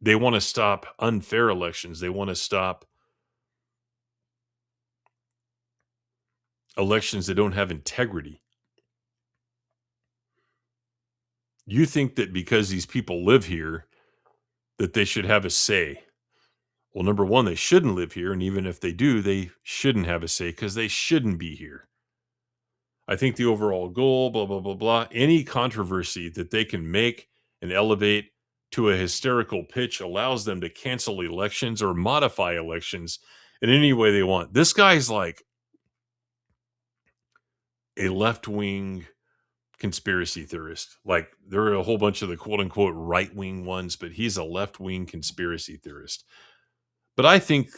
they want to stop unfair elections. They want to stop elections that don't have integrity. You think that because these people live here, that they should have a say. Well, number one, they shouldn't live here. And even if they do, they shouldn't have a say because they shouldn't be here. I think the overall goal, blah, blah, blah, blah, any controversy that they can make and elevate to a hysterical pitch allows them to cancel elections or modify elections in any way they want. This guy's like a left-wing conspiracy theorist. Like, there are a whole bunch of the quote-unquote right-wing ones, but he's a left-wing conspiracy theorist. But I think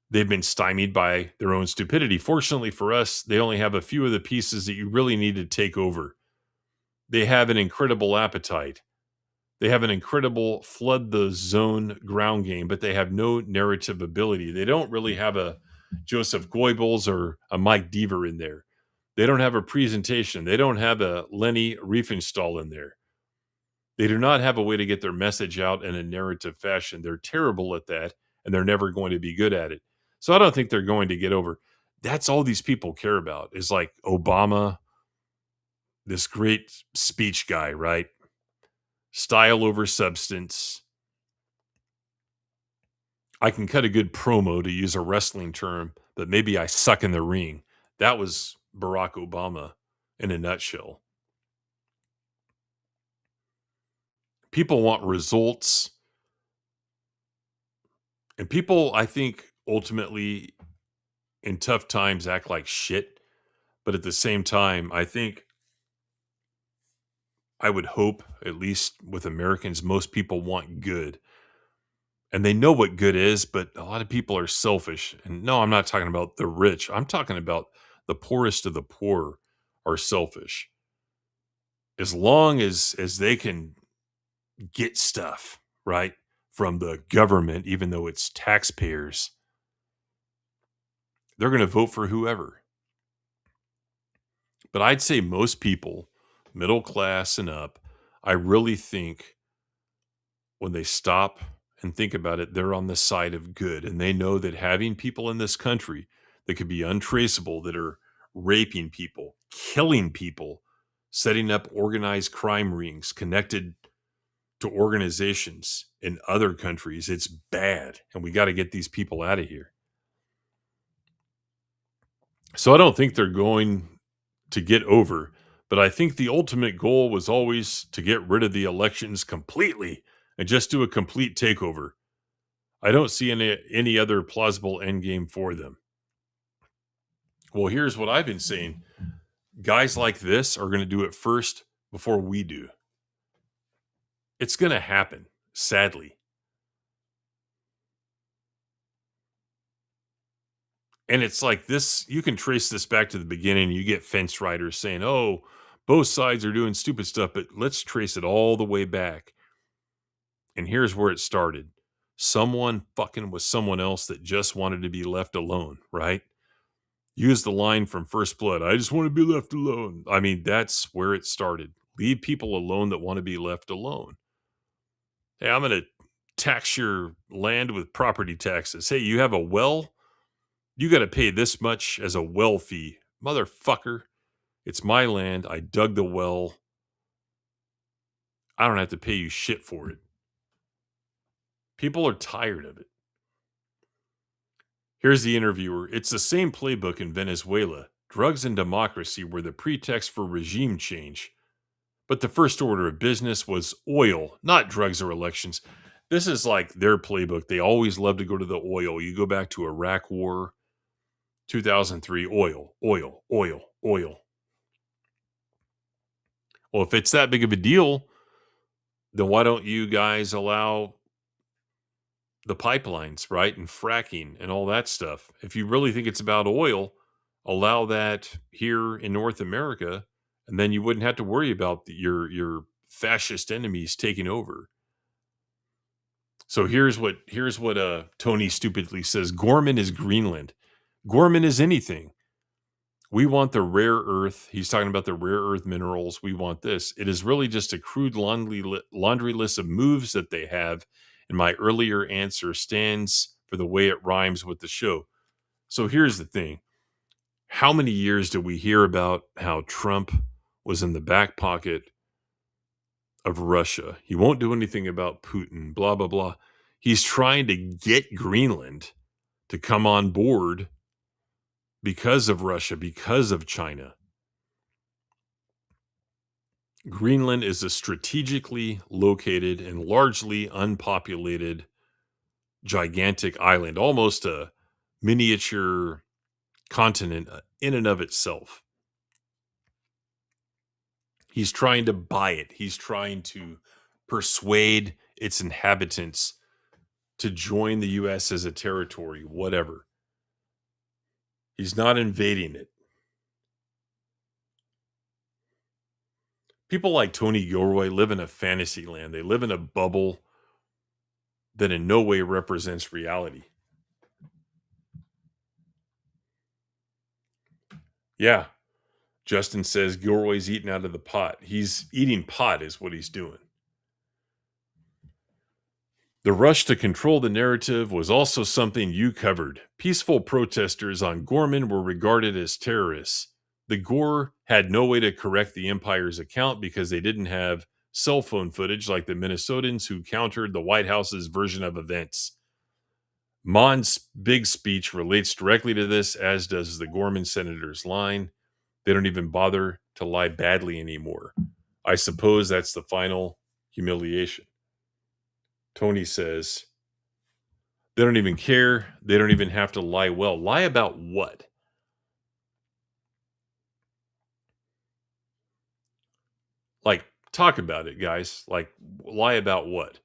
they've been stymied by their own stupidity. Fortunately for us, they only have a few of the pieces that you really need to take over. They have an incredible appetite. They have an incredible flood the zone ground game, but they have no narrative ability. They don't really have a Joseph Goebbels or a Mike Deaver in there. They don't have a presentation. They don't have a Lenny Riefenstahl in there. They do not have a way to get their message out in a narrative fashion. They're terrible at that, and they're never going to be good at it. So I don't think they're going to get over. That's all these people care about is like Obama, this great speech guy, right? Style over substance. I can cut a good promo, to use a wrestling term, but maybe I suck in the ring. That was Barack Obama in a nutshell. People want results. And people, I think, ultimately in tough times act like shit. But at the same time, I think, I would hope, at least with Americans, most people want good. And they know what good is, but a lot of people are selfish. And no, I'm not talking about the rich. I'm talking about the poorest of the poor are selfish. As long as they can get stuff, right, from the government, even though it's taxpayers, they're going to vote for whoever. But I'd say most people, middle class and up, I really think when they stop and think about it, they're on the side of good. And they know that having people in this country that could be untraceable, that are raping people, killing people, setting up organized crime rings connected to organizations in other countries, it's bad. And we got to get these people out of here. So I don't think they're going to get over, but I think the ultimate goal was always to get rid of the elections completely and just do a complete takeover. I don't see any other plausible endgame for them. Well, here's what I've been saying. Guys like this are going to do it first before we do. It's going to happen, sadly. And it's like this, you can trace this back to the beginning. You get fence riders saying, oh, both sides are doing stupid stuff, but let's trace it all the way back. And here's where it started. Someone fucking with someone else that just wanted to be left alone, right? Use the line from First Blood. I just want to be left alone. I mean, that's where it started. Leave people alone that want to be left alone. Hey, I'm going to tax your land with property taxes. Hey, you have a well? You got to pay this much as a well fee. Motherfucker, it's my land. I dug the well. I don't have to pay you shit for it. People are tired of it. Here's the interviewer. It's the same playbook in Venezuela. Drugs and democracy were the pretext for regime change. But the first order of business was oil, not drugs or elections. This is like their playbook. They always love to go to the oil. You go back to Iraq War, 2003, oil, oil, oil, oil. Well, if it's that big of a deal, then why don't you guys allow the pipelines, right? And fracking and all that stuff. If you really think it's about oil, allow that here in North America, and then you wouldn't have to worry about your fascist enemies taking over. So here's what Tony stupidly says. Gorman is Greenland. Gorman is anything. We want the rare earth. He's talking about the rare earth minerals. We want this. It is really just a crude laundry list of moves that they have. And my earlier answer stands for the way it rhymes with the show. So here's the thing. How many years do we hear about how Trump was in the back pocket of Russia? He won't do anything about Putin, blah, blah, blah. He's trying to get Greenland to come on board because of Russia, because of China. Greenland is a strategically located and largely unpopulated, gigantic island, almost a miniature continent in and of itself. He's trying to buy it. He's trying to persuade its inhabitants to join the U.S. as a territory, whatever. He's not invading it. People like Tony Gilroy live in a fantasy land. They live in a bubble that in no way represents reality. Yeah. Justin says Gilroy's eating out of the pot. He's eating pot is what he's doing. The rush to control the narrative was also something you covered. Peaceful protesters on Gorman were regarded as terrorists. The Gore had no way to correct the Empire's account because they didn't have cell phone footage like the Minnesotans who countered the White House's version of events. Mon's big speech relates directly to this, as does the Gorman senator's line. They don't even bother to lie badly anymore. I suppose that's the final humiliation. Tony says, they don't even care. They don't even have to lie well. Lie about what? Like, talk about it, guys. Like, lie about what?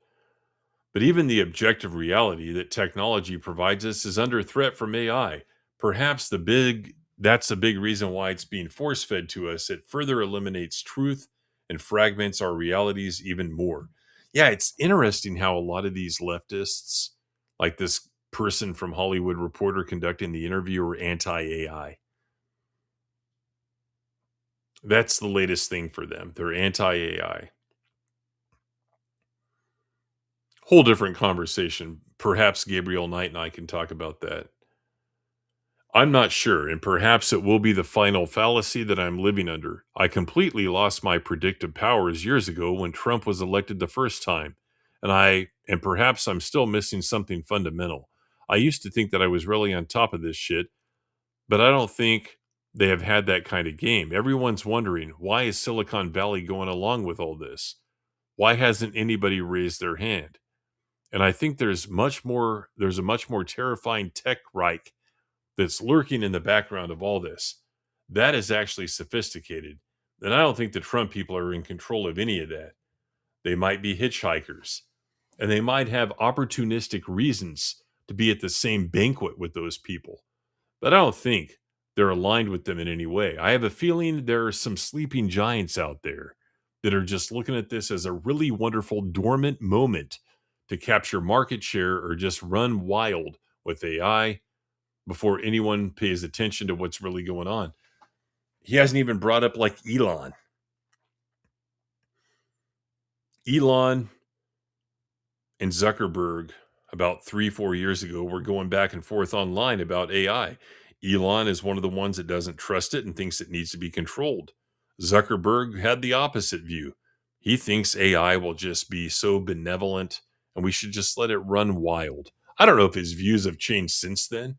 But even the objective reality that technology provides us is under threat from AI. Perhaps that's a big reason why it's being force-fed to us. It further eliminates truth and fragments our realities even more. Yeah, it's interesting how a lot of these leftists, like this person from Hollywood Reporter conducting the interview, are anti-AI. That's the latest thing for them. They're anti-AI. Whole different conversation. Perhaps Gabriel Knight and I can talk about that. I'm not sure, and perhaps it will be the final fallacy that I'm living under. I completely lost my predictive powers years ago when Trump was elected the first time, and perhaps I'm still missing something fundamental. I used to think that I was really on top of this shit, but I don't think they have had that kind of game. Everyone's wondering, why is Silicon Valley going along with all this? Why hasn't anybody raised their hand? And I think there's a much more terrifying tech Reich that's lurking in the background of all this. That is actually sophisticated. And I don't think the Trump people are in control of any of that. They might be hitchhikers. And they might have opportunistic reasons to be at the same banquet with those people. But I don't think they're aligned with them in any way. I have a feeling there are some sleeping giants out there that are just looking at this as a really wonderful dormant moment to capture market share or just run wild with AI before anyone pays attention to what's really going on. He hasn't even brought up like Elon. Elon and Zuckerberg about 3-4 years ago were going back and forth online about AI. Elon is one of the ones that doesn't trust it and thinks it needs to be controlled. Zuckerberg had the opposite view. He thinks AI will just be so benevolent and we should just let it run wild. I don't know if his views have changed since then.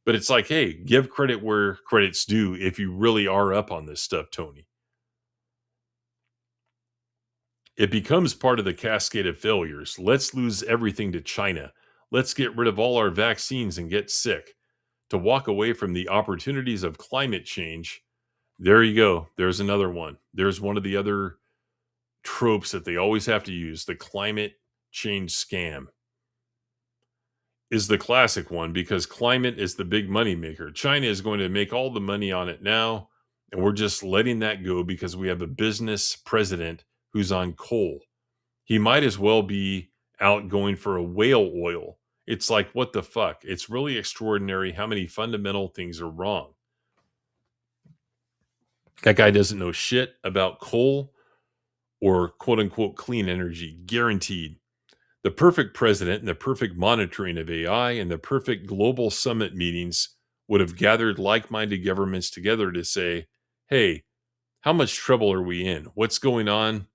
But it's like, hey, give credit where credit's due if you really are up on this stuff, Tony. It becomes part of the cascade of failures. Let's lose everything to China. Let's get rid of all our vaccines and get sick. To walk away from the opportunities of climate change, There you go. There's another one. There's one of the other tropes that they always have to use. The climate change scam is the classic one because climate is the big money maker. China is going to make all the money on it now, and we're just letting that go because we have a business president who's on coal. He might as well be out going for a whale oil. It's like, what the fuck? It's really extraordinary how many fundamental things are wrong. That guy doesn't know shit about coal or quote unquote clean energy, guaranteed. The perfect president and the perfect monitoring of AI and the perfect global summit meetings would have gathered like-minded governments together to say, hey, how much trouble are we in? What's going on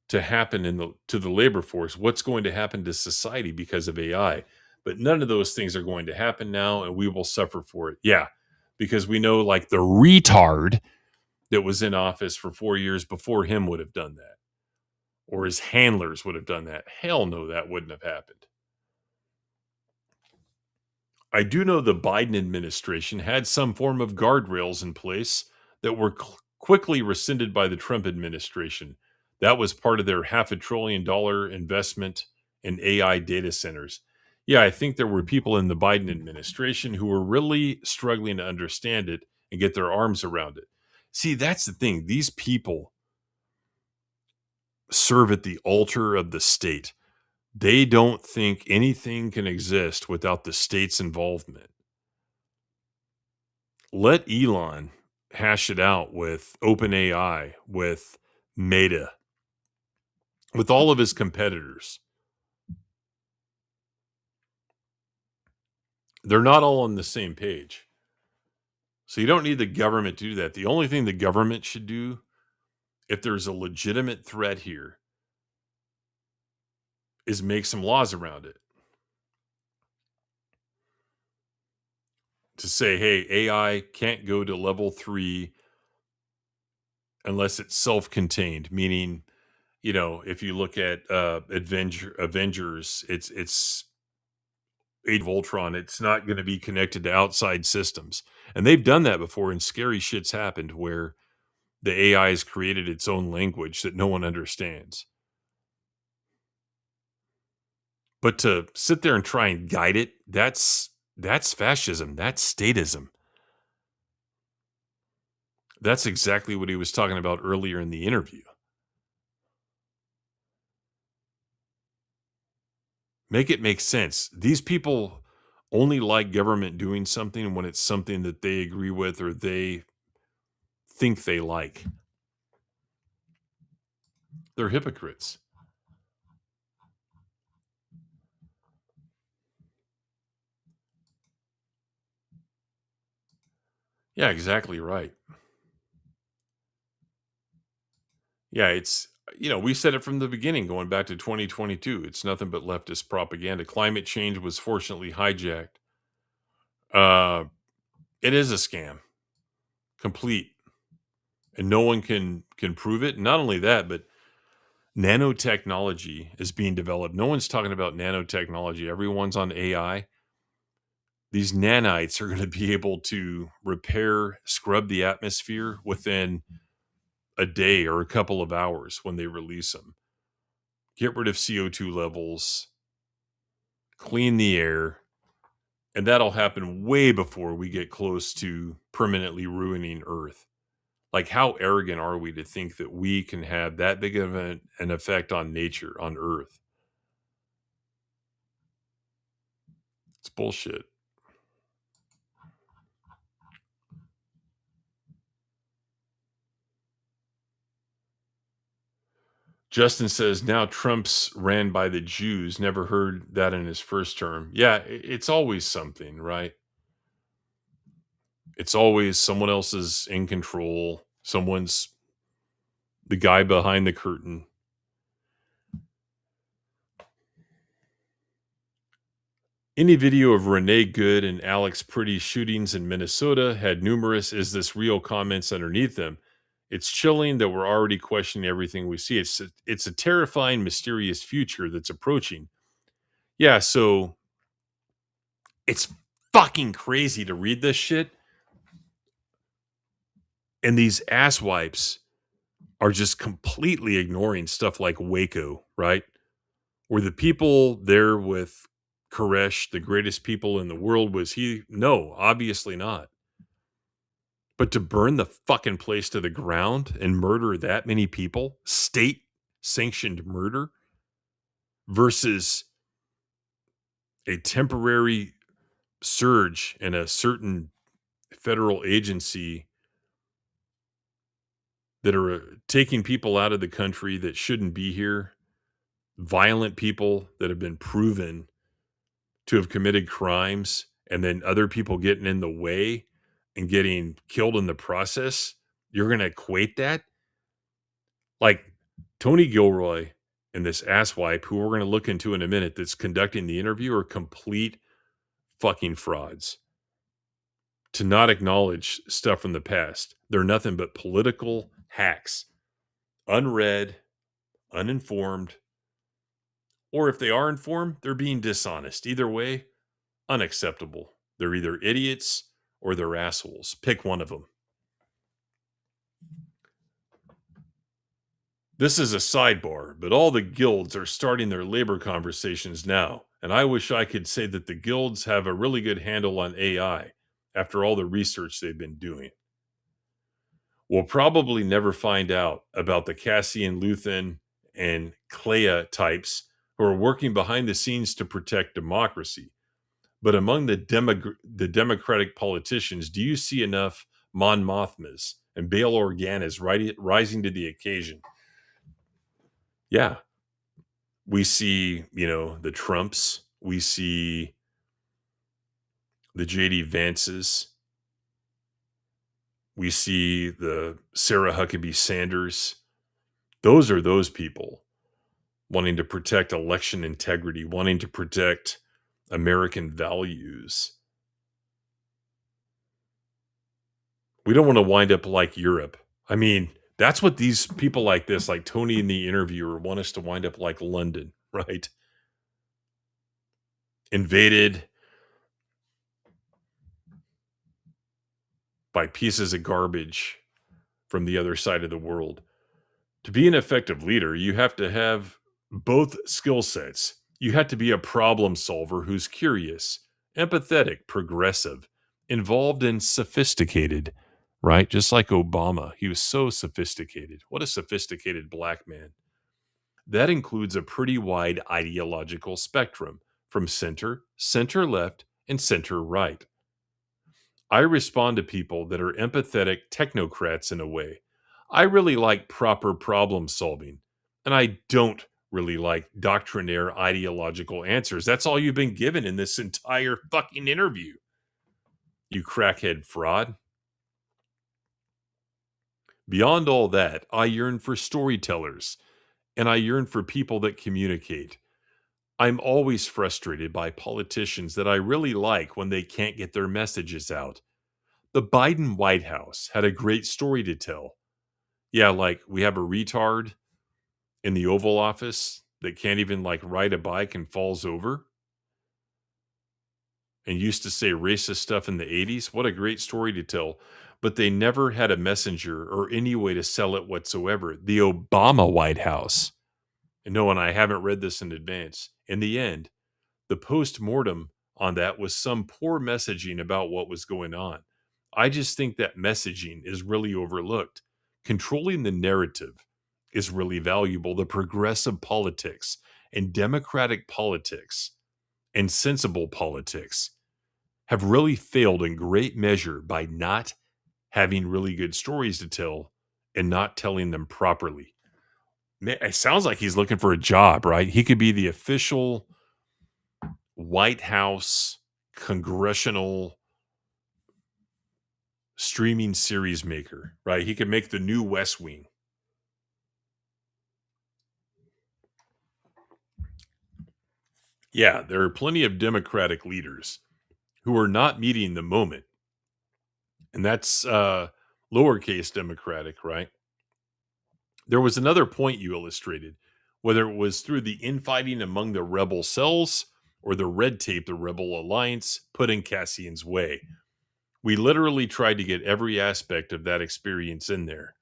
to happen to the labor force? What's going to happen to society because of AI? But none of those things are going to happen now, and we will suffer for it. Yeah, because we know like the retard that was in office for 4 years before him would have done that. Or his handlers would have done that. Hell no, that wouldn't have happened. I do know the Biden administration had some form of guardrails in place that were quickly rescinded by the Trump administration. That was part of their $500 billion investment in AI data centers. Yeah, I think there were people in the Biden administration who were really struggling to understand it and get their arms around it. See, that's the thing. These people serve at the altar of the state. They don't think anything can exist without the state's involvement. Let Elon hash it out with OpenAI, with Meta, with all of his competitors. They're not all on the same page. So you don't need the government to do that. The only thing the government should do, if there's a legitimate threat here, is make some laws around it. To say, hey, AI can't go to level 3 unless it's self-contained, meaning, you know, if you look at Avengers, it's Age of Ultron, it's not going to be connected to outside systems. And they've done that before, and scary shit's happened where the AI has created its own language that no one understands. But to sit there and try and guide it, that's fascism. That's statism. That's exactly what he was talking about earlier in the interview. Make it make sense. These people only like government doing something when it's something that they agree with or they think they like. They're hypocrites. Yeah, exactly right. Yeah, it's, you know, we said it from the beginning, going back to 2022. It's nothing but leftist propaganda. Climate change was fortunately hijacked. It is a scam. Complete. And no one can prove it. Not only that, but nanotechnology is being developed. No one's talking about nanotechnology. Everyone's on AI. These nanites are going to be able to repair, scrub the atmosphere within a day or a couple of hours when they release them. Get rid of CO2 levels, clean the air, and that'll happen way before we get close to permanently ruining Earth. Like, how arrogant are we to think that we can have that big of an effect on nature, on Earth? It's bullshit. Justin says, now Trump's ran by the Jews. Never heard that in his first term. Yeah, it's always something, right? It's always someone else is in control. Someone's the guy behind the curtain. Any video of Renee Good and Alex Pretty's shootings in Minnesota had numerous "is this real" comments underneath them. It's chilling that we're already questioning everything we see. It's a terrifying, mysterious future that's approaching. Yeah, so it's fucking crazy to read this shit. And these asswipes are just completely ignoring stuff like Waco, right? Were the people there with Koresh the greatest people in the world? Was he? No, obviously not. But to burn the fucking place to the ground and murder that many people, state sanctioned murder, versus a temporary surge in a certain federal agency that are taking people out of the country that shouldn't be here, violent people that have been proven to have committed crimes, and then other people getting in the way and getting killed in the process. You're going to equate that? Like Tony Gilroy and this asswipe, who we're going to look into in a minute, that's conducting the interview, are complete fucking frauds. To not acknowledge stuff from the past. They're nothing but political hacks. Unread, uninformed, or if they are informed, they're being dishonest. Either way, unacceptable. They're either idiots or they're assholes. Pick one of them. This is a sidebar, but all the guilds are starting their labor conversations now, and I wish I could say that the guilds have a really good handle on AI after all the research they've been doing. We'll probably never find out about the Cassian Luthen and Clea types who are working behind the scenes to protect democracy. But among the Democratic politicians, do you see enough Mon Mothmas and Bail Organas rising to the occasion? Yeah. We see, the Trumps. We see the J.D. Vances. We see the Sarah Huckabee Sanders. Those are those people wanting to protect election integrity, wanting to protect American values. We don't want to wind up like Europe. I mean, that's what these people like this, like Tony in the interviewer, want us to wind up like London, right? Invaded by pieces of garbage from the other side of the world. To be an effective leader, you have to have both skill sets. You have to be a problem solver who's curious, empathetic, progressive, involved, and sophisticated, right? Just like Obama. He was so sophisticated. What a sophisticated black man. That includes a pretty wide ideological spectrum from center left, and center right. I respond to people that are empathetic technocrats in a way. I really like proper problem solving, and I don't really like doctrinaire ideological answers. That's all you've been given in this entire fucking interview, you crackhead fraud. Beyond all that, I yearn for storytellers, and I yearn for people that communicate. I'm always frustrated by politicians that I really like when they can't get their messages out. The Biden White House had a great story to tell. Yeah, like we have a retard in the Oval Office that can't even ride a bike and falls over and used to say racist stuff in the 80s. What a great story to tell. But they never had a messenger or any way to sell it whatsoever. The Obama White House. And no, and I haven't read this in advance. In the end, the post-mortem on that was some poor messaging about what was going on. I just think that messaging is really overlooked. Controlling the narrative is really valuable. The progressive politics and democratic politics and sensible politics have really failed in great measure by not having really good stories to tell and not telling them properly. Man, it sounds like he's looking for a job, right? He could be the official White House congressional streaming series maker, right? He could make the new West Wing. Yeah, there are plenty of Democratic leaders who are not meeting the moment. And that's lowercase Democratic, right? There was another point you illustrated, whether it was through the infighting among the rebel cells or the red tape the rebel alliance put in Cassian's way. We literally tried to get every aspect of that experience in there.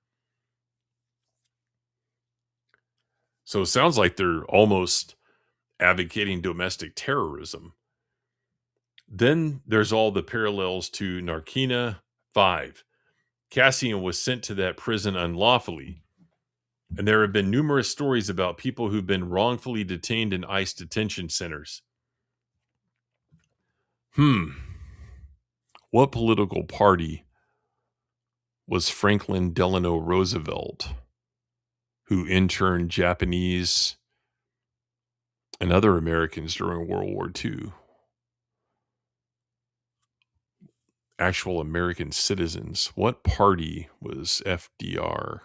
So it sounds like they're almost advocating domestic terrorism. Then there's all the parallels to Narkina 5. Cassian was sent to that prison unlawfully. And there have been numerous stories about people who've been wrongfully detained in ICE detention centers. What political party was Franklin Delano Roosevelt, who interned Japanese and other Americans during World War II? Actual American citizens. What party was FDR?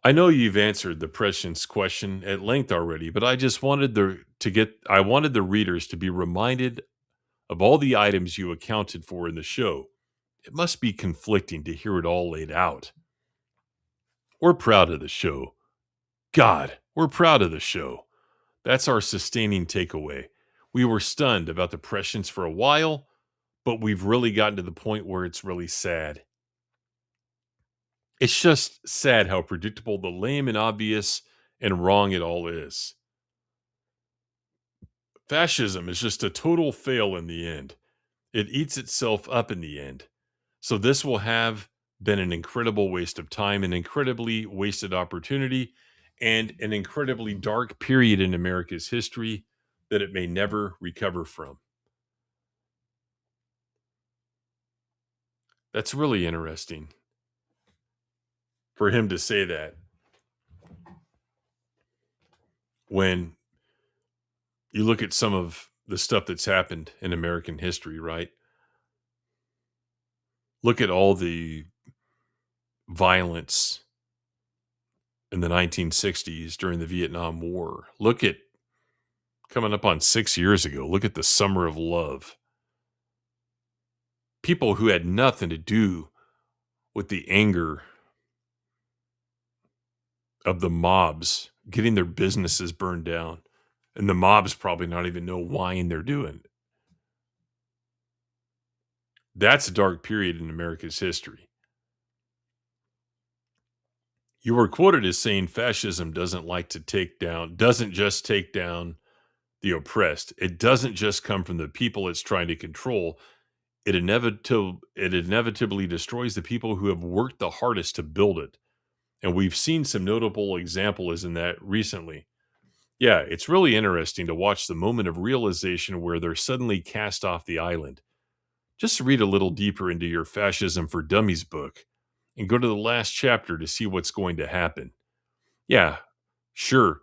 I know you've answered the prescience question at length already, but I just wanted the readers to be reminded of all the items you accounted for in the show. It must be conflicting to hear it all laid out. We're proud of the show. God, we're proud of the show. That's our sustaining takeaway. We were stunned about the prescience for a while, but we've really gotten to the point where it's really sad. It's just sad how predictable the lame and obvious and wrong it all is. Fascism is just a total fail in the end. It eats itself up in the end. So this will have been an incredible waste of time, an incredibly wasted opportunity, and an incredibly dark period in America's history that it may never recover from. That's really interesting for him to say that when you look at some of the stuff that's happened in American history, right? Look at all the violence in the 1960s during the Vietnam War. Look at coming up on 6 years ago. Look at the Summer of Love. People who had nothing to do with the anger of the mobs getting their businesses burned down. And the mobs probably not even know why they're doing it. That's a dark period in America's history. You were quoted as saying fascism doesn't just take down the oppressed. It doesn't just come from the people it's trying to control. It inevitably destroys the people who have worked the hardest to build it. And we've seen some notable examples in that recently. Yeah, it's really interesting to watch the moment of realization where they're suddenly cast off the island. Just read a little deeper into your Fascism for Dummies book and go to the last chapter to see what's going to happen. Yeah, sure.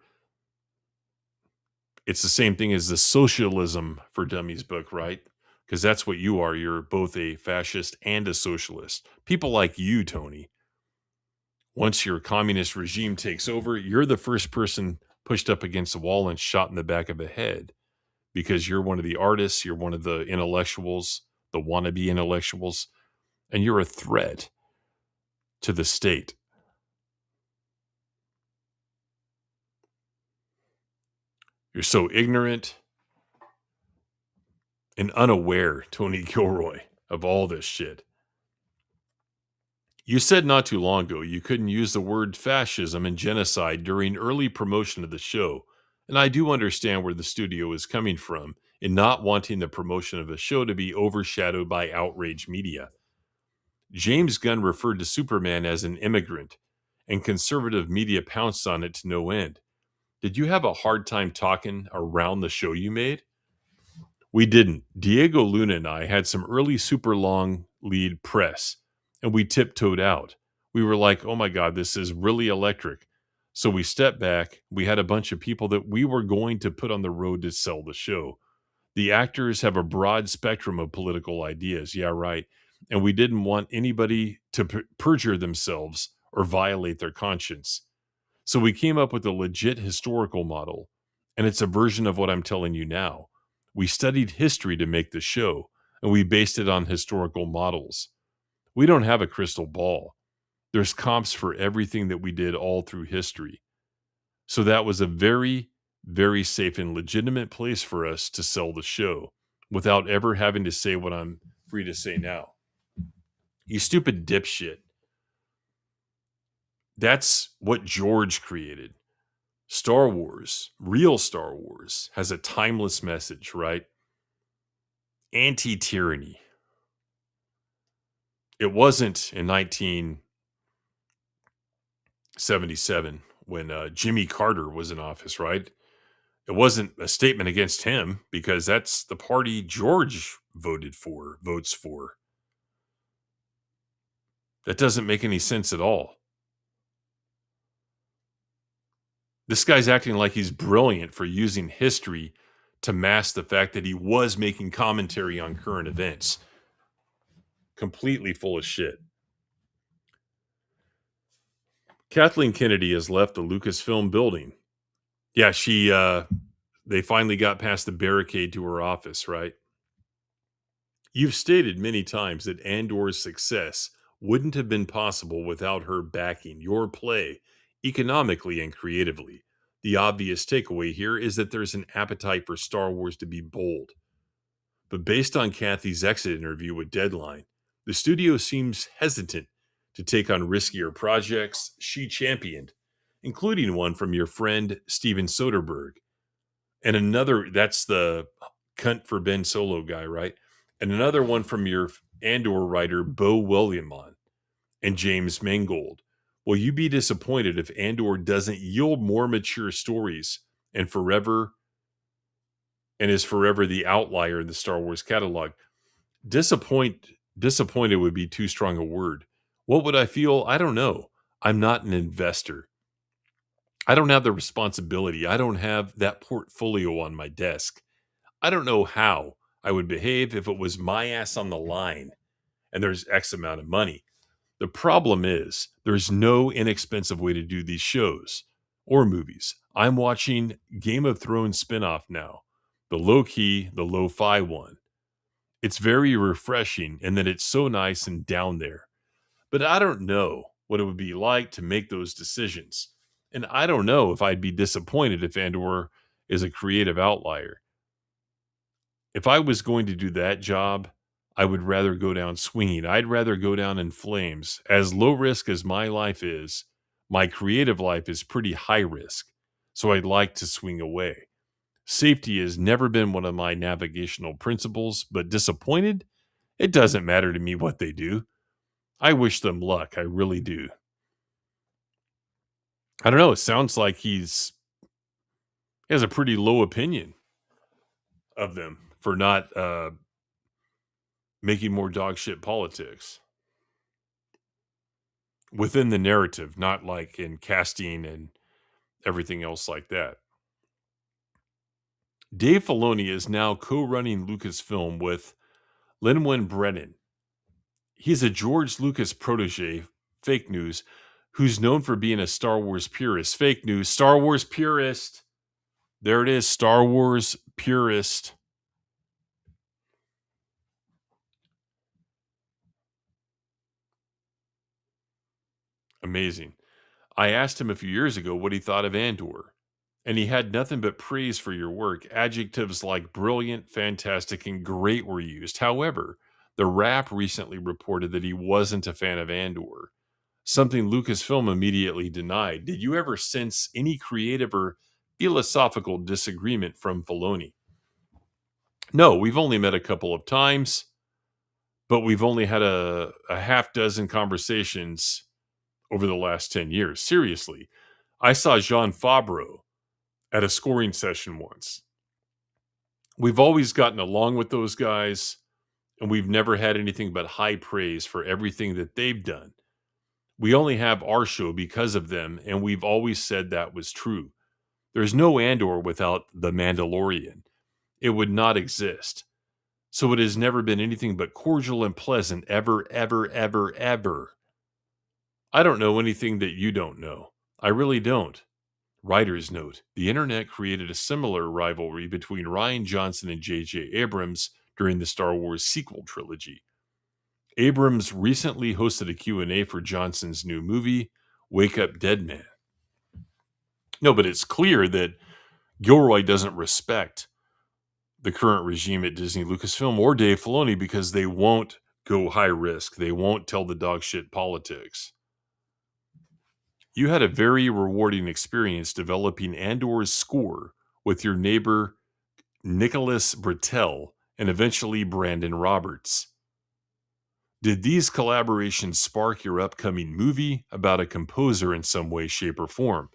It's the same thing as the Socialism for Dummies book, right? Because that's what you are. You're both a fascist and a socialist. People like you, Tony. Once your communist regime takes over, you're the first person pushed up against the wall and shot in the back of the head because you're one of the artists, you're one of the intellectuals, the wannabe intellectuals, and you're a threat to the state. You're so ignorant and unaware, Tony Gilroy, of all this shit. You said not too long ago you couldn't use the word fascism and genocide during early promotion of the show, and I do understand where the studio is coming from in not wanting the promotion of a show to be overshadowed by outrage media. James Gunn referred to Superman as an immigrant, and conservative media pounced on it to no end. Did you have a hard time talking around the show you made? We didn't. Diego Luna and I had some early super long lead press, and we tiptoed out. We were like, oh my God, this is really electric. So we stepped back. We had a bunch of people that we were going to put on the road to sell the show. The actors have a broad spectrum of political ideas. Yeah, right. And we didn't want anybody to perjure themselves or violate their conscience. So we came up with a legit historical model, and it's a version of what I'm telling you now. We studied history to make the show, and we based it on historical models. We don't have a crystal ball. There's comps for everything that we did all through history. So that was a very very safe and legitimate place for us to sell the show without ever having to say what I'm free to say now. You stupid dipshit. That's what George created. Star Wars, real Star Wars, has a timeless message, right? Anti-tyranny. It wasn't in 1977 when Jimmy Carter was in office, right? It wasn't a statement against him because that's the party George votes for. That doesn't make any sense at all. This guy's acting like he's brilliant for using history to mask the fact that he was making commentary on current events. Completely full of shit. Kathleen Kennedy has left the Lucasfilm building. Yeah, they finally got past the barricade to her office, right? You've stated many times that Andor's success wouldn't have been possible without her backing your play economically and creatively. The obvious takeaway here is that there's an appetite for Star Wars to be bold. But based on Kathy's exit interview with Deadline, the studio seems hesitant to take on riskier projects she championed, including one from your friend Steven Soderbergh. And another, that's the cunt for Ben Solo guy, right? And another one from your Andor writer Beau Willimon and James Mangold. Will you be disappointed if Andor doesn't yield more mature stories and is forever the outlier in the Star Wars catalog? Disappointed would be too strong a word. What would I feel? I don't know. I'm not an investor. I don't have the responsibility. I don't have that portfolio on my desk. I don't know how I would behave if it was my ass on the line and there's X amount of money. The problem is there's no inexpensive way to do these shows or movies. I'm watching Game of Thrones spinoff now, the low-key, the lo-fi one. It's very refreshing in that it's so nice and down there. But I don't know what it would be like to make those decisions. And I don't know if I'd be disappointed if Andor is a creative outlier. If I was going to do that job, I would rather go down swinging. I'd rather go down in flames. As low risk as my life is, my creative life is pretty high risk. So I'd like to swing away. Safety has never been one of my navigational principles, but disappointed? It doesn't matter to me what they do. I wish them luck. I really do. I don't know. It sounds like he has a pretty low opinion of them for not making more dog shit politics within the narrative, not like in casting and everything else like that. Dave Filoni is now co-running Lucasfilm with Lin-Wen Brennan. He's a George Lucas protege, fake news, who's known for being a Star Wars purist. Fake news, Star Wars purist. There it is, Star Wars purist. Amazing. I asked him a few years ago what he thought of Andor, and he had nothing but praise for your work. Adjectives like brilliant, fantastic, and great were used. However, The Wrap recently reported that he wasn't a fan of Andor, something Lucasfilm immediately denied. Did you ever sense any creative or philosophical disagreement from Filoni? No, we've only met a couple of times, but we've only had a half dozen conversations over the last 10 years. Seriously, I saw Jon Favreau at a scoring session once. We've always gotten along with those guys, and we've never had anything but high praise for everything that they've done. We only have our show because of them, and we've always said that was true. There's no Andor without The Mandalorian. It would not exist. So it has never been anything but cordial and pleasant ever, ever, ever, ever. I don't know anything that you don't know. I really don't. Writer's note: the internet created a similar rivalry between Rian Johnson and J.J. Abrams during the Star Wars sequel trilogy. Abrams recently hosted a Q&A for Johnson's new movie, Wake Up Dead Man. No, but it's clear that Gilroy doesn't respect the current regime at Disney, Lucasfilm, or Dave Filoni because they won't go high risk. They won't tell the dog shit politics. You had a very rewarding experience developing Andor's score with your neighbor Nicholas Britell and eventually Brandon Roberts. Did these collaborations spark your upcoming movie about a composer in some way, shape, or form?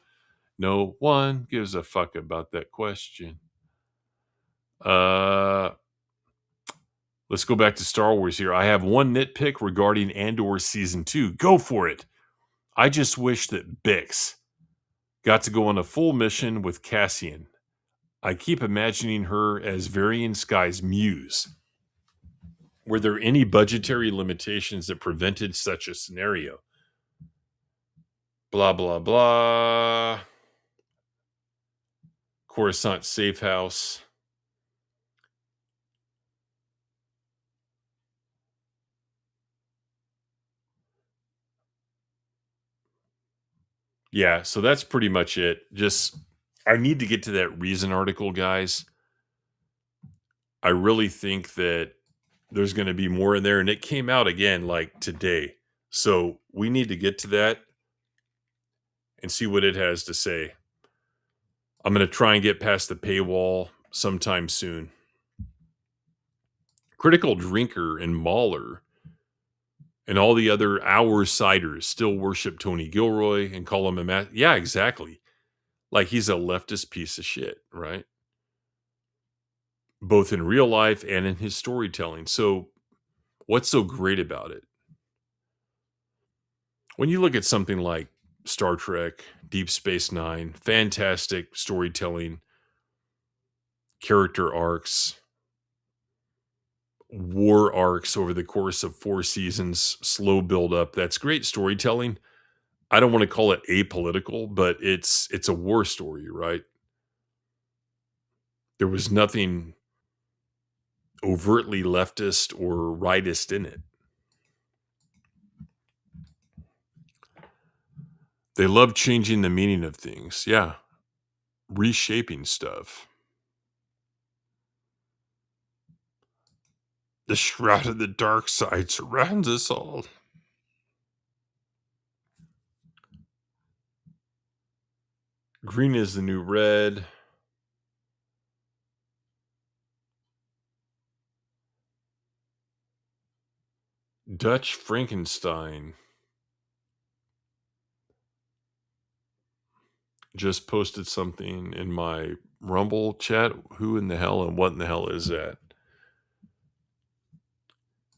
No one gives a fuck about that question. Let's go back to Star Wars here. I have one nitpick regarding Andor Season 2. Go for it. I just wish that Bix got to go on a full mission with Cassian. I keep imagining her as Varian Sky's muse. Were there any budgetary limitations that prevented such a scenario? Blah, blah, blah. Coruscant Safe House. Yeah, so that's pretty much it. Just, I need to get to that Reason article, guys. I really think that there's going to be more in there, and it came out again like today. So we need to get to that and see what it has to say. I'm going to try and get past the paywall sometime soon. Critical Drinker and Mahler and all the other Our Siders still worship Tony Gilroy and call him a yeah, exactly. Like he's a leftist piece of shit, right? Both in real life and in his storytelling. So what's so great about it? When you look at something like Star Trek, Deep Space Nine, fantastic storytelling, character arcs, war arcs over the course of 4 seasons, slow build up. That's great storytelling. I don't want to call it apolitical, but it's a war story, right? There was nothing overtly leftist or rightist in it. They love changing the meaning of things. Yeah. Reshaping stuff. The shroud of the dark side surrounds us all. Green is the new red. Dutch Frankenstein just posted something in my Rumble chat. Who in the hell and what in the hell is that?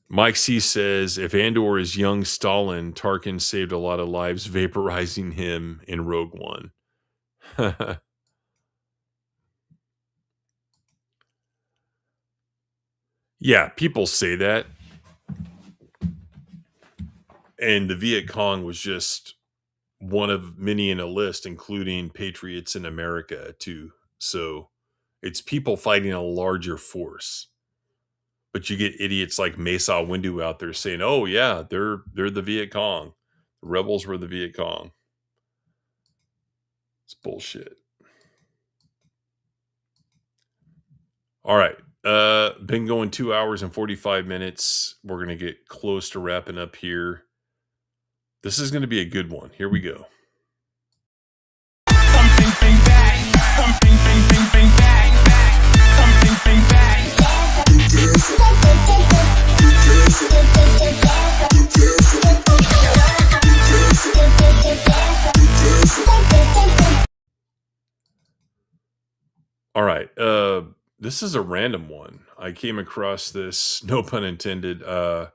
Mike C says, if Andor is young Stalin, Tarkin saved a lot of lives vaporizing him in Rogue One. Yeah, people say that. And the Viet Cong was just one of many in a list, including Patriots in America, too. So it's people fighting a larger force. But you get idiots like Mesa Windu out there saying, oh, yeah, they're the Viet Cong. The rebels were the Viet Cong. It's bullshit. All right. Been going 2 hours and 45 minutes. We're going to get close to wrapping up here. This is going to be a good one. Here we go. All right. This is a random one. I came across this, no pun intended, on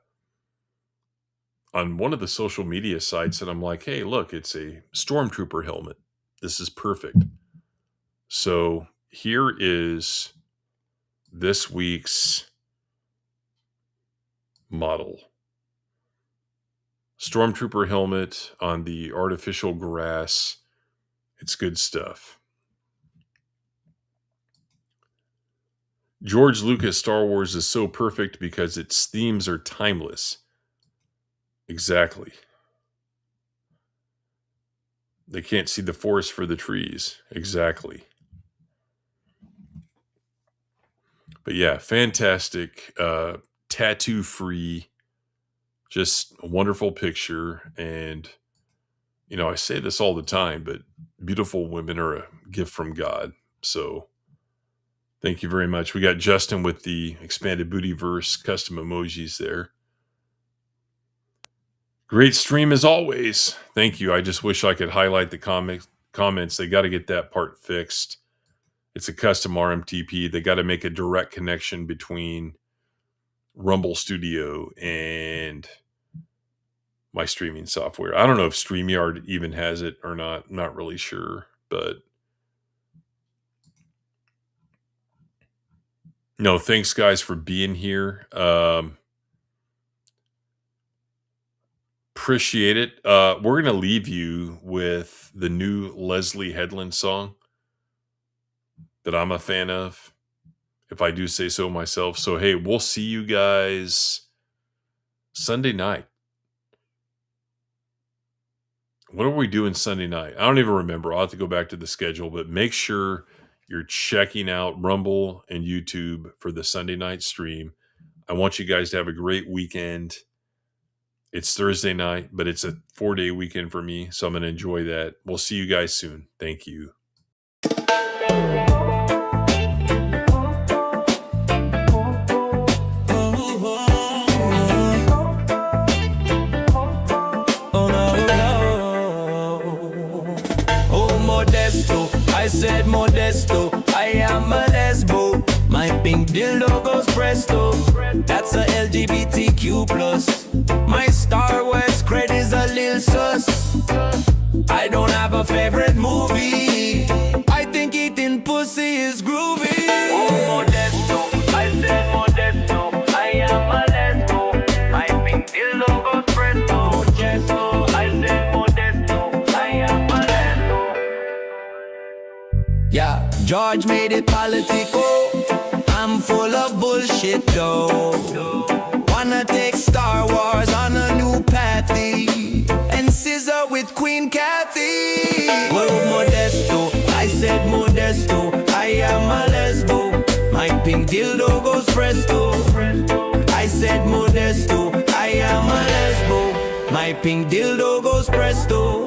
one of the social media sites, and I'm like, hey, look, it's a Stormtrooper helmet. This is perfect. So here is this week's model. Stormtrooper helmet on the artificial grass. It's good stuff. George Lucas Star Wars is so perfect because its themes are timeless. Exactly. They can't see the forest for the trees. Exactly. But yeah, fantastic. Tattoo free. Just a wonderful picture. And, you know, I say this all the time, but beautiful women are a gift from God. So thank you very much. We got Justin with the expanded Bootyverse custom emojis there. Great stream as always. Thank you. I just wish I could highlight the comments. They got to get that part fixed. It's a custom RMTP. They got to make a direct connection between Rumble Studio and my streaming software. I don't know if StreamYard even has it or not. I'm not really sure, but no, thanks guys for being here. Appreciate it. We're going to leave you with the new Leslie Headland song that I'm a fan of, if I do say so myself. So, hey, we'll see you guys Sunday night. What are we doing Sunday night? I don't even remember. I'll have to go back to the schedule, but make sure you're checking out Rumble and YouTube for the Sunday night stream. I want you guys to have a great weekend. It's Thursday night, but it's a 4-day weekend for me, so I'm going to enjoy that. We'll see you guys soon. Thank you.
I said Modesto, I am a lesbo. My pink dildo goes presto. That's a LGBTQ plus. My Star Wars cred is a lil sus. I don't have a favorite movie. I think eating pussy is groovy. Oh, Modesto, I said Modesto, I am a lesbo. My pink dildo goes presto. Modesto, I said Modesto, I am a lesbo. Yeah, George made it politico. I'm full of bullshit though. Wanna take Star Wars on a new pathy and scissor with Queen Kathy. Whoa, Modesto, I said Modesto, I am a lesbo. My pink dildo goes presto. I said Modesto, I am a lesbo. My pink dildo goes presto.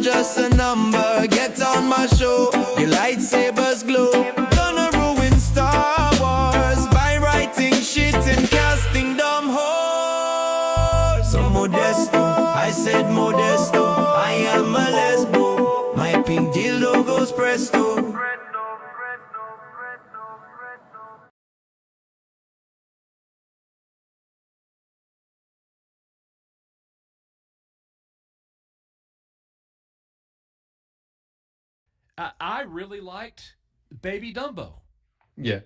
Just a number, get on my show. Your lightsabers glow. Gonna ruin Star Wars by writing shit and casting dumb hoes. So Modesto, I said Modesto, I am a lesbo. My pink dildo goes presto.
I really liked Baby Dumbo.
Yeah.